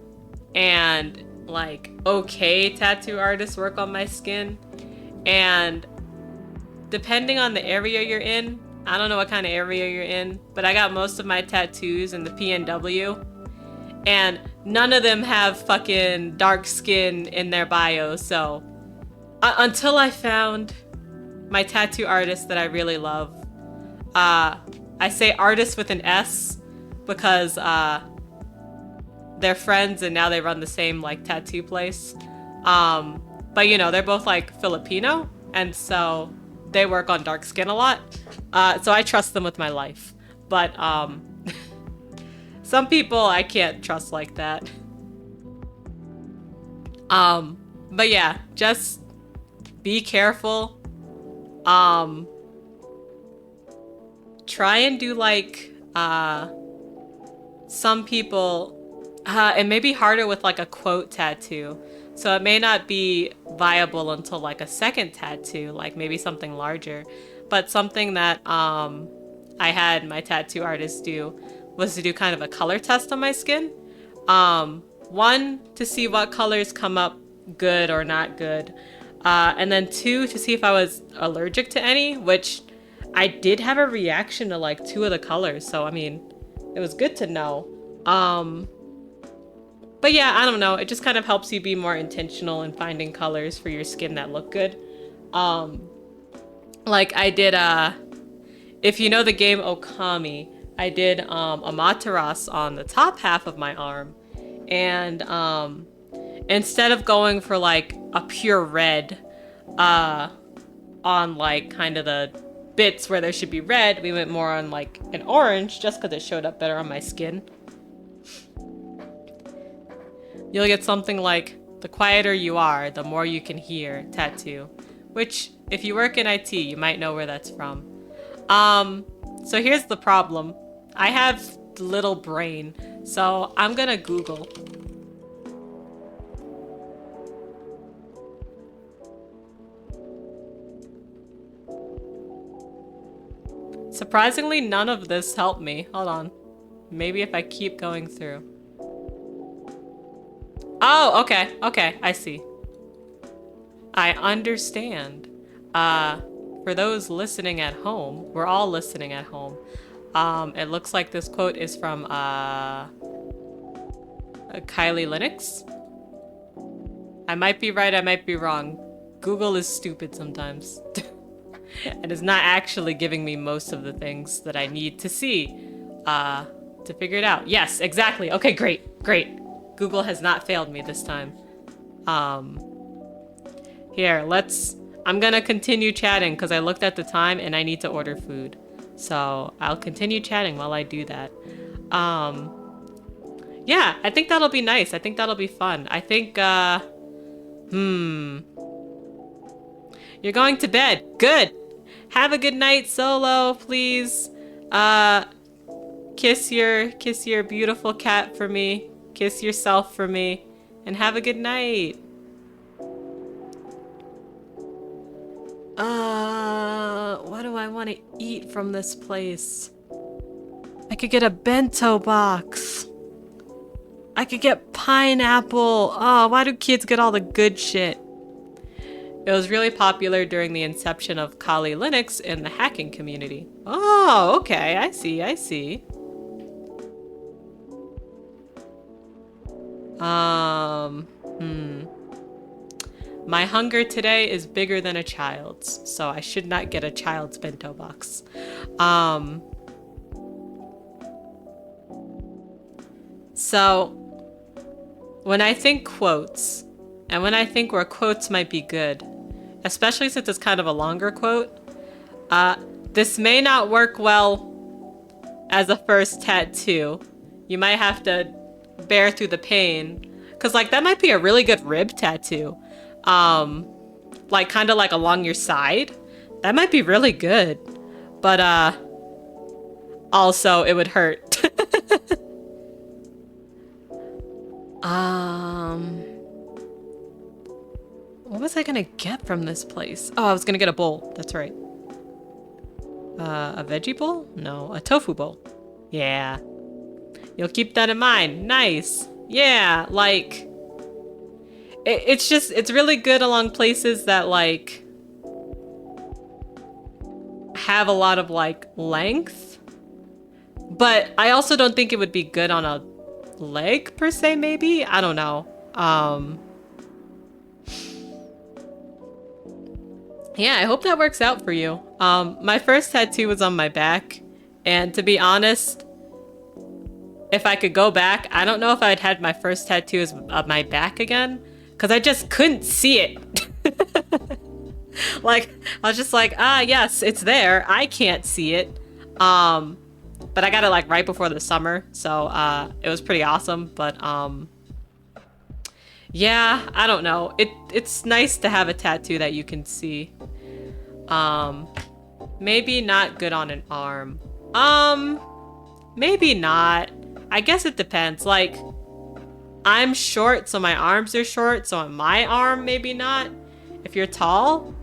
and like okay tattoo artists work on my skin, and depending on the area you're in, I don't know what kind of area you're in, but I got most of my tattoos in the PNW, and none of them have fucking dark skin in their bio. So until I found my tattoo artist that I really love, I say artist with an S because they're friends and now they run the same like tattoo place. But you know, they're both like Filipino, and so they work on dark skin a lot. So I trust them with my life. But some people I can't trust like that. But yeah, just be careful. Try and do like some people it may be harder with like a quote tattoo. So it may not be viable until like a second tattoo, like maybe something larger. But something that I had my tattoo artist do was to do kind of a color test on my skin. One, to see what colors come up good or not good. And then two, to see if I was allergic to any, which I did have a reaction to like two of the colors. So, I mean, it was good to know. But yeah, I don't know. It just kind of helps you be more intentional in finding colors for your skin that look good. Like I did, if you know the game Okami, I did Amaterasu on the top half of my arm. And instead of going for like a pure red on like kind of the bits where there should be red, we went more on like an orange just because it showed up better on my skin. You'll get something like, the quieter you are, the more you can hear tattoo. Which, if you work in IT, you might know where that's from. So here's the problem. I have little brain, so I'm gonna Google. Surprisingly, none of this helped me. Hold on. Maybe if I keep going through. Oh, okay. Okay, I see. I understand. For those listening at home, we're all listening at home. It looks like this quote is from Kylie Linux. I might be right, I might be wrong. Google is stupid sometimes. And is not actually giving me most of the things that I need to see to figure it out. Yes, exactly. Okay, great, great. Google has not failed me this time. Here, I'm gonna continue chatting because I looked at the time and I need to order food. So I'll continue chatting while I do that. Yeah, I think that'll be nice. I think that'll be fun. I think, you're going to bed. Good. Have a good night, Solo, please. Kiss your beautiful cat for me. Kiss yourself for me. And have a good night. What do I want to eat from this place? I could get a bento box. I could get pineapple. Oh, why do kids get all the good shit? It was really popular during the inception of Kali Linux in the hacking community. Oh, okay. I see. I see. My hunger today is bigger than a child's, so I should not get a child's bento box. So, when I think quotes, and when I think where quotes might be good, especially since it's kind of a longer quote, this may not work well as a first tattoo. You might have to bear through the pain. Cause like that might be a really good rib tattoo. Like kind of like along your side. That might be really good. But also it would hurt. What was I gonna get from this place? Oh, I was gonna get a bowl. That's right. A veggie bowl? No, a tofu bowl. Yeah. You'll keep that in mind. Nice. Yeah, like... It's really good along places that, like... have a lot of, like, length. But I also don't think it would be good on a leg, per se, maybe? I don't know. Yeah, I hope that works out for you. My first tattoo was on my back, and to be honest, if I could go back, I don't know if I'd had my first tattoo as my back again, because I just couldn't see it. Like, I was just like, ah, yes, it's there. I can't see it. But I got it like right before the summer, so it was pretty awesome. But yeah, I don't know. It's nice to have a tattoo that you can see. Maybe not good on an arm. Maybe not. I guess it depends. Like, I'm short, so my arms are short, so on my arm, maybe not. If you're tall,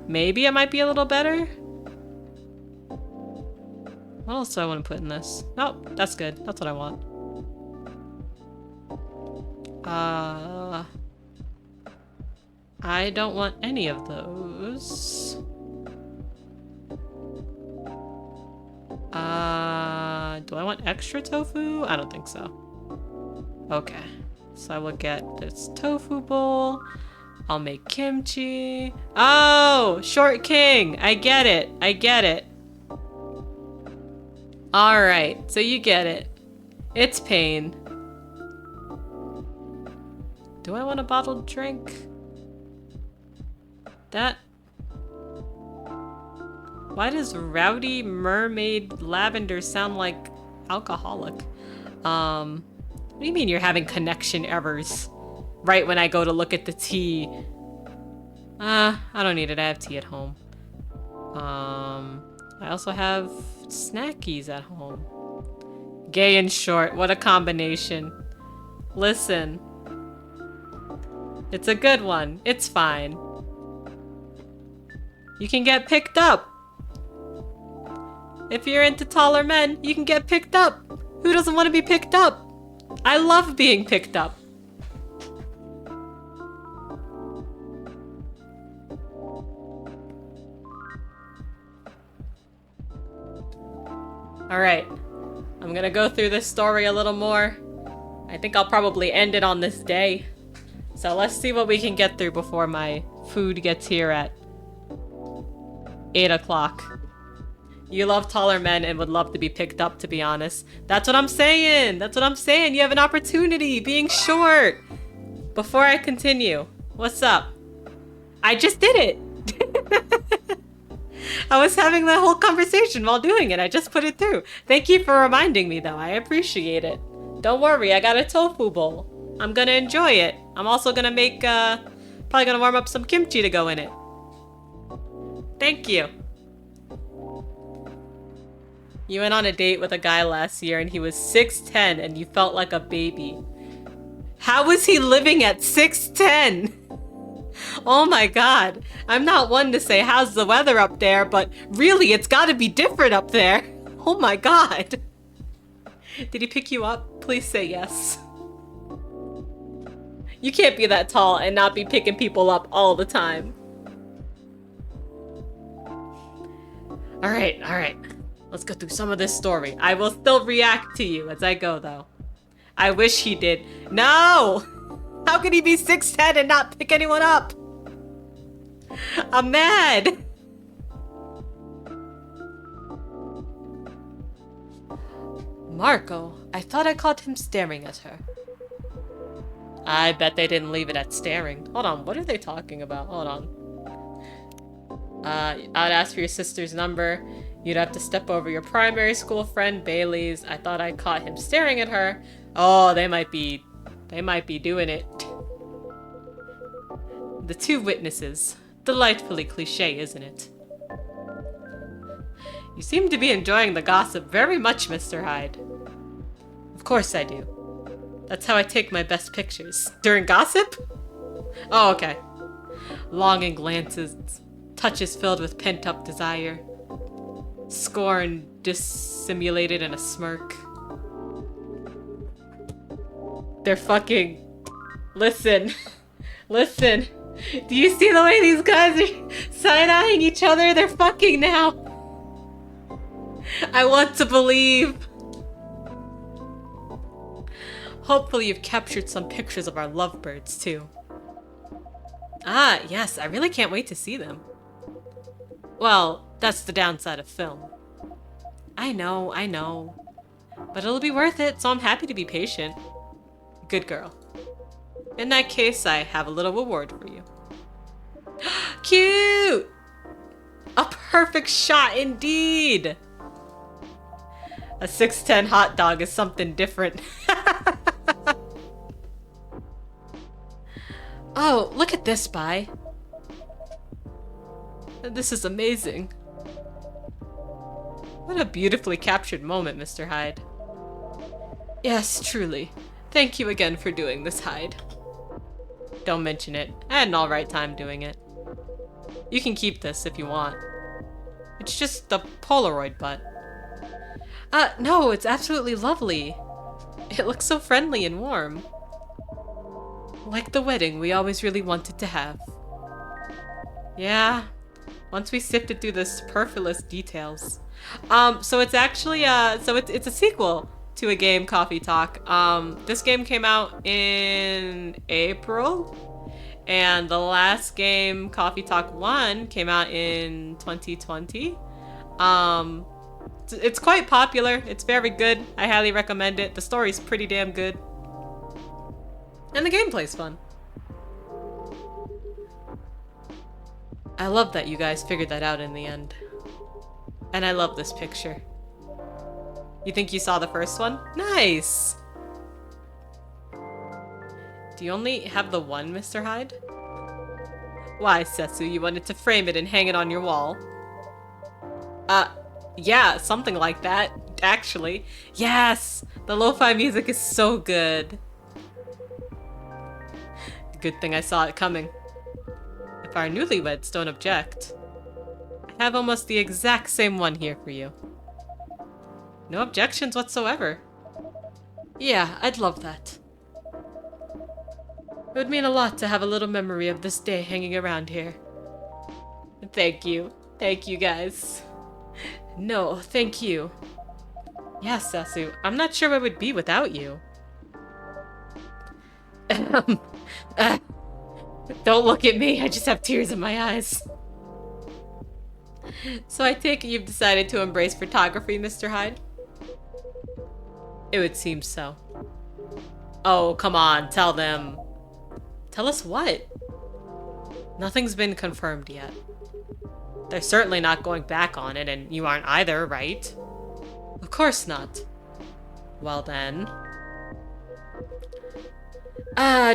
maybe it might be a little better. What else do I want to put in this? Nope, that's good. That's what I want. I don't want any of those. Do I want extra tofu? I don't think so. Okay, so I will get this tofu bowl. I'll make kimchi. Oh, short king. I get it. I get it. All right, so you get it. It's pain. Do I want a bottled drink? That... Why does Rowdy Mermaid Lavender sound like alcoholic? What do you mean you're having connection errors? Right when I go to look at the tea. I don't need it. I have tea at home. I also have snackies at home. Gay and short. What a combination. Listen. It's a good one. It's fine. You can get picked up. If you're into taller men, you can get picked up. Who doesn't want to be picked up? I love being picked up. Alright. I'm gonna go through this story a little more. I think I'll probably end it on this day. So let's see what we can get through before my food gets here at 8 o'clock. You love taller men and would love to be picked up, to be honest. That's what I'm saying! That's what I'm saying! You have an opportunity, being short! Before I continue, what's up? I just did it! I was having that whole conversation while doing it. I just put it through. Thank you for reminding me, though. I appreciate it. Don't worry, I got a tofu bowl. I'm gonna enjoy it. I'm also gonna make, probably gonna warm up some kimchi to go in it. Thank you. You went on a date with a guy last year and he was 6'10" and you felt like a baby. How was he living at 6'10"? Oh my god. I'm not one to say how's the weather up there, but really it's gotta be different up there. Oh my god. Did he pick you up? Please say yes. You can't be that tall and not be picking people up all the time. Alright, alright. Let's go through some of this story. I will still react to you as I go, though. I wish he did. No! How could he be 6'10" and not pick anyone up? I'm mad! Marco, I thought I caught him staring at her. I bet they didn't leave it at staring. Hold on, what are they talking about? Hold on. I'd ask for your sister's number. You'd have to step over your primary school friend, Bailey's. I thought I caught him staring at her. Oh, they might be doing it. The two witnesses. Delightfully cliche, isn't it? You seem to be enjoying the gossip very much, Mr. Hyde. Of course I do. That's how I take my best pictures. During gossip? Oh, okay. Longing glances, touches filled with pent-up desire. Scorn dissimulated in a smirk. They're fucking... Listen. Listen. Do you see the way these guys are side-eyeing each other? They're fucking now. I want to believe. Hopefully you've captured some pictures of our lovebirds, too. Ah, yes. I really can't wait to see them. Well, that's the downside of film. I know, I know. But it'll be worth it, so I'm happy to be patient. Good girl. In that case, I have a little reward for you. Cute! A perfect shot indeed! A 6'10" hot dog is something different. Oh, look at this, Bai. This is amazing. What a beautifully captured moment, Mr. Hyde. Yes, truly. Thank you again for doing this, Hyde. Don't mention it. I had an alright time doing it. You can keep this if you want. It's just a Polaroid butt. No, it's absolutely lovely. It looks so friendly and warm. Like the wedding we always really wanted to have. Yeah, once we sifted through the superfluous details. So it's actually, it's a sequel to a game, Coffee Talk. This game came out in April, and the last game, Coffee Talk 1, came out in 2020. It's quite popular. It's very good. I highly recommend it. The story's pretty damn good. And the gameplay's fun. I love that you guys figured that out in the end. And I love this picture. You think you saw the first one? Nice! Do you only have the one, Mr. Hyde? Why, Setsu, you wanted to frame it and hang it on your wall? Yeah, something like that, actually. Yes! The lo-fi music is so good. Good thing I saw it coming. If our newlyweds don't object, I have almost the exact same one here for you. No objections whatsoever. Yeah, I'd love that. It would mean a lot to have a little memory of this day hanging around here. Thank you. Thank you, guys. No, thank you. Yes, Setsu. I'm not sure where we'd be without you. Don't look at me. I just have tears in my eyes. So I take it you've decided to embrace photography, Mr. Hyde? It would seem so. Oh, come on. Tell them. Tell us what? Nothing's been confirmed yet. They're certainly not going back on it, and you aren't either, right? Of course not. Well then.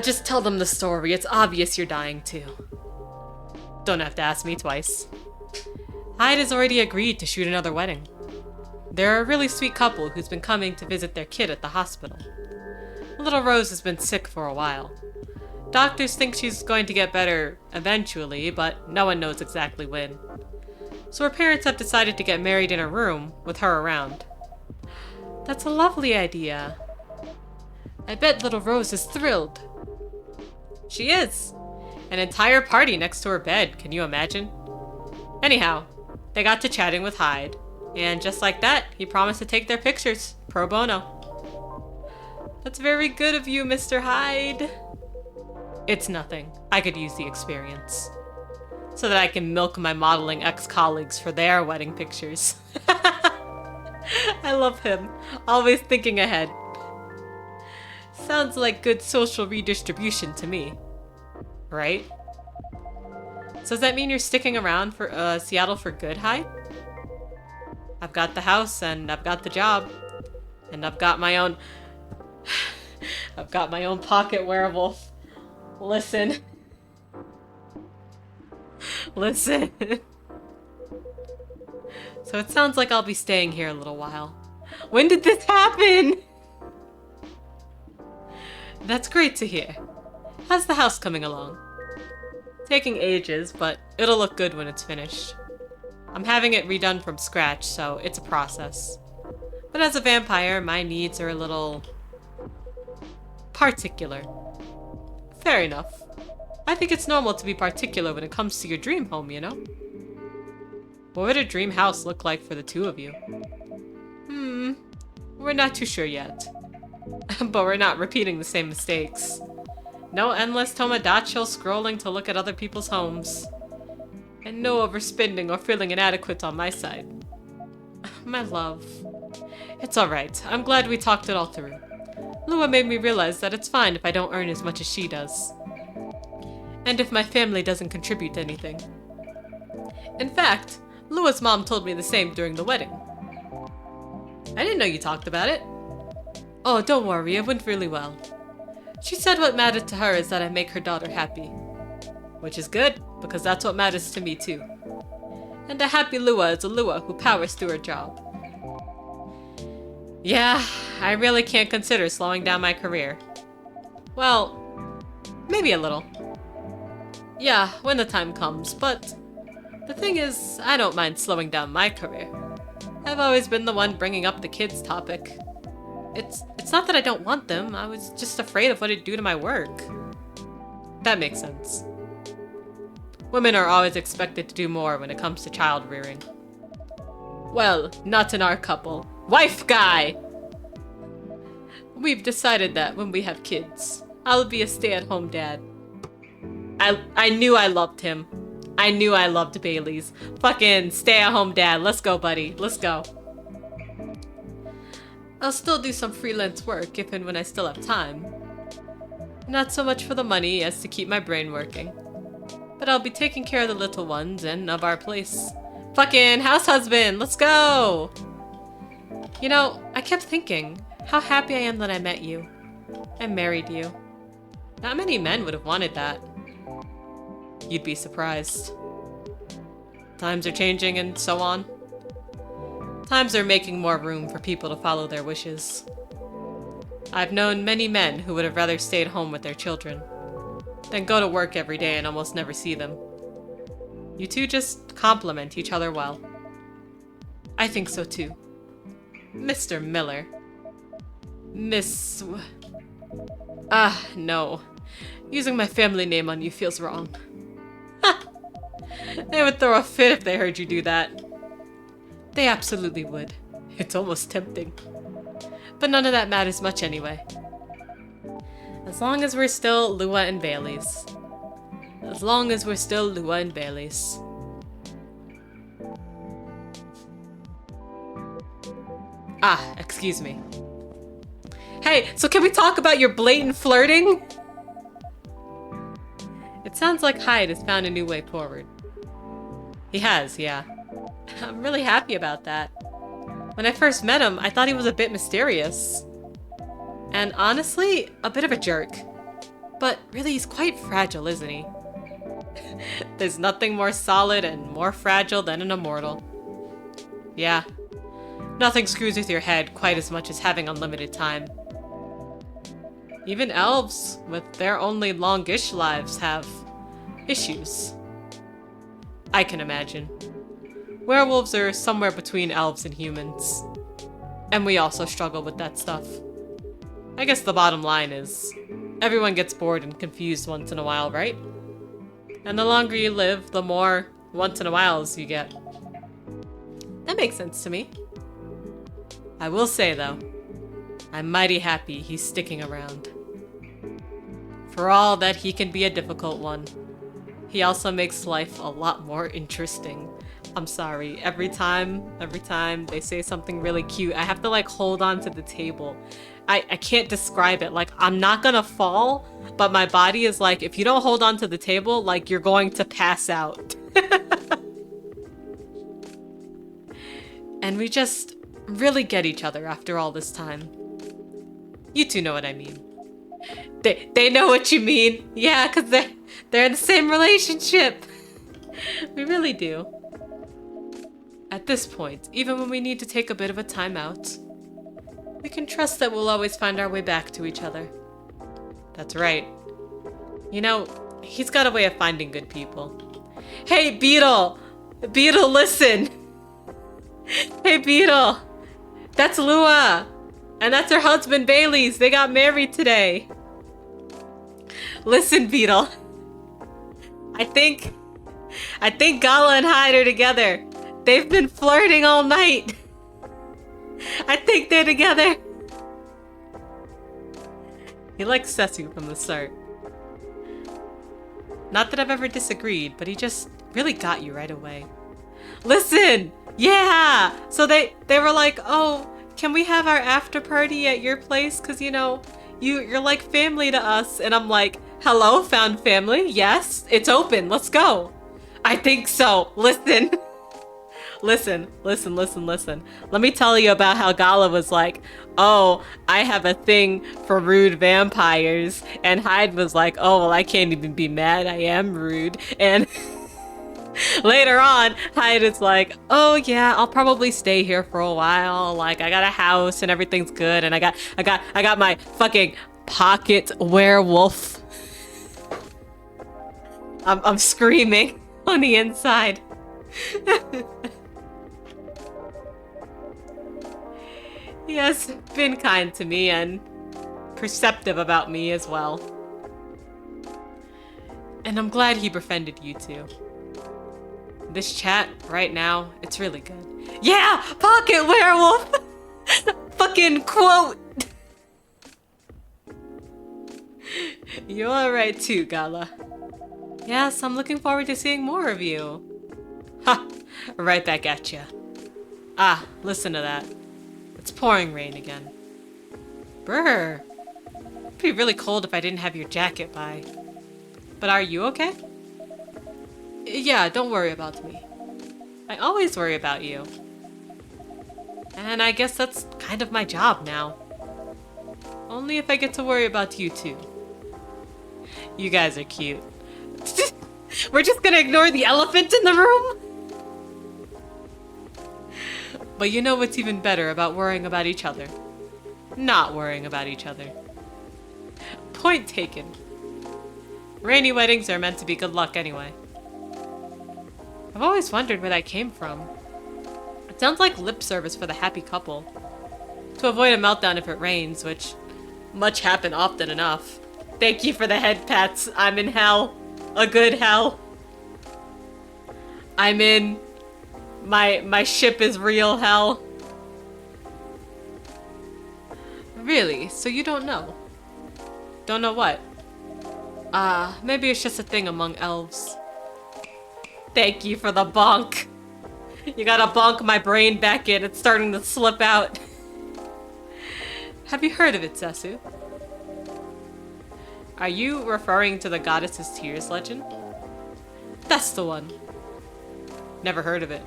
Just tell them the story. It's obvious you're dying too. Don't have to ask me twice. Hyde has already agreed to shoot another wedding. They're a really sweet couple who's been coming to visit their kid at the hospital. Little Rose has been sick for a while. Doctors think she's going to get better eventually, but no one knows exactly when. So her parents have decided to get married in a room with her around. That's a lovely idea. I bet little Rose is thrilled. She is. An entire party next to her bed, can you imagine? Anyhow, they got to chatting with Hyde, and just like that, he promised to take their pictures, pro bono. That's very good of you, Mr. Hyde. It's nothing. I could use the experience. So that I can milk my modeling ex-colleagues for their wedding pictures. I love him. Always thinking ahead. Sounds like good social redistribution to me. Right? So does that mean you're sticking around for Seattle for good, Hyde? I've got the house, and I've got the job. And I've got my own... I've got my own pocket werewolf. Listen. Listen. So it sounds like I'll be staying here a little while. When did this happen? That's great to hear. How's the house coming along? Taking ages, but it'll look good when it's finished. I'm having it redone from scratch, so it's a process. But as a vampire, my needs are a little... particular. Fair enough. I think it's normal to be particular when it comes to your dream home, you know? What would a dream house look like for the two of you? We're not too sure yet. But we're not repeating the same mistakes. No endless Tomodachi scrolling to look at other people's homes. And no overspending or feeling inadequate on my side. My love, It's alright. I'm glad we talked it all through. Lua made me realize that it's fine if I don't earn as much as she does. And if my family doesn't contribute anything. In fact, Lua's mom told me the same during the wedding. I didn't know you talked about it. Oh, don't worry, it went really well. She said what mattered to her is that I make her daughter happy. Which is good, because that's what matters to me too. And a happy Lua is a Lua who powers through her job. Yeah, I really can't consider slowing down my career. Well, maybe a little. Yeah, when the time comes, but the thing is, I don't mind slowing down my career. I've always been the one bringing up the kids topic. It's not that I don't want them, I was just afraid of what it'd do to my work. That makes sense. Women are always expected to do more when it comes to child rearing. Well, not in our couple. Wife guy! We've decided that when we have kids, I'll be a stay-at-home dad. I knew I loved him. I knew I loved Bailey's. Fucking stay-at-home dad. Let's go, buddy. Let's go. I'll still do some freelance work if and when I still have time. Not so much for the money as to keep my brain working. But I'll be taking care of the little ones and of our place. Fucking house husband, let's go! You know, I kept thinking how happy I am that I met you. I married you. Not many men would have wanted that. You'd be surprised. Times are changing and so on. Times are making more room for people to follow their wishes. I've known many men who would have rather stayed home with their children than go to work every day and almost never see them. You two just complement each other well. I think so too. Mr. Miller. Miss... no. Using my family name on you feels wrong. They would throw a fit if they heard you do that. They absolutely would. It's almost tempting. But none of that matters much anyway. As long as we're still Lua and Bailey's. As long as we're still Lua and Bailey's. Excuse me. Hey, so can we talk about your blatant flirting? It sounds like Hyde has found a new way forward. He has, yeah. I'm really happy about that. When I first met him, I thought he was a bit mysterious. And honestly, a bit of a jerk. But really, he's quite fragile, isn't he? There's nothing more solid and more fragile than an immortal. Yeah. Nothing screws with your head quite as much as having unlimited time. Even elves, with their only longish lives, have issues. I can imagine. Werewolves are somewhere between elves and humans. And we also struggle with that stuff. I guess the bottom line is, everyone gets bored and confused once in a while, right? And the longer you live, the more once in a whiles you get. That makes sense to me. I will say though, I'm mighty happy he's sticking around. For all that he can be a difficult one, he also makes life a lot more interesting. I'm sorry, every time they say something really cute, I have to like hold on to the table. I can't describe it. Like, I'm not gonna fall, but my body is like, if you don't hold on to the table, like, you're going to pass out. And we just really get each other after all this time. You two know what I mean. They know what you mean. Yeah, because they're in the same relationship. We really do. At this point, even when we need to take a bit of a time out, we can trust that we'll always find our way back to each other. That's right. You know, he's got a way of finding good people. Hey, Beetle! Beetle, listen! Hey, Beetle! That's Lua! And that's her husband, Bailey's. They got married today. Listen, Beetle. I think Gala and Hyde are together. They've been flirting all night. I think they're together. He likes Ceci from the start. Not that I've ever disagreed, but he just really got you right away. Listen! Yeah! So they were like, oh, can we have our after party at your place? Cause you know, you're like family to us. And I'm like, hello, found family. Yes, it's open. Let's go. I think so. Listen. Listen. Let me tell you about how Gala was like, oh, I have a thing for rude vampires. And Hyde was like, oh, well, I can't even be mad. I am rude. And later on, Hyde is like, oh yeah, I'll probably stay here for a while. Like, I got a house and everything's good. And I got my fucking pocket werewolf. I'm screaming on the inside. He has been kind to me and perceptive about me as well. And I'm glad he befriended you too. This chat right now, it's really good. Yeah! Pocket werewolf! Fucking quote! You're alright too, Gala. Yes, I'm looking forward to seeing more of you. Ha! Right back at ya. Ah, listen to that. It's pouring rain again. Brr. It'd be really cold if I didn't have your jacket by. But are you okay? Yeah, don't worry about me. I always worry about you. And I guess that's kind of my job now. Only if I get to worry about you too. You guys are cute. We're just gonna ignore the elephant in the room? But you know what's even better about worrying about each other? Not worrying about each other. Point taken. Rainy weddings are meant to be good luck anyway. I've always wondered where that came from. It sounds like lip service for the happy couple. To avoid a meltdown if it rains, which much happen often enough. Thank you for the head pats. I'm in hell. A good hell. I'm in my ship is real hell. Really? So you don't know? Don't know what? Maybe it's just a thing among elves. Thank you for the bonk. You gotta bonk my brain back in. It's starting to slip out. Have you heard of it, Zesu? Are you referring to the Goddess's Tears legend? That's the one. Never heard of it.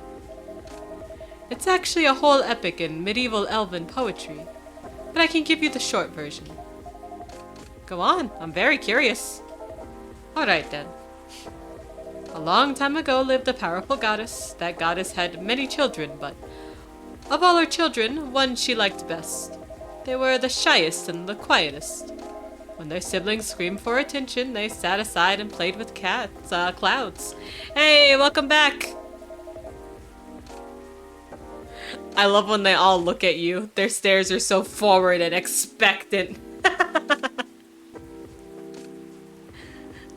It's actually a whole epic in medieval elven poetry, but I can give you the short version. Go on, I'm very curious. Alright then. A long time ago lived a powerful goddess. That goddess had many children, but of all her children, one she liked best. They were the shyest and the quietest. When their siblings screamed for attention, they sat aside and played with clouds. Hey, welcome back! I love when they all look at you. Their stares are so forward and expectant.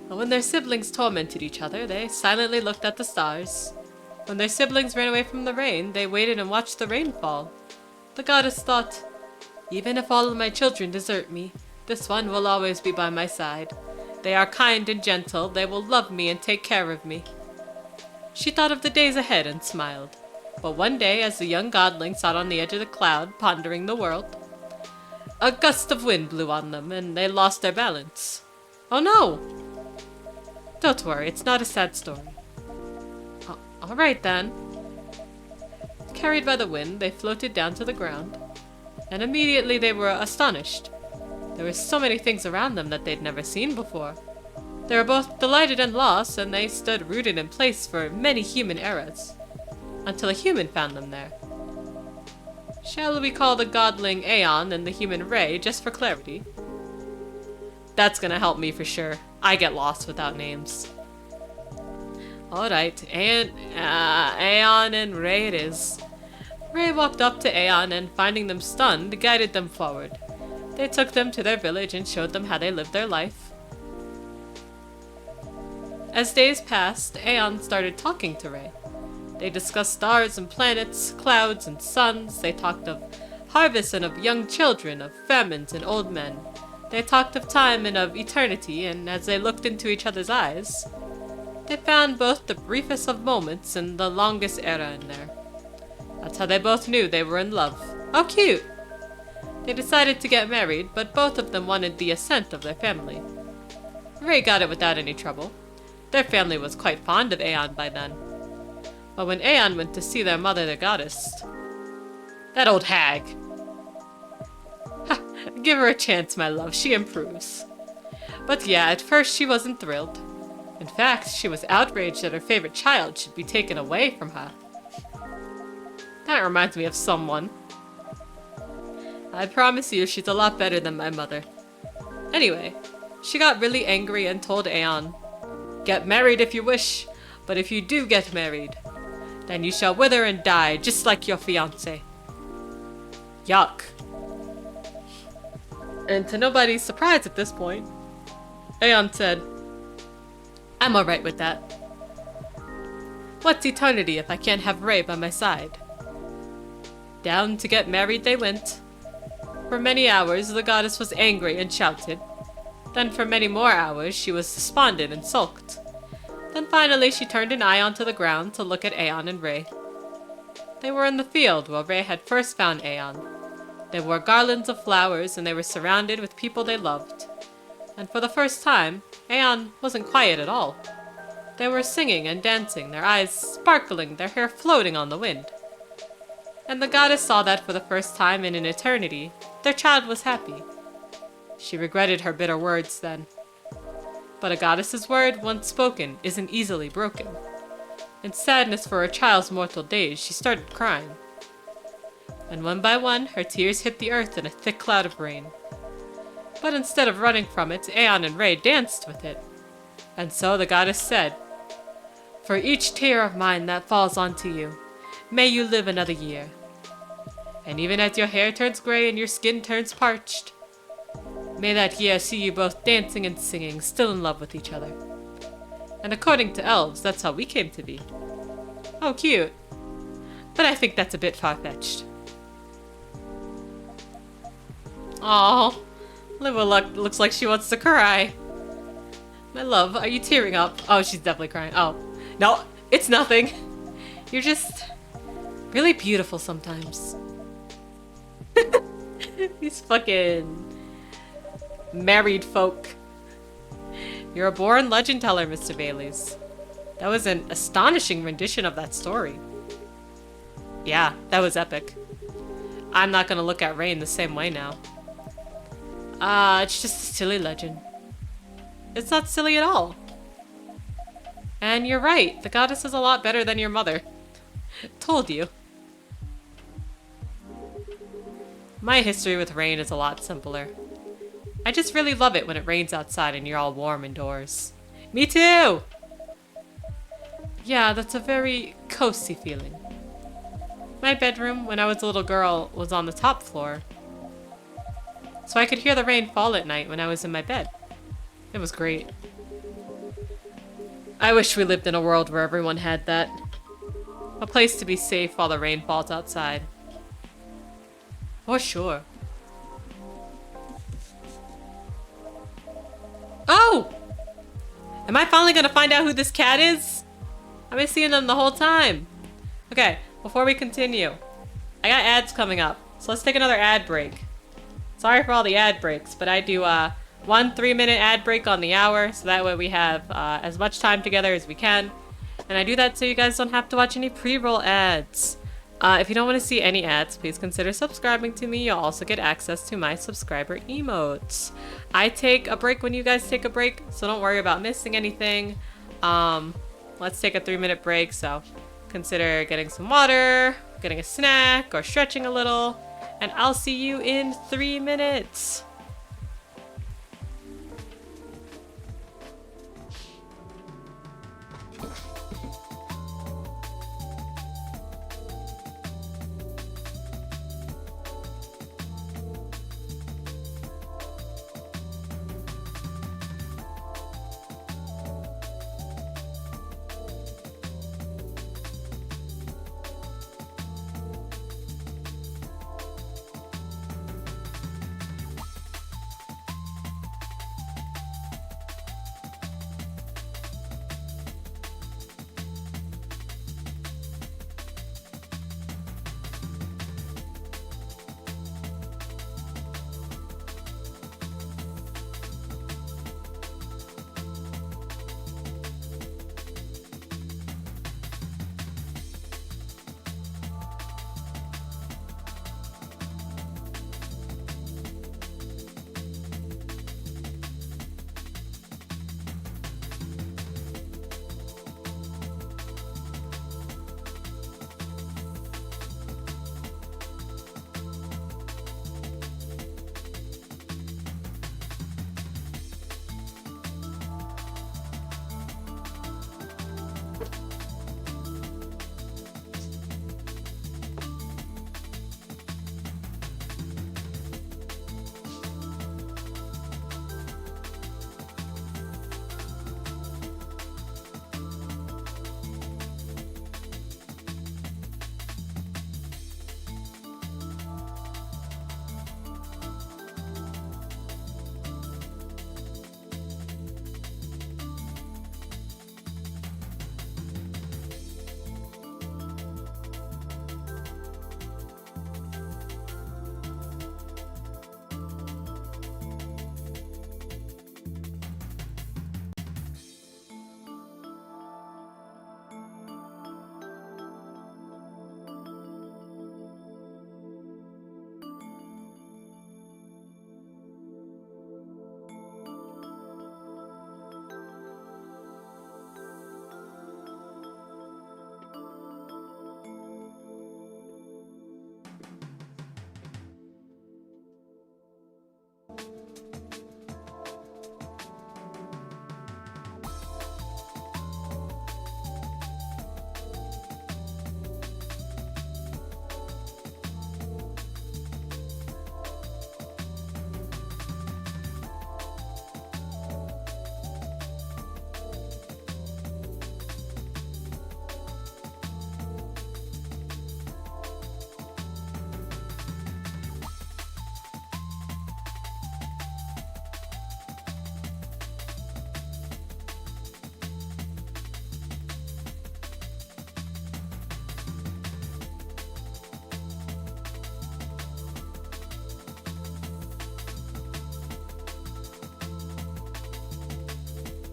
When their siblings tormented each other, they silently looked at the stars. When their siblings ran away from the rain, they waited and watched the rain fall. The goddess thought, even if all of my children desert me, this one will always be by my side. They are kind and gentle, they will love me and take care of me. She thought of the days ahead and smiled. But one day, as the young godling sat on the edge of the cloud, pondering the world, a gust of wind blew on them, and they lost their balance. Oh no! Don't worry, it's not a sad story. Alright then. Carried by the wind, they floated down to the ground, and immediately they were astonished. There were so many things around them that they'd never seen before. They were both delighted and lost, and they stood rooted in place for many human eras, until a human found them there. Shall we call the godling Aeon and the human Ray, just for clarity? That's gonna help me for sure. I get lost without names. Alright, Aeon and Ray it is. Ray walked up to Aeon and, finding them stunned, guided them forward. They took them to their village and showed them how they lived their life. As days passed, Aeon started talking to Ray. They discussed stars and planets, clouds and suns. They talked of harvests and of young children, of famines and old men. They talked of time and of eternity, and as they looked into each other's eyes, they found both the briefest of moments and the longest era in there. That's how they both knew they were in love. How cute! They decided to get married, but both of them wanted the assent of their family. Ray got it without any trouble. Their family was quite fond of Aeon by then. But when Aeon went to see their mother, the goddess... That old hag! Ha! Give her a chance, my love, she improves. But yeah, at first she wasn't thrilled. In fact, she was outraged that her favorite child should be taken away from her. That reminds me of someone. I promise you she's a lot better than my mother. Anyway, she got really angry and told Aeon, "Get married if you wish, but if you do get married, then you shall wither and die just like your fiancé." Yuck. And to nobody's surprise at this point, Aeon said, "I'm alright with that. What's eternity if I can't have Ray by my side?" Down to get married they went. For many hours the goddess was angry and shouted. Then for many more hours she was despondent and sulked. Then finally she turned an eye onto the ground to look at Aeon and Ray. They were in the field where Ray had first found Aeon. They wore garlands of flowers and they were surrounded with people they loved. And for the first time, Aeon wasn't quiet at all. They were singing and dancing, their eyes sparkling, their hair floating on the wind. And the goddess saw that for the first time in an eternity, their child was happy. She regretted her bitter words then. But a goddess's word, once spoken, isn't easily broken. In sadness for her child's mortal days, she started crying. And one by one, her tears hit the earth in a thick cloud of rain. But instead of running from it, Aeon and Ray danced with it. And so the goddess said, "For each tear of mine that falls onto you, may you live another year. And even as your hair turns gray and your skin turns parched, may that year see you both dancing and singing, still in love with each other." And according to elves, that's how we came to be. Oh, cute. But I think that's a bit far-fetched. Aww. Liva looks like she wants to cry. My love, are you tearing up? Oh, she's definitely crying. Oh, no, it's nothing. You're just really beautiful sometimes. These fucking married folk. You're a born legend teller, Mr. Baileys. That was an astonishing rendition of that story. Yeah, that was epic. I'm not gonna look at Rain the same way now. It's just a silly legend. It's not silly at all. And you're right, the goddess is a lot better than your mother. Told you. My history with rain is a lot simpler. I just really love it when it rains outside and you're all warm indoors. Me too! Yeah, that's a very cozy feeling. My bedroom, when I was a little girl, was on the top floor. So I could hear the rain fall at night when I was in my bed. It was great. I wish we lived in a world where everyone had that. A place to be safe while the rain falls outside. For sure. Oh! Am I finally gonna find out who this cat is? I've been seeing them the whole time. Okay, before we continue, I got ads coming up, so let's take another ad break. Sorry for all the ad breaks, but I do 1 3-minute ad break on the hour, so that way we have as much time together as we can. And I do that so you guys don't have to watch any pre-roll ads. If you don't want to see any ads, please consider subscribing to me. You'll also get access to my subscriber emotes. I take a break when you guys take a break, so don't worry about missing anything. Let's take a 3-minute break, so consider getting some water, getting a snack, or stretching a little, and I'll see you in 3 minutes.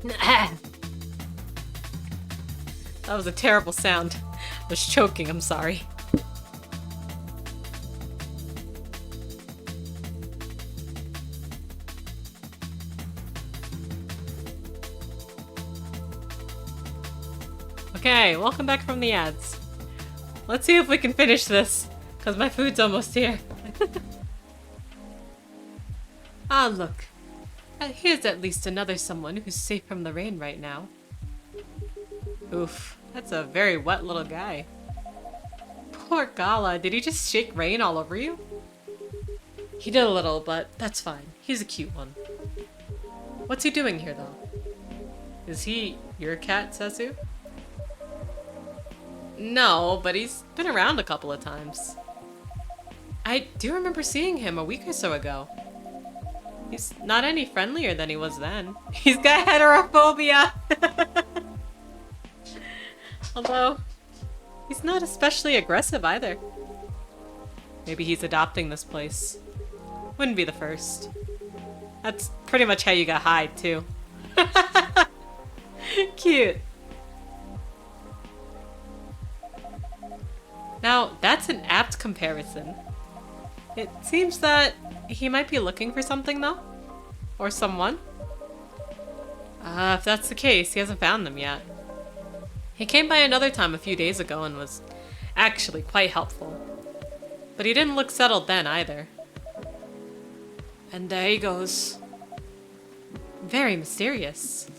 That was a terrible sound. I was choking, I'm sorry. Okay, welcome back from the ads. Let's see if we can finish this, because my food's almost here. Ah, look. Here's at least another someone who's safe from the rain right now. Oof, that's a very wet little guy. Poor Gala, did he just shake rain all over you? He did a little, but that's fine. He's a cute one. What's he doing here, though? Is he your cat, Sesu? No, but he's been around a couple of times. I do remember seeing him a week or so ago. He's not any friendlier than he was then. He's got heterophobia! Although, he's not especially aggressive either. Maybe he's adopting this place. Wouldn't be the first. That's pretty much how you got Hyde, too. Cute. Now, that's an apt comparison. It seems that he might be looking for something, though? Or someone? If that's the case, he hasn't found them yet. He came by another time a few days ago and was actually quite helpful. But he didn't look settled then either. And there he goes. Very mysterious.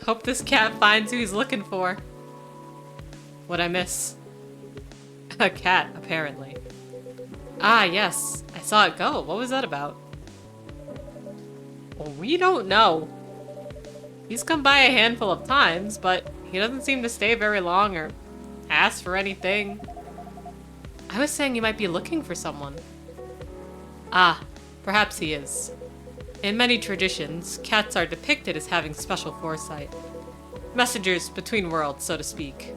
Hope this cat finds who he's looking for. What'd I miss? A cat, apparently. Ah, yes. I saw it go. What was that about? Well, we don't know. He's come by a handful of times, but he doesn't seem to stay very long or ask for anything. I was saying you might be looking for someone. Ah, perhaps he is. In many traditions, cats are depicted as having special foresight. Messengers between worlds, so to speak.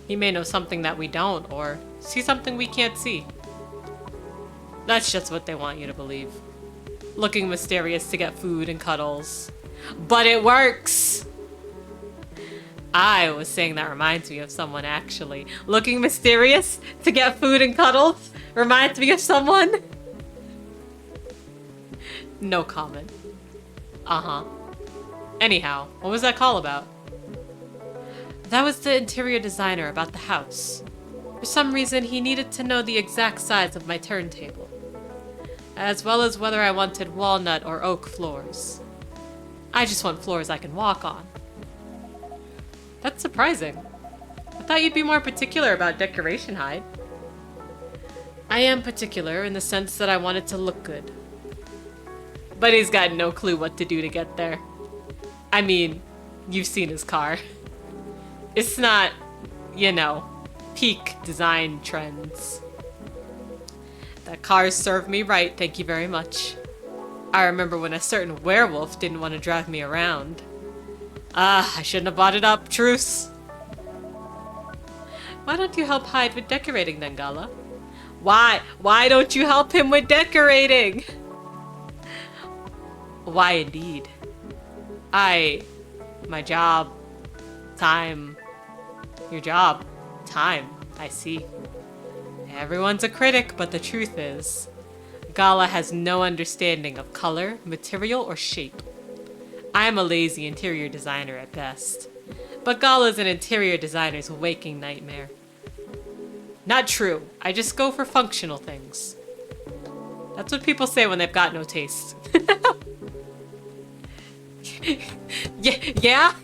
He may know something that we don't, or see something we can't see. That's just what they want you to believe. Looking mysterious to get food and cuddles. But it works! I was saying that reminds me of someone, actually. Looking mysterious to get food and cuddles reminds me of someone. No comment. Uh-huh. Anyhow, what was that call about? That was the interior designer about the house. For some reason, he needed to know the exact size of my turntable, as well as whether I wanted walnut or oak floors. I just want floors I can walk on. That's surprising. I thought you'd be more particular about decoration, Hyde. I am particular in the sense that I want it to look good. But he's got no clue what to do to get there. I mean, you've seen his car. It's not, you know, peak design trends. That car served me right, thank you very much. I remember when a certain werewolf didn't want to drive me around. I shouldn't have bought it up, truce. Why don't you help Hyde with decorating then, Gala? Why? Why don't you help him with decorating? Why indeed? My job, time, your job, time, I see. Everyone's a critic, but the truth is, Gala has no understanding of color, material, or shape. I'm a lazy interior designer at best, but Gala's an interior designer's waking nightmare. Not true, I just go for functional things. That's what people say when they've got no taste. Yeah?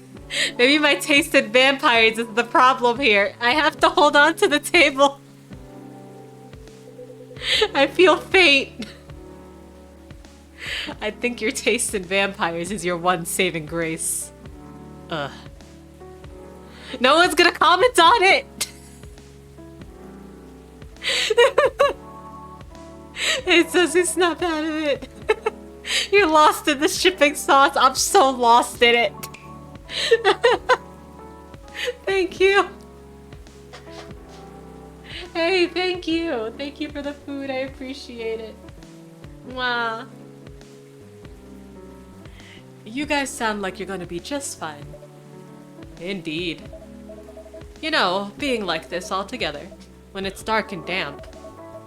Maybe my taste in vampires is the problem here. I have to hold on to the table. I feel fate. I think your taste in vampires is your one saving grace. Ugh. No one's gonna comment on it! It says you snap out of it. You're lost in the shipping sauce. I'm so lost in it. Thank you. Hey, thank you. Thank you for the food. I appreciate it. Mwah. You guys sound like you're gonna be just fine. Indeed. You know, being like this all together, when it's dark and damp,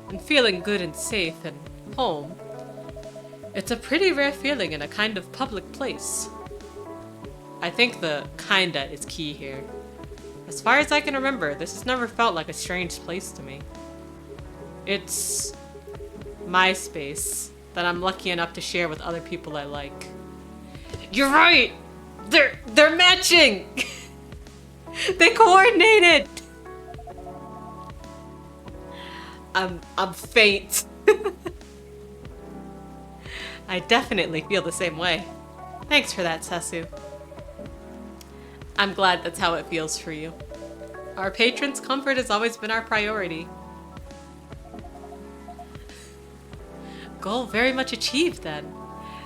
and feeling good and safe and home, it's a pretty rare feeling in a kind of public place. I think the kinda is key here. As far as I can remember, this has never felt like a strange place to me. It's my space that I'm lucky enough to share with other people I like. You're right! They're matching! They coordinated! I'm faint. I definitely feel the same way. Thanks for that, Sasu. I'm glad that's how it feels for you. Our patrons' comfort has always been our priority. Goal very much achieved then.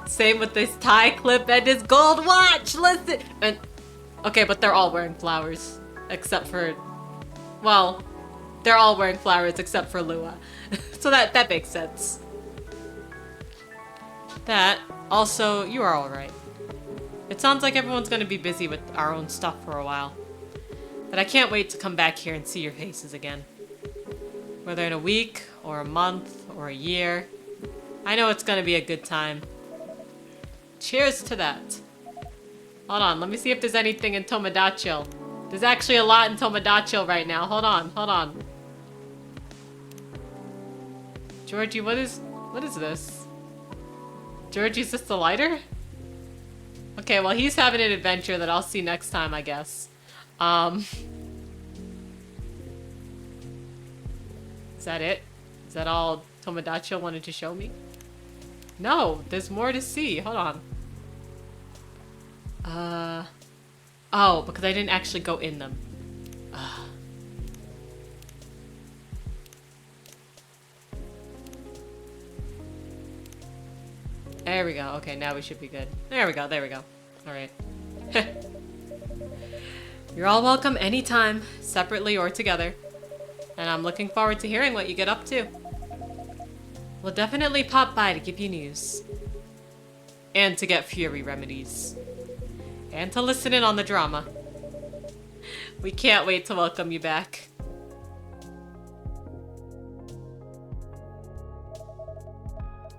Same with this tie clip and his gold watch. Listen, and okay, but they're all wearing flowers except for, well, they're all wearing flowers except for Lua, so that makes sense. That also, you are all right. It sounds like everyone's gonna be busy with our own stuff for a while, but I can't wait to come back here and see your faces again. Whether in a week or a month or a year, I know it's gonna be a good time. Cheers to that. Hold on, let me see if there's anything in Tomodachi. There's actually a lot in Tomodachi right now. Hold on. Jorji, what is this? Jorji, is this the lighter? Okay, well he's having an adventure that I'll see next time, I guess. Is that it? Is that all Tomodachi wanted to show me? No, there's more to see. Hold on. Oh, because I didn't actually go in them. There we go. Okay, now we should be good. There we go. Alright. You're all welcome anytime, separately or together. And I'm looking forward to hearing what you get up to. We'll definitely pop by to give you news. And to get Fury remedies. And to listen in on the drama. We can't wait to welcome you back.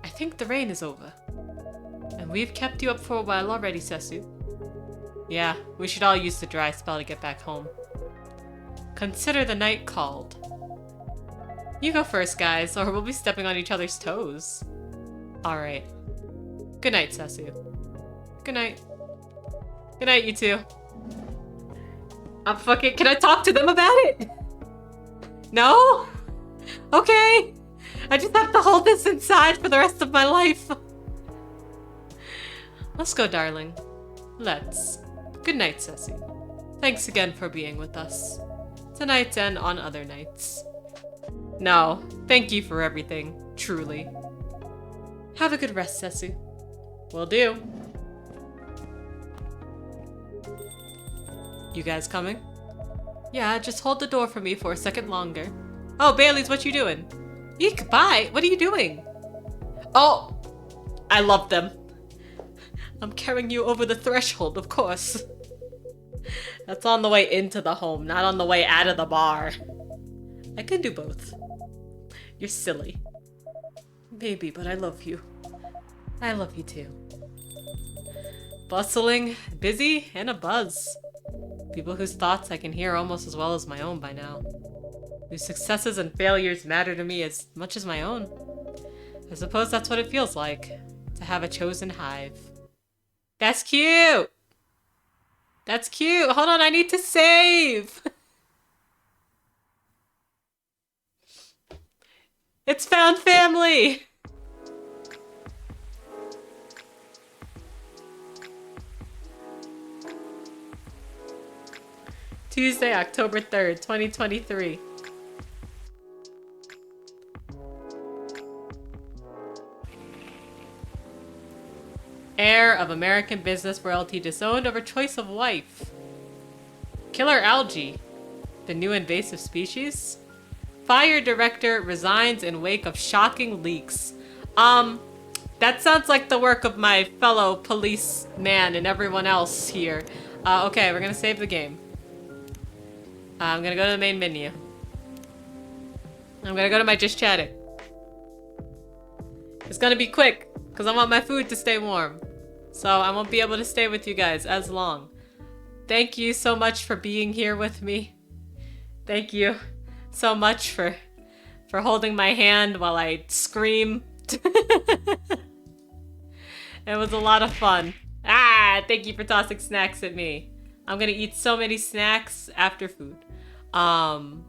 I think the rain is over. And we've kept you up for a while already, Sesu. Yeah, we should all use the dry spell to get back home. Consider the night called. You go first, guys, or we'll be stepping on each other's toes. Alright. Good night, Sesu. Good night. Good night, you two. I'm fucking- can I talk to them about it? No? Okay. I just have to hold this inside for the rest of my life. Let's go, darling. Let's. Good night, Sesu. Thanks again for being with us. Tonight and on other nights. No, thank you for everything, truly. Have a good rest, Sesu. Will do. You guys coming? Yeah, just hold the door for me for a second longer. Oh, Bailey's, what you doing? Eek, bye! What are you doing? Oh! I love them. I'm carrying you over the threshold, of course. That's on the way into the home, not on the way out of the bar. I can do both. You're silly. Maybe, but I love you. I love you too. Bustling, busy, and a buzz. People whose thoughts I can hear almost as well as my own by now. Whose successes and failures matter to me as much as my own. I suppose that's what it feels like, to have a chosen hive. That's cute! That's cute! Hold on, I need to save! It's found family! Tuesday, October 3rd, 2023. Heir of American business royalty disowned over choice of wife. Killer algae. The new invasive species. Fire director resigns in wake of shocking leaks. That sounds like the work of my fellow policeman and everyone else here. Okay, we're gonna save the game. I'm gonna go to the main menu. I'm gonna go to my just chatting. It's gonna be quick, because I want my food to stay warm. So I won't be able to stay with you guys as long. Thank you so much for being here with me. Thank you so much for holding my hand while I scream. It was a lot of fun. Thank you for tossing snacks at me. I'm gonna eat so many snacks after food. I'm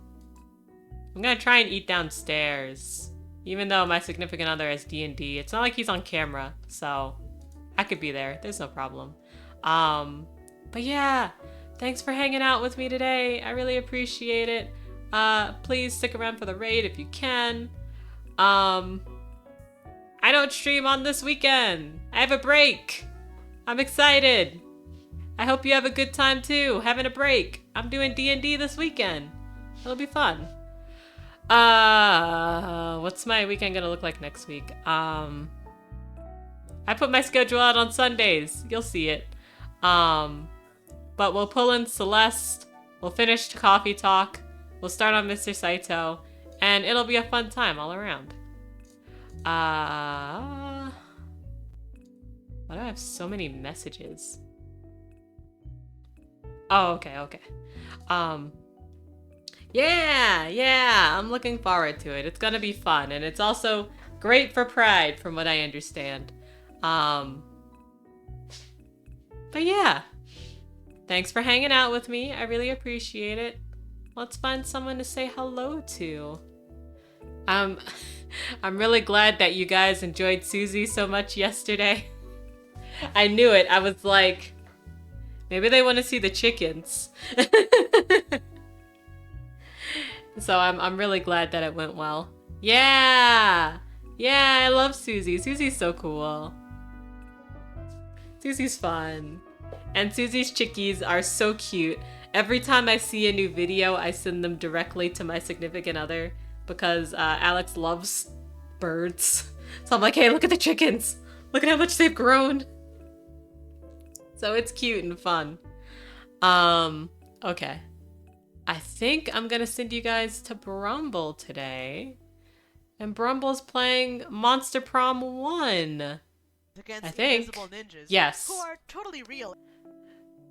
gonna try and eat downstairs. Even though my significant other has D&D, it's not like he's on camera, so I could be there. There's no problem. But yeah, thanks for hanging out with me today. I really appreciate it. Please stick around for the raid if you can. I don't stream on this weekend. I have a break. I'm excited. I hope you have a good time too, having a break. I'm doing D&D this weekend. It'll be fun. What's my weekend gonna look like next week? I put my schedule out on Sundays. You'll see it. But we'll pull in Celeste. We'll finish Coffee Talk. We'll start on Mr. Saito. And it'll be a fun time all around. Why do I have so many messages? Oh, okay. Yeah, I'm looking forward to it. It's gonna be fun, and it's also great for Pride, from what I understand. But yeah, thanks for hanging out with me. I really appreciate it. Let's find someone to say hello to. I'm really glad that you guys enjoyed Susie so much yesterday. I knew it. I was like, maybe they want to see the chickens. So I'm really glad that it went well. Yeah, I love Susie. Susie's so cool. Susie's fun. And Susie's chickies are so cute. Every time I see a new video, I send them directly to my significant other because Alex loves birds. So I'm like, hey, look at the chickens. Look at how much they've grown. So it's cute and fun. Okay. I think I'm gonna send you guys to Brumble today. And Brumble's playing Monster Prom 1. Against I think. invisible ninjas, Yes. who are totally real.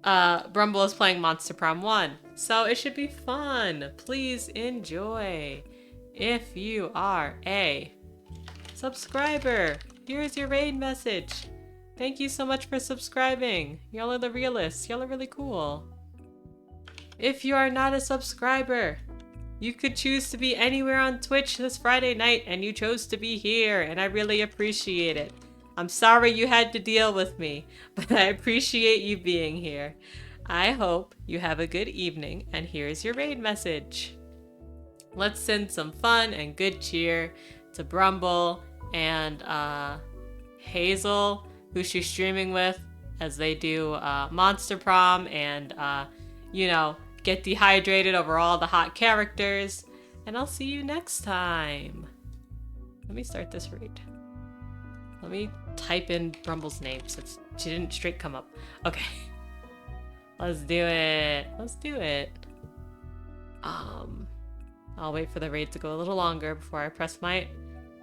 Brumble is playing Monster Prom 1. So it should be fun. Please enjoy. If you are a subscriber, here's your raid message. Thank you so much for subscribing. Y'all are the realists. Y'all are really cool. If you are not a subscriber, you could choose to be anywhere on Twitch this Friday night and you chose to be here, and I really appreciate it. I'm sorry you had to deal with me, but I appreciate you being here. I hope you have a good evening, and here's your raid message. Let's send some fun and good cheer to Brumble and Hazel, who she's streaming with, as they do Monster Prom and, you know, get dehydrated over all the hot characters. And I'll see you next time. Let me start this raid. Let me type in Brumble's name since she didn't straight come up. Okay. Let's do it. Let's do it. I'll wait for the raid to go a little longer before I press my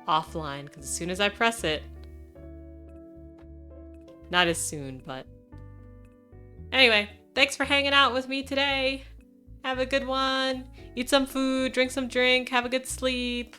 offline, because as soon as I press it, not as soon, but anyway, thanks for hanging out with me today. Have a good one. Eat some food, drink some drink, have a good sleep.